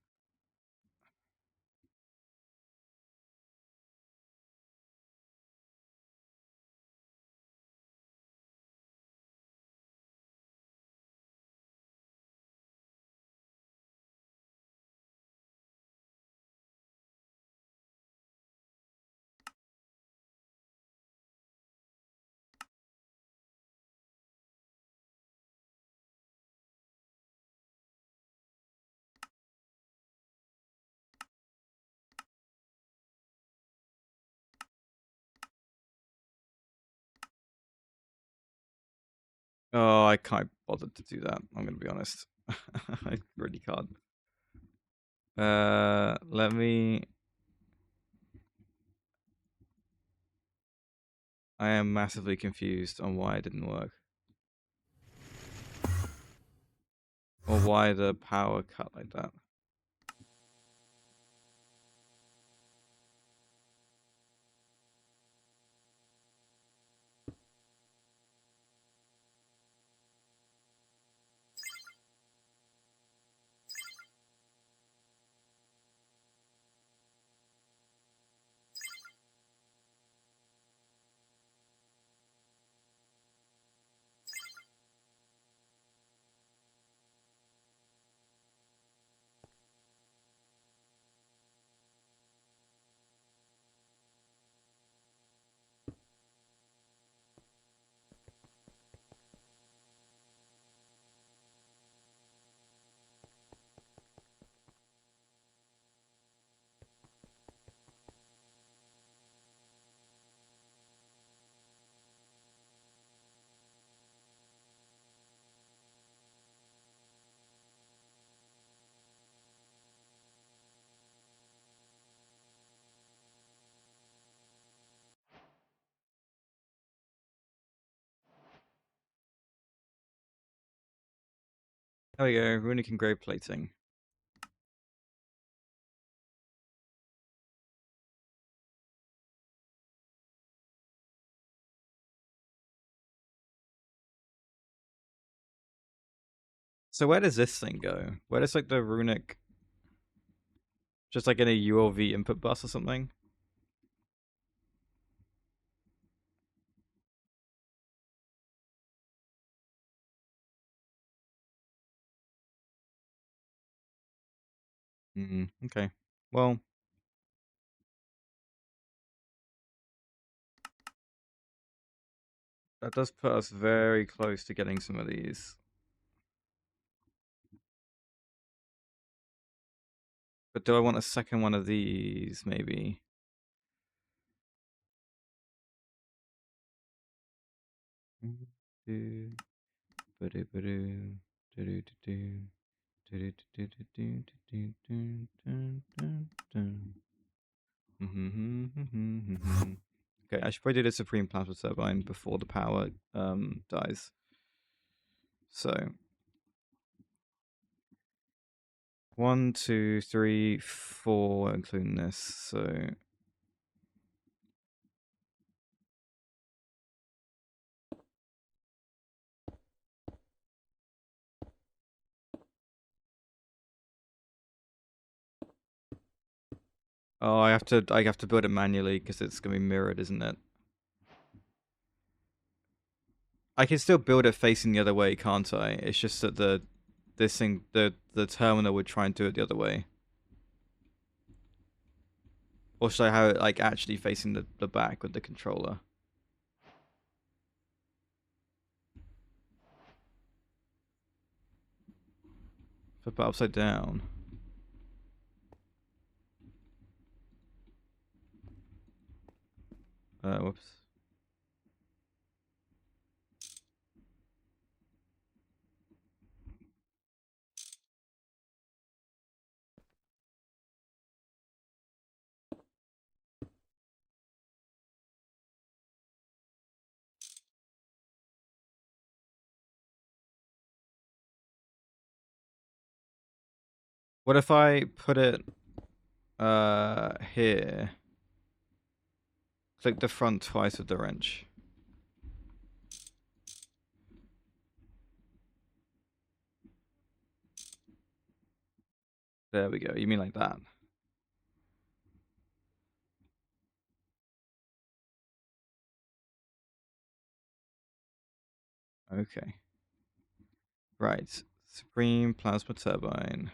Oh, I can't bother to do that. I'm gonna be honest. I really can't. Let me. I am massively confused on why it didn't work. Or why the power cut like that. There we go, runic engraved plating. So where does this thing go? Where does like the runic, just like in a ULV input bus or something? Okay. Well, that does put us very close to getting some of these. But do I want a second one of these, maybe? Okay, I should probably do the Supreme Plasma Turbine before the power dies. So 1, 2, 3, 4, including this. So oh, I have to build it manually because it's gonna be mirrored, isn't it? I can still build it facing the other way, can't I? It's just that the terminal would try and do it the other way. Or should I have it like actually facing the back with the controller? Flip it upside down. Whoops. What if I put it here? Click the front twice with the wrench. There we go. You mean like that? Okay. Right. Supreme Plasma Turbine.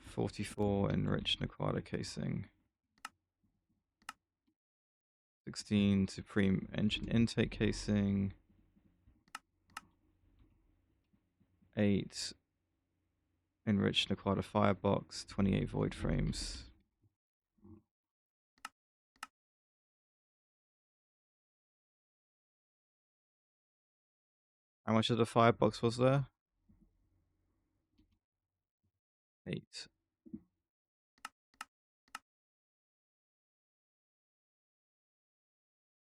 44 enriched Naquada casing. 16 Supreme engine intake casing. 8 enriched Naquada firebox. 28 void frames. How much of the firebox was there? 8.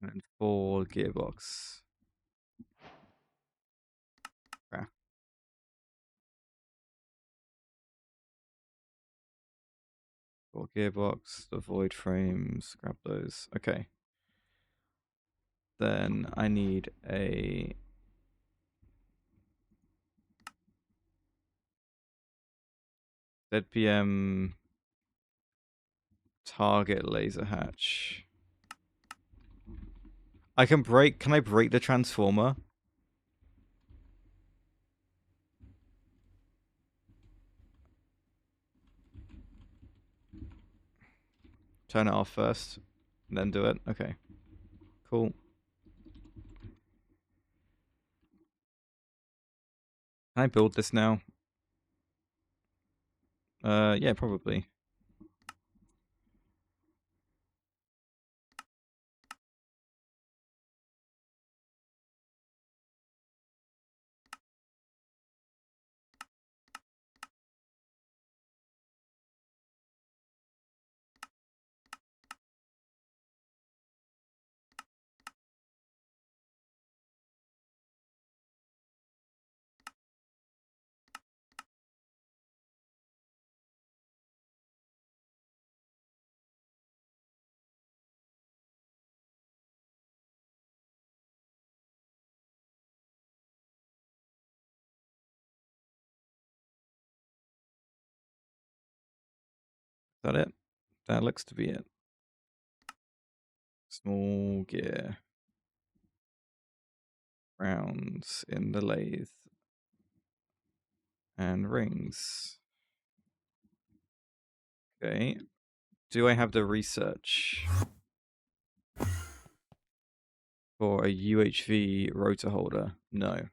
And 4 gearbox. Crap. 4 gearbox, the void frames, grab those. Okay. Then I need a ZPM target laser hatch. Can I break the transformer? Turn it off first, and then do it. Okay. Cool. Can I build this now? Yeah, probably. Is that it? That looks to be it. Small gear. Rounds in the lathe. And rings. Okay. Do I have the research for a UHV rotor holder? No.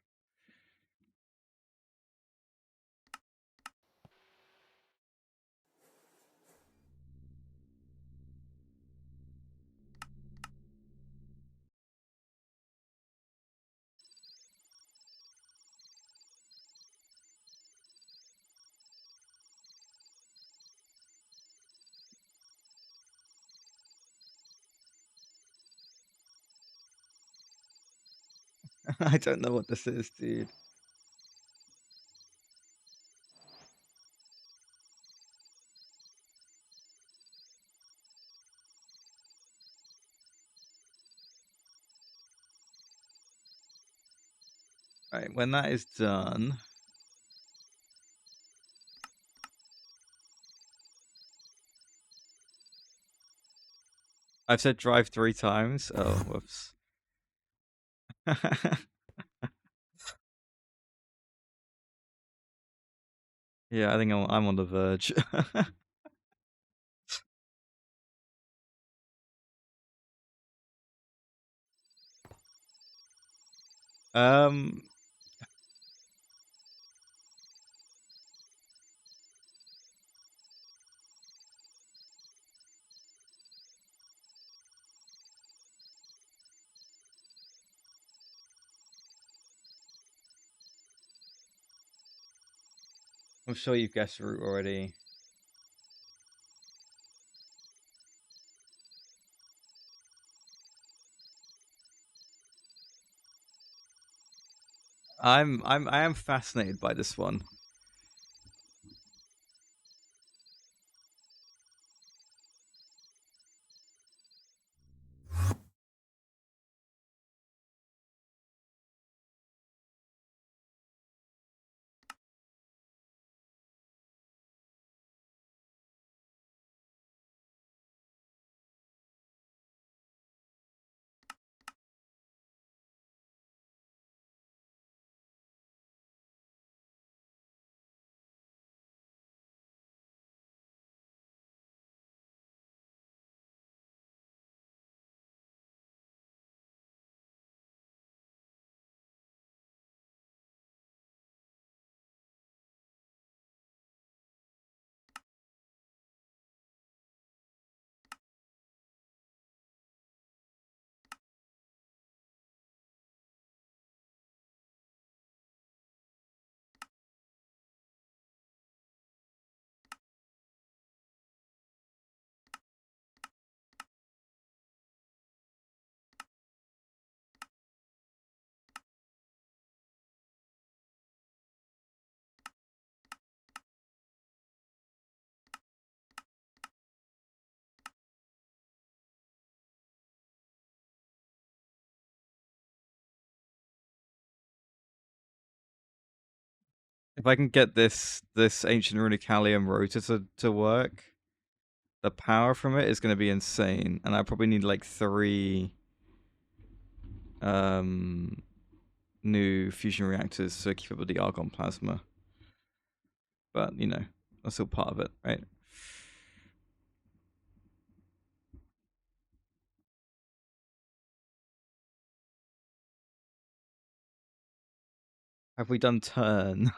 I don't know what this is, dude. Right, when that is done, I've said drive 3 times. Oh, whoops. Yeah, I think I'm on the verge. um, I'm sure you've guessed route already. I am fascinated by this one. If I can get this ancient runicalium rotor to work, the power from it is going to be insane, and I probably need like 3 new fusion reactors to keep up with the argon plasma. But you know, that's all part of it, right? Have we done turn?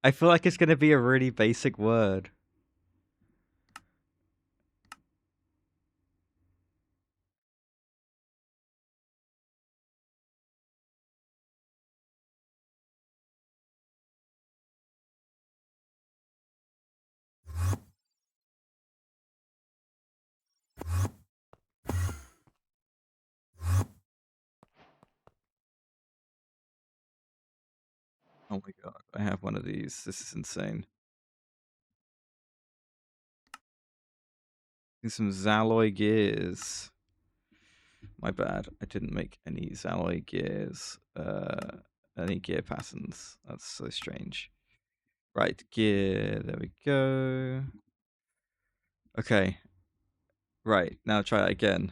I feel like it's going to be a really basic word. Oh my god, I have one of these. This is insane. Some Zalloy gears. My bad. I didn't make any Zalloy gears. Any gear patterns. That's so strange. Right, gear. There we go. Okay. Right, now try it again.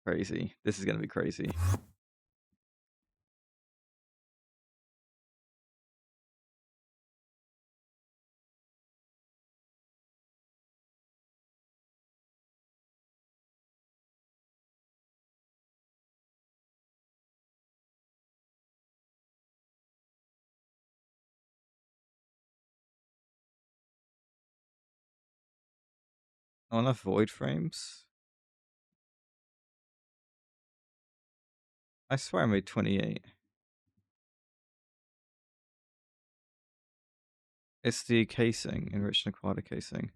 Crazy. This is going to be crazy. Not enough void frames? I swear I made 28. It's the casing, enriched aquatic casing.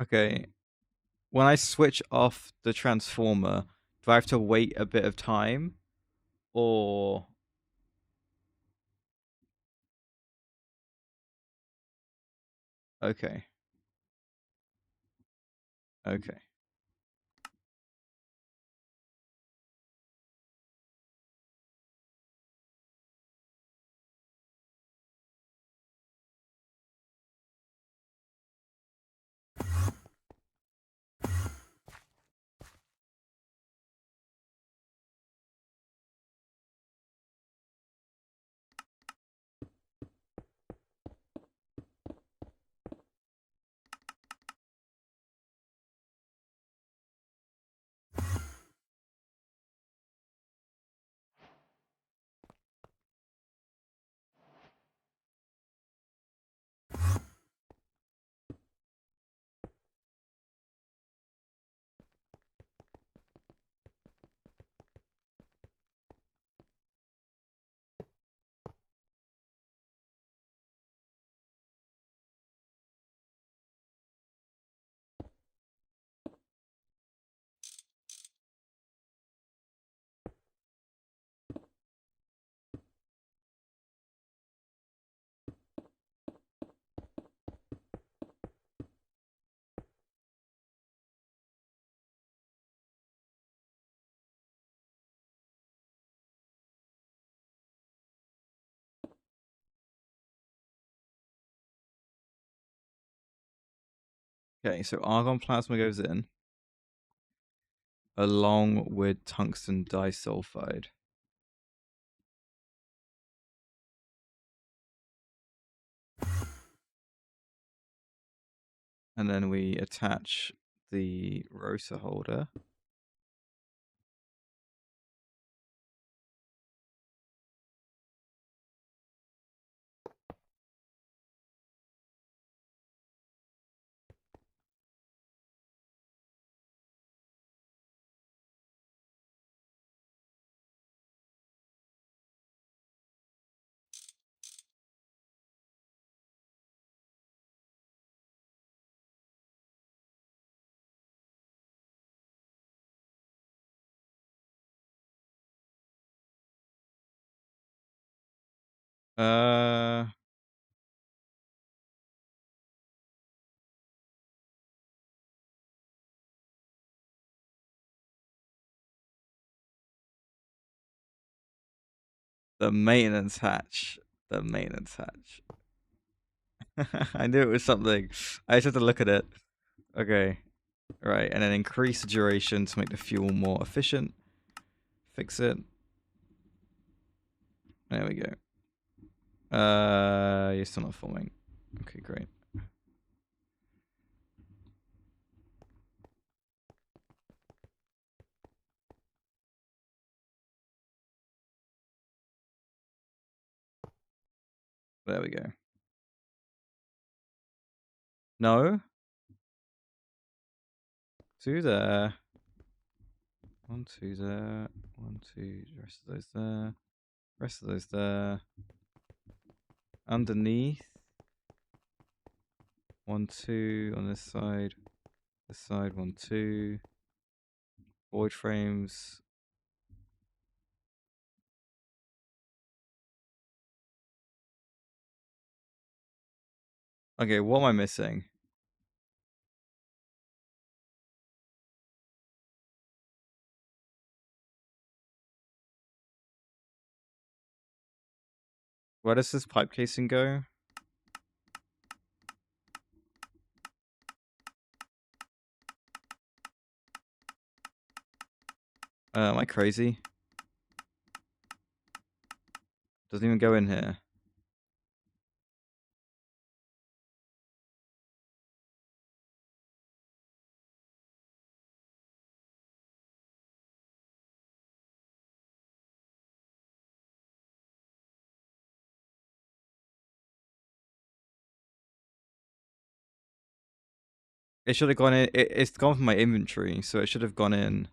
Okay. When I switch off the transformer, do I have to wait a bit of time? Or... Okay. Okay. Okay, so argon plasma goes in along with tungsten disulfide. And then we attach the rotor holder. The maintenance hatch. The maintenance hatch. I knew it was something. I just had to look at it. Okay. Right, and then increase the duration to make the fuel more efficient. Fix it. There we go. You're still not forming. Okay, great. There we go. No. 2 there. 1, 2 there. 1, 2. The rest of those there. Rest of those there. Underneath. 1, 2 on this side. This side, 1, 2. Void frames. Okay, what am I missing? Where does this pipe casing go? Am I crazy? Doesn't even go in here. It should have gone in. It's gone from my inventory, so it should have gone in.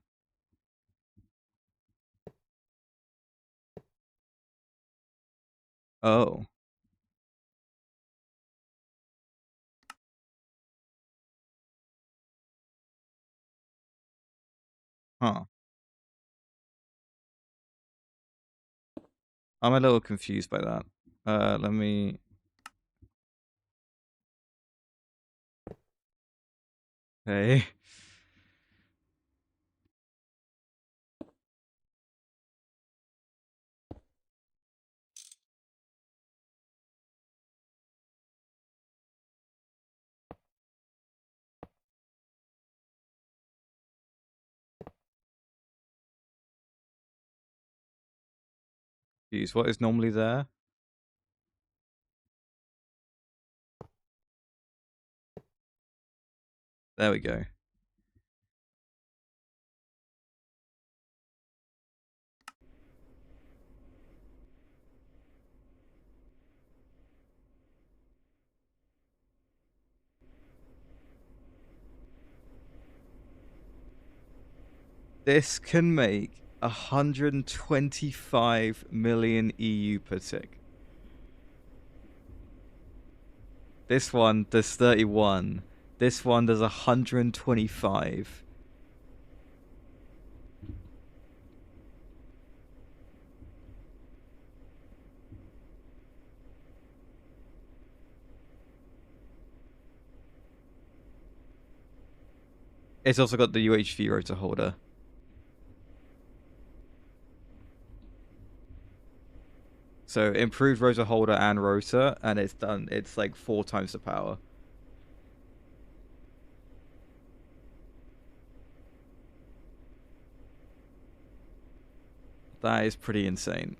Oh. Huh. I'm a little confused by that. Let me... Okay. Use what is normally there. There we go. This can make 125 million EU per tick. This one does 31. This one does 125. It's also got the UHV rotor holder. So improved rotor holder and rotor, and it's done. It's like 4 times the power. That is pretty insane.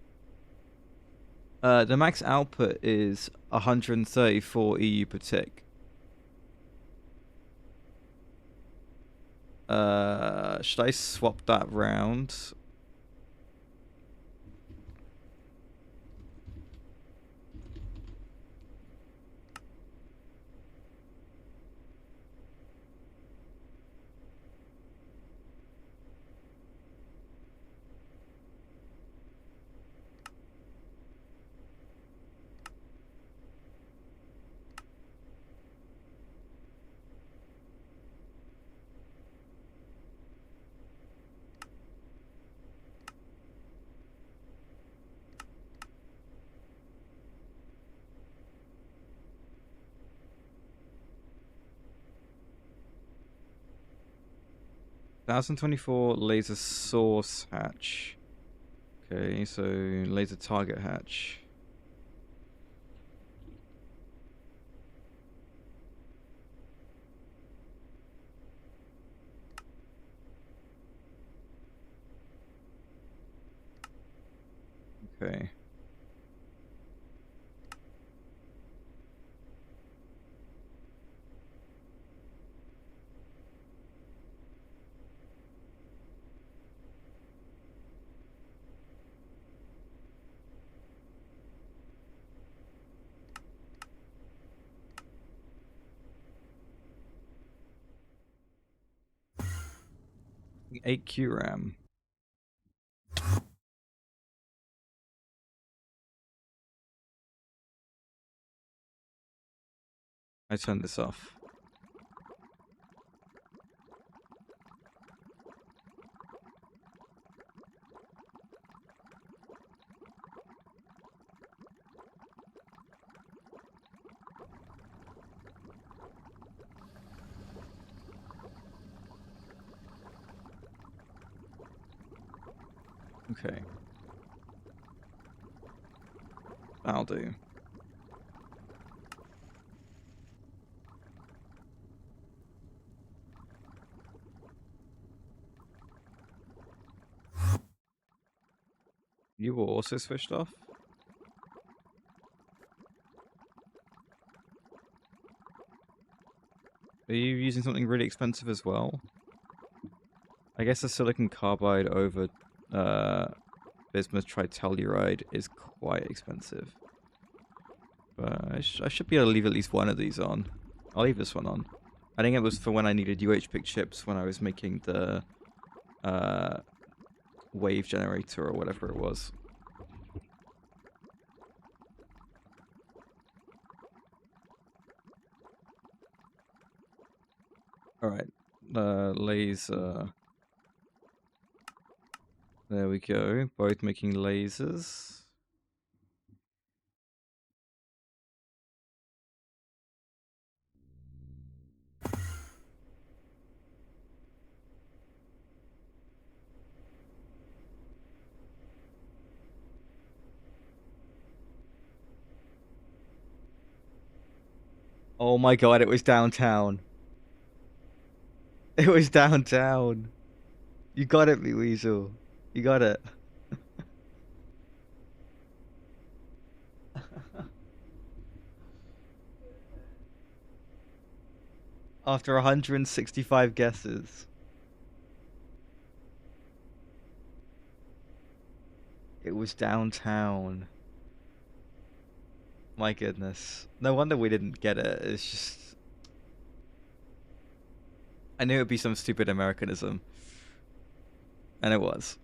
The max output is 134 EU per tick. Should I swap that round? (1024) laser source hatch. Okay, so laser target hatch. Okay. Eight Q RAM. I turned this off. Okay. That'll do. You were also switched off? Are you using something really expensive as well? I guess the silicon carbide over bismuth tritelluride is quite expensive. But I should be able to leave at least one of these on. I'll leave this one on. I think it was for when I needed UHV chips when I was making the wave generator or whatever it was. Alright, laser. There we go, both making lasers. Oh my god, it was downtown. It was downtown. You got it, me weasel. You got it. After 165 guesses. It was downtown. My goodness. No wonder we didn't get it. It's just... I knew it'd be some stupid Americanism. And it was.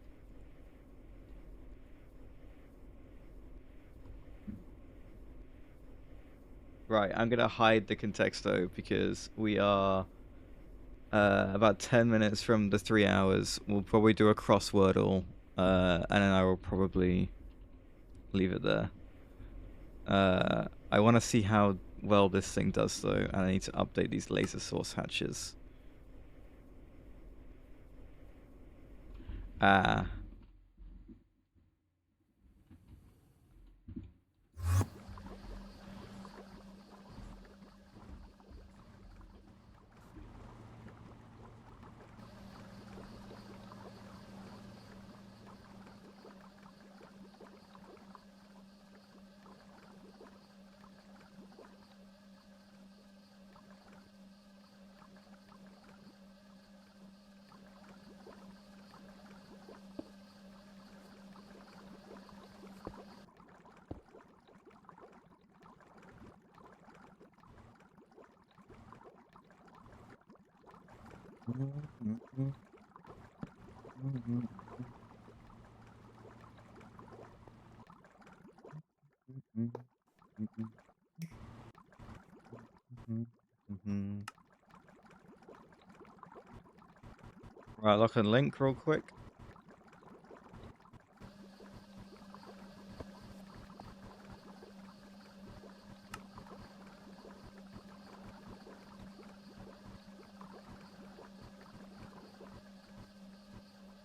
Right, I'm gonna hide the contexto because we are about 10 minutes from the 3 hours. We'll probably do a crosswordle, and then I will probably leave it there. I want to see how well this thing does though, and I need to update these laser source hatches. Ah. Right, lock and link real quick.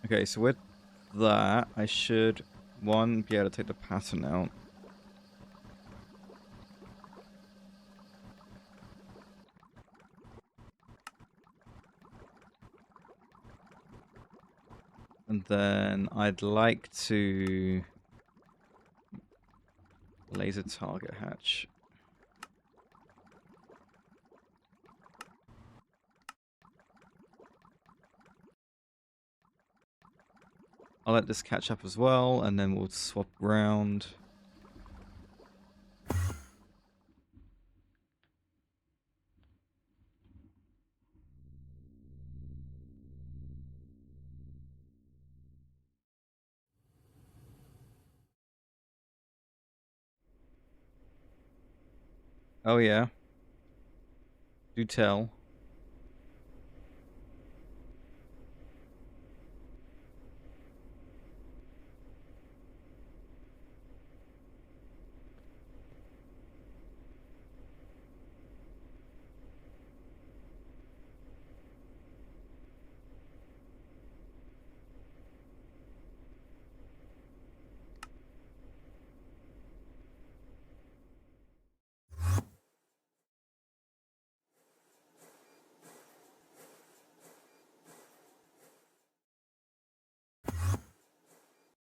Okay, so with that, I should, one, be able to take the pattern out. And then I'd like to laser target hatch. I'll let this catch up as well, and then we'll swap round. Oh yeah. Do tell.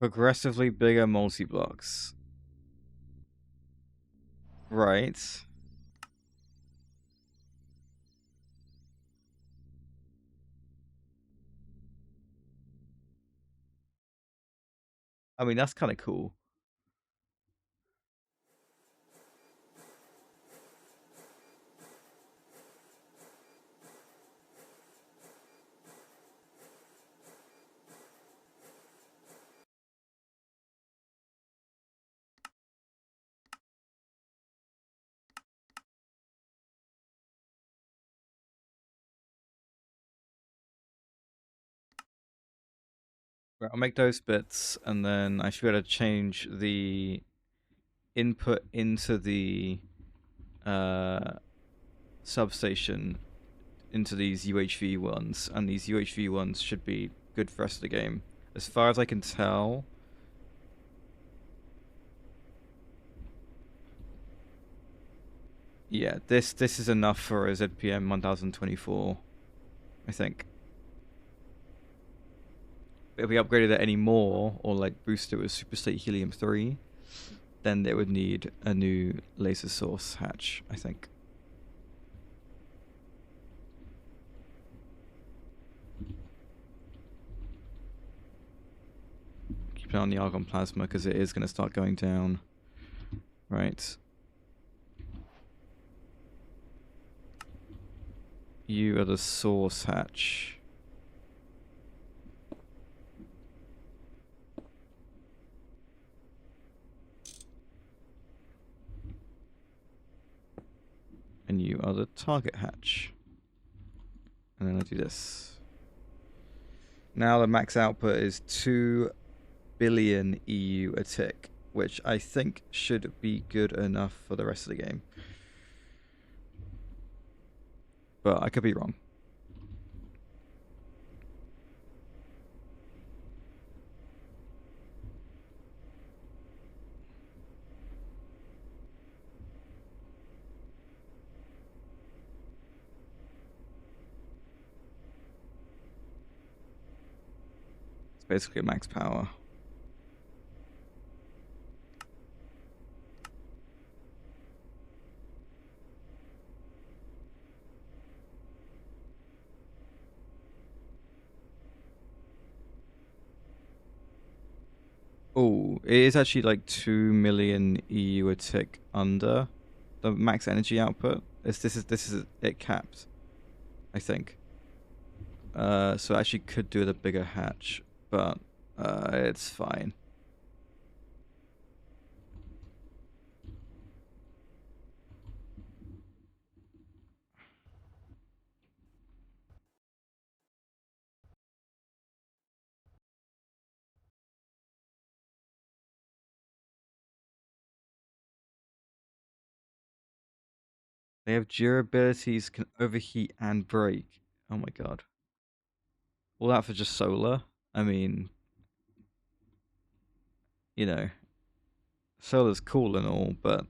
Progressively bigger multi-blocks. Right. I mean, that's kind of cool. Right, I'll make those bits, and then I should be able to change the input into the substation into these UHV ones, and these UHV ones should be good for the rest of the game. As far as I can tell, yeah, this is enough for a ZPM 1024, I think. If we upgraded it any more, or like boosted it with Super State Helium 3, then it would need a new laser source hatch, I think. Keep an eye on the argon plasma, because it is going to start going down. Right. You are the source hatch. And you are the target hatch. And then I do this. Now the max output is 2 billion EU a tick, which I think should be good enough for the rest of the game. But I could be wrong. It's basically max power. Oh, it is actually like 2 million EU a tick under the max energy output. This is it capped, I think. So I actually could do with a bigger hatch, but it's fine. They have durabilities, can overheat and break. Oh my god. All that for just solar? I mean, you know, solar's cool and all, but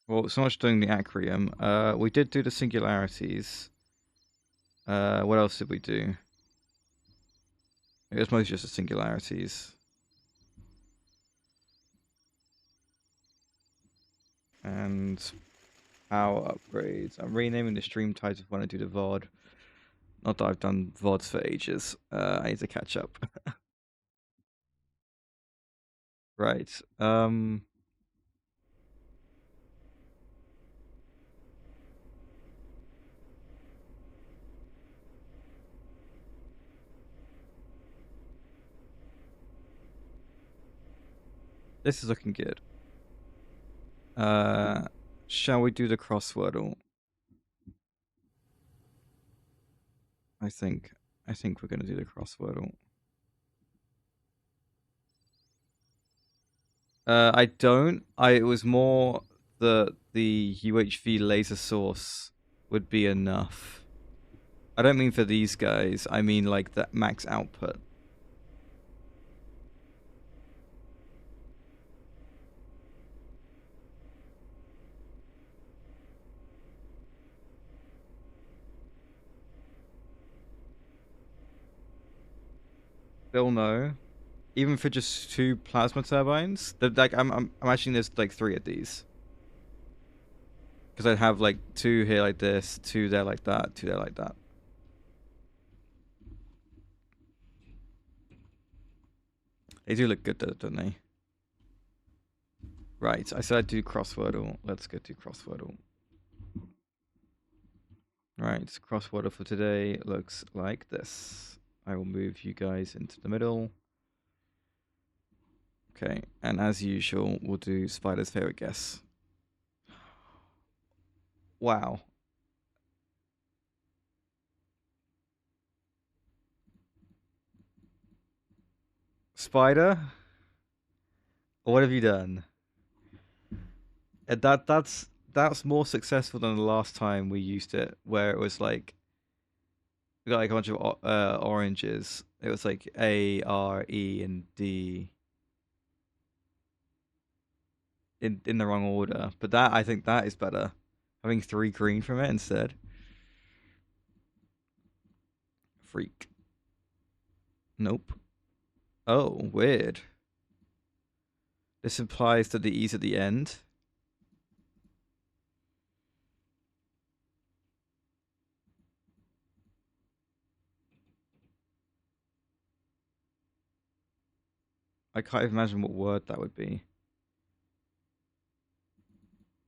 well, so much doing the Akreyrium. We did do the Singularities. What else did we do? It was mostly just the Singularities. And power upgrades. I'm renaming the stream title when I do the VOD. Not that I've done VODs for ages. I need to catch up. Right. This is looking good. Shall we do the crossword? I think we're gonna do the crossword. I don't. It was more the UHV laser source would be enough. I don't mean for these guys. I mean like the max output. Still no. Even for just 2 plasma turbines, like I'm imagining there's like 3 of these. Because I'd have like 2 here like this, 2 there like that, 2 there like that. They do look good though, don't they? Right, I said I'd do crosswordle. Let's go to crosswordle. Right, crosswordle for today looks like this. I will move you guys into the middle. Okay, and as usual, we'll do Spider's favorite guess. Wow. Spider, what have you done? That's more successful than the last time we used it, where it was like we got like a bunch of oranges. It was like A, R, E, and D in the wrong order. But that I think that is better. Having 3 green from it instead. Freak. Nope. Oh, weird. This implies that the E's at the end. I can't even imagine what word that would be.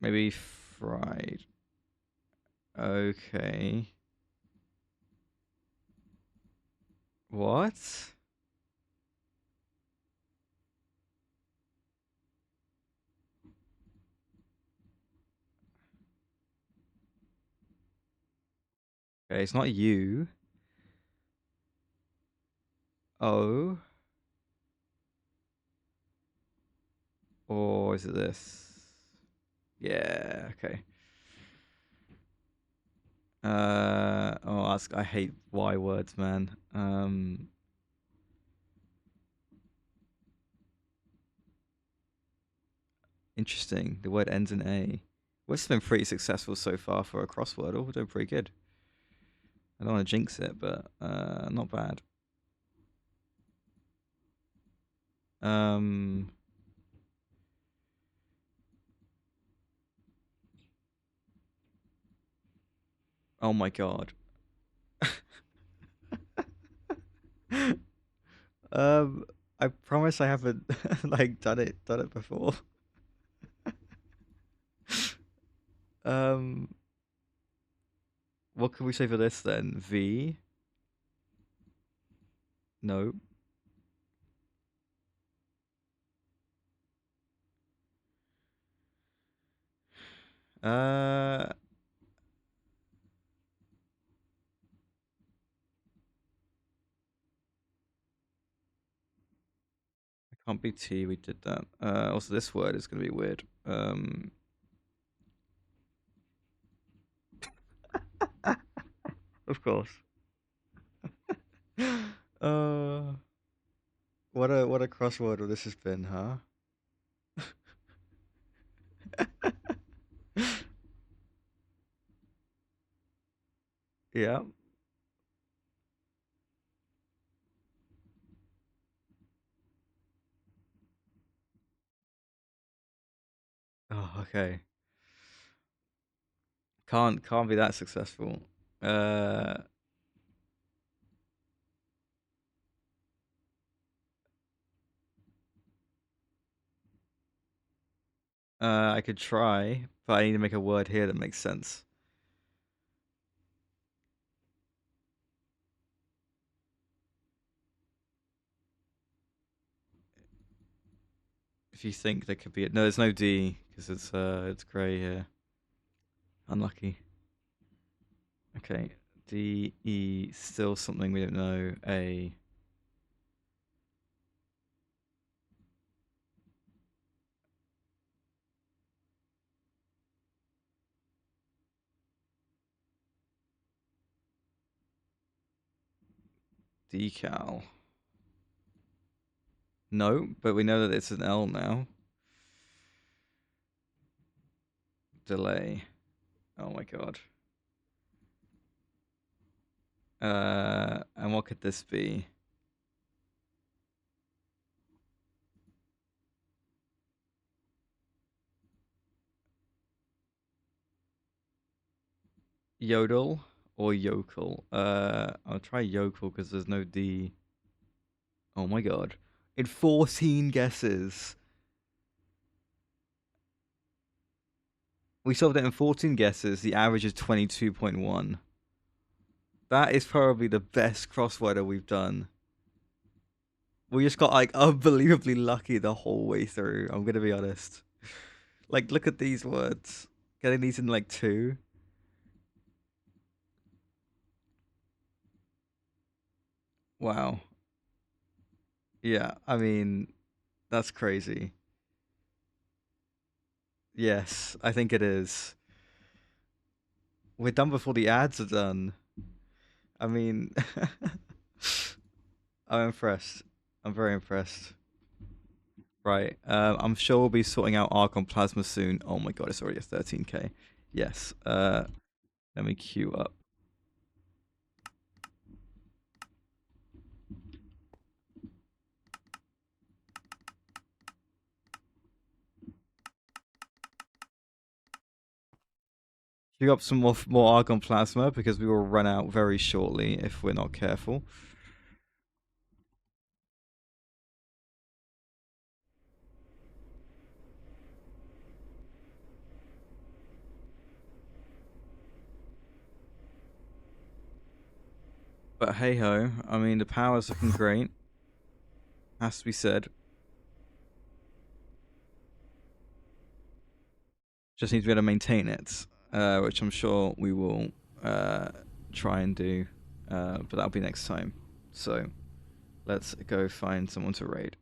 Maybe fried. Okay. What? Okay, it's not you. O. Or is it this? Yeah, okay. I hate Y words, man. Interesting. The word ends in A. Well, this has been pretty successful so far for a crossword. Oh, we're doing pretty good. I don't want to jinx it, but not bad. Oh my god. I promise I haven't like done it before. Um, what can we say for this then? V? No. Uh, it can't be T. We did that. Also, this word is gonna be weird. Of course. Uh, what a crossword this has been, huh? Yeah. Oh, okay. Can't be that successful. Uh, I could try, but I need to make a word here that makes sense. If you think there could be no, there's no D because it's grey here. Unlucky. Okay, D E still something we don't know. A. Decal. No, but we know that it's an L now. Delay. Oh my god. And what could this be? Yodel or yokel? I'll try yokel because there's no D. Oh my god. In 14 guesses. We solved it in 14 guesses. The average is 22.1. That is probably the best crossworder we've done. We just got like unbelievably lucky the whole way through. I'm gonna be honest. Like, look at these words. Getting these in like 2. Wow. Yeah, I mean, that's crazy. Yes, I think it is. We're done before the ads are done. I mean, I'm impressed. I'm very impressed. Right. I'm sure we'll be sorting out Archon Plasma soon. Oh my god, it's already at 13k. Yes. Let me queue up. Queue up some more Archon Plasma because we will run out very shortly if we're not careful. But hey ho, I mean the power's looking great. Has to be said. Just need to be able to maintain it, which I'm sure we will try and do, but that'll be next time. So let's go find someone to raid.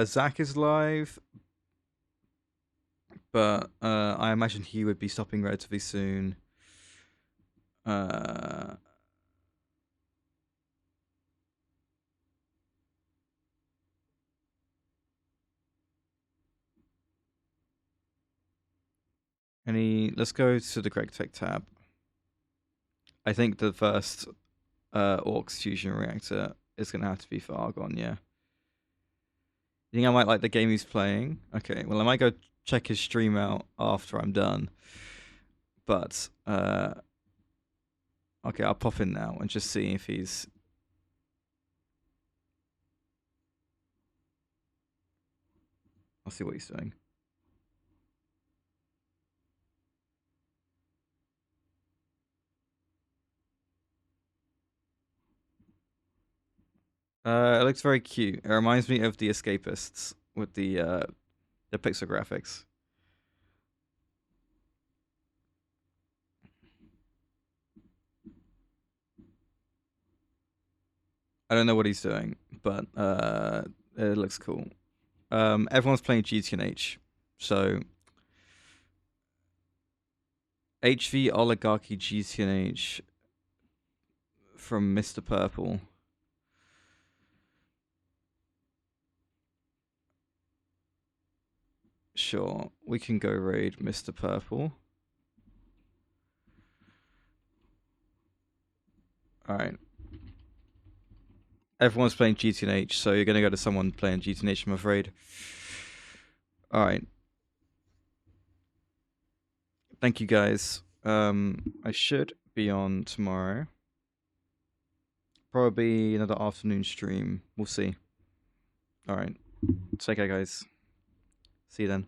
Zach is live, but I imagine he would be stopping relatively soon. Let's go to the GregTech tab. I think the first Orcs fusion reactor is gonna have to be for Argon, yeah. You think I might like the game he's playing? Okay, well I might go check his stream out after I'm done. But okay, I'll pop in now and just see if he's. I'll see what he's doing. It looks very cute. It reminds me of the Escapists with the pixel graphics. I don't know what he's doing, but it looks cool. Everyone's playing GTNH, so HV Oligarchy GTNH from Mr. Purple. Sure, we can go raid Mr. Purple. Alright. Everyone's playing GTNH, so you're gonna go to someone playing GTNH, I'm afraid. Alright. Thank you guys. I should be on tomorrow. Probably another afternoon stream. We'll see. Alright. Take care, guys. See you then.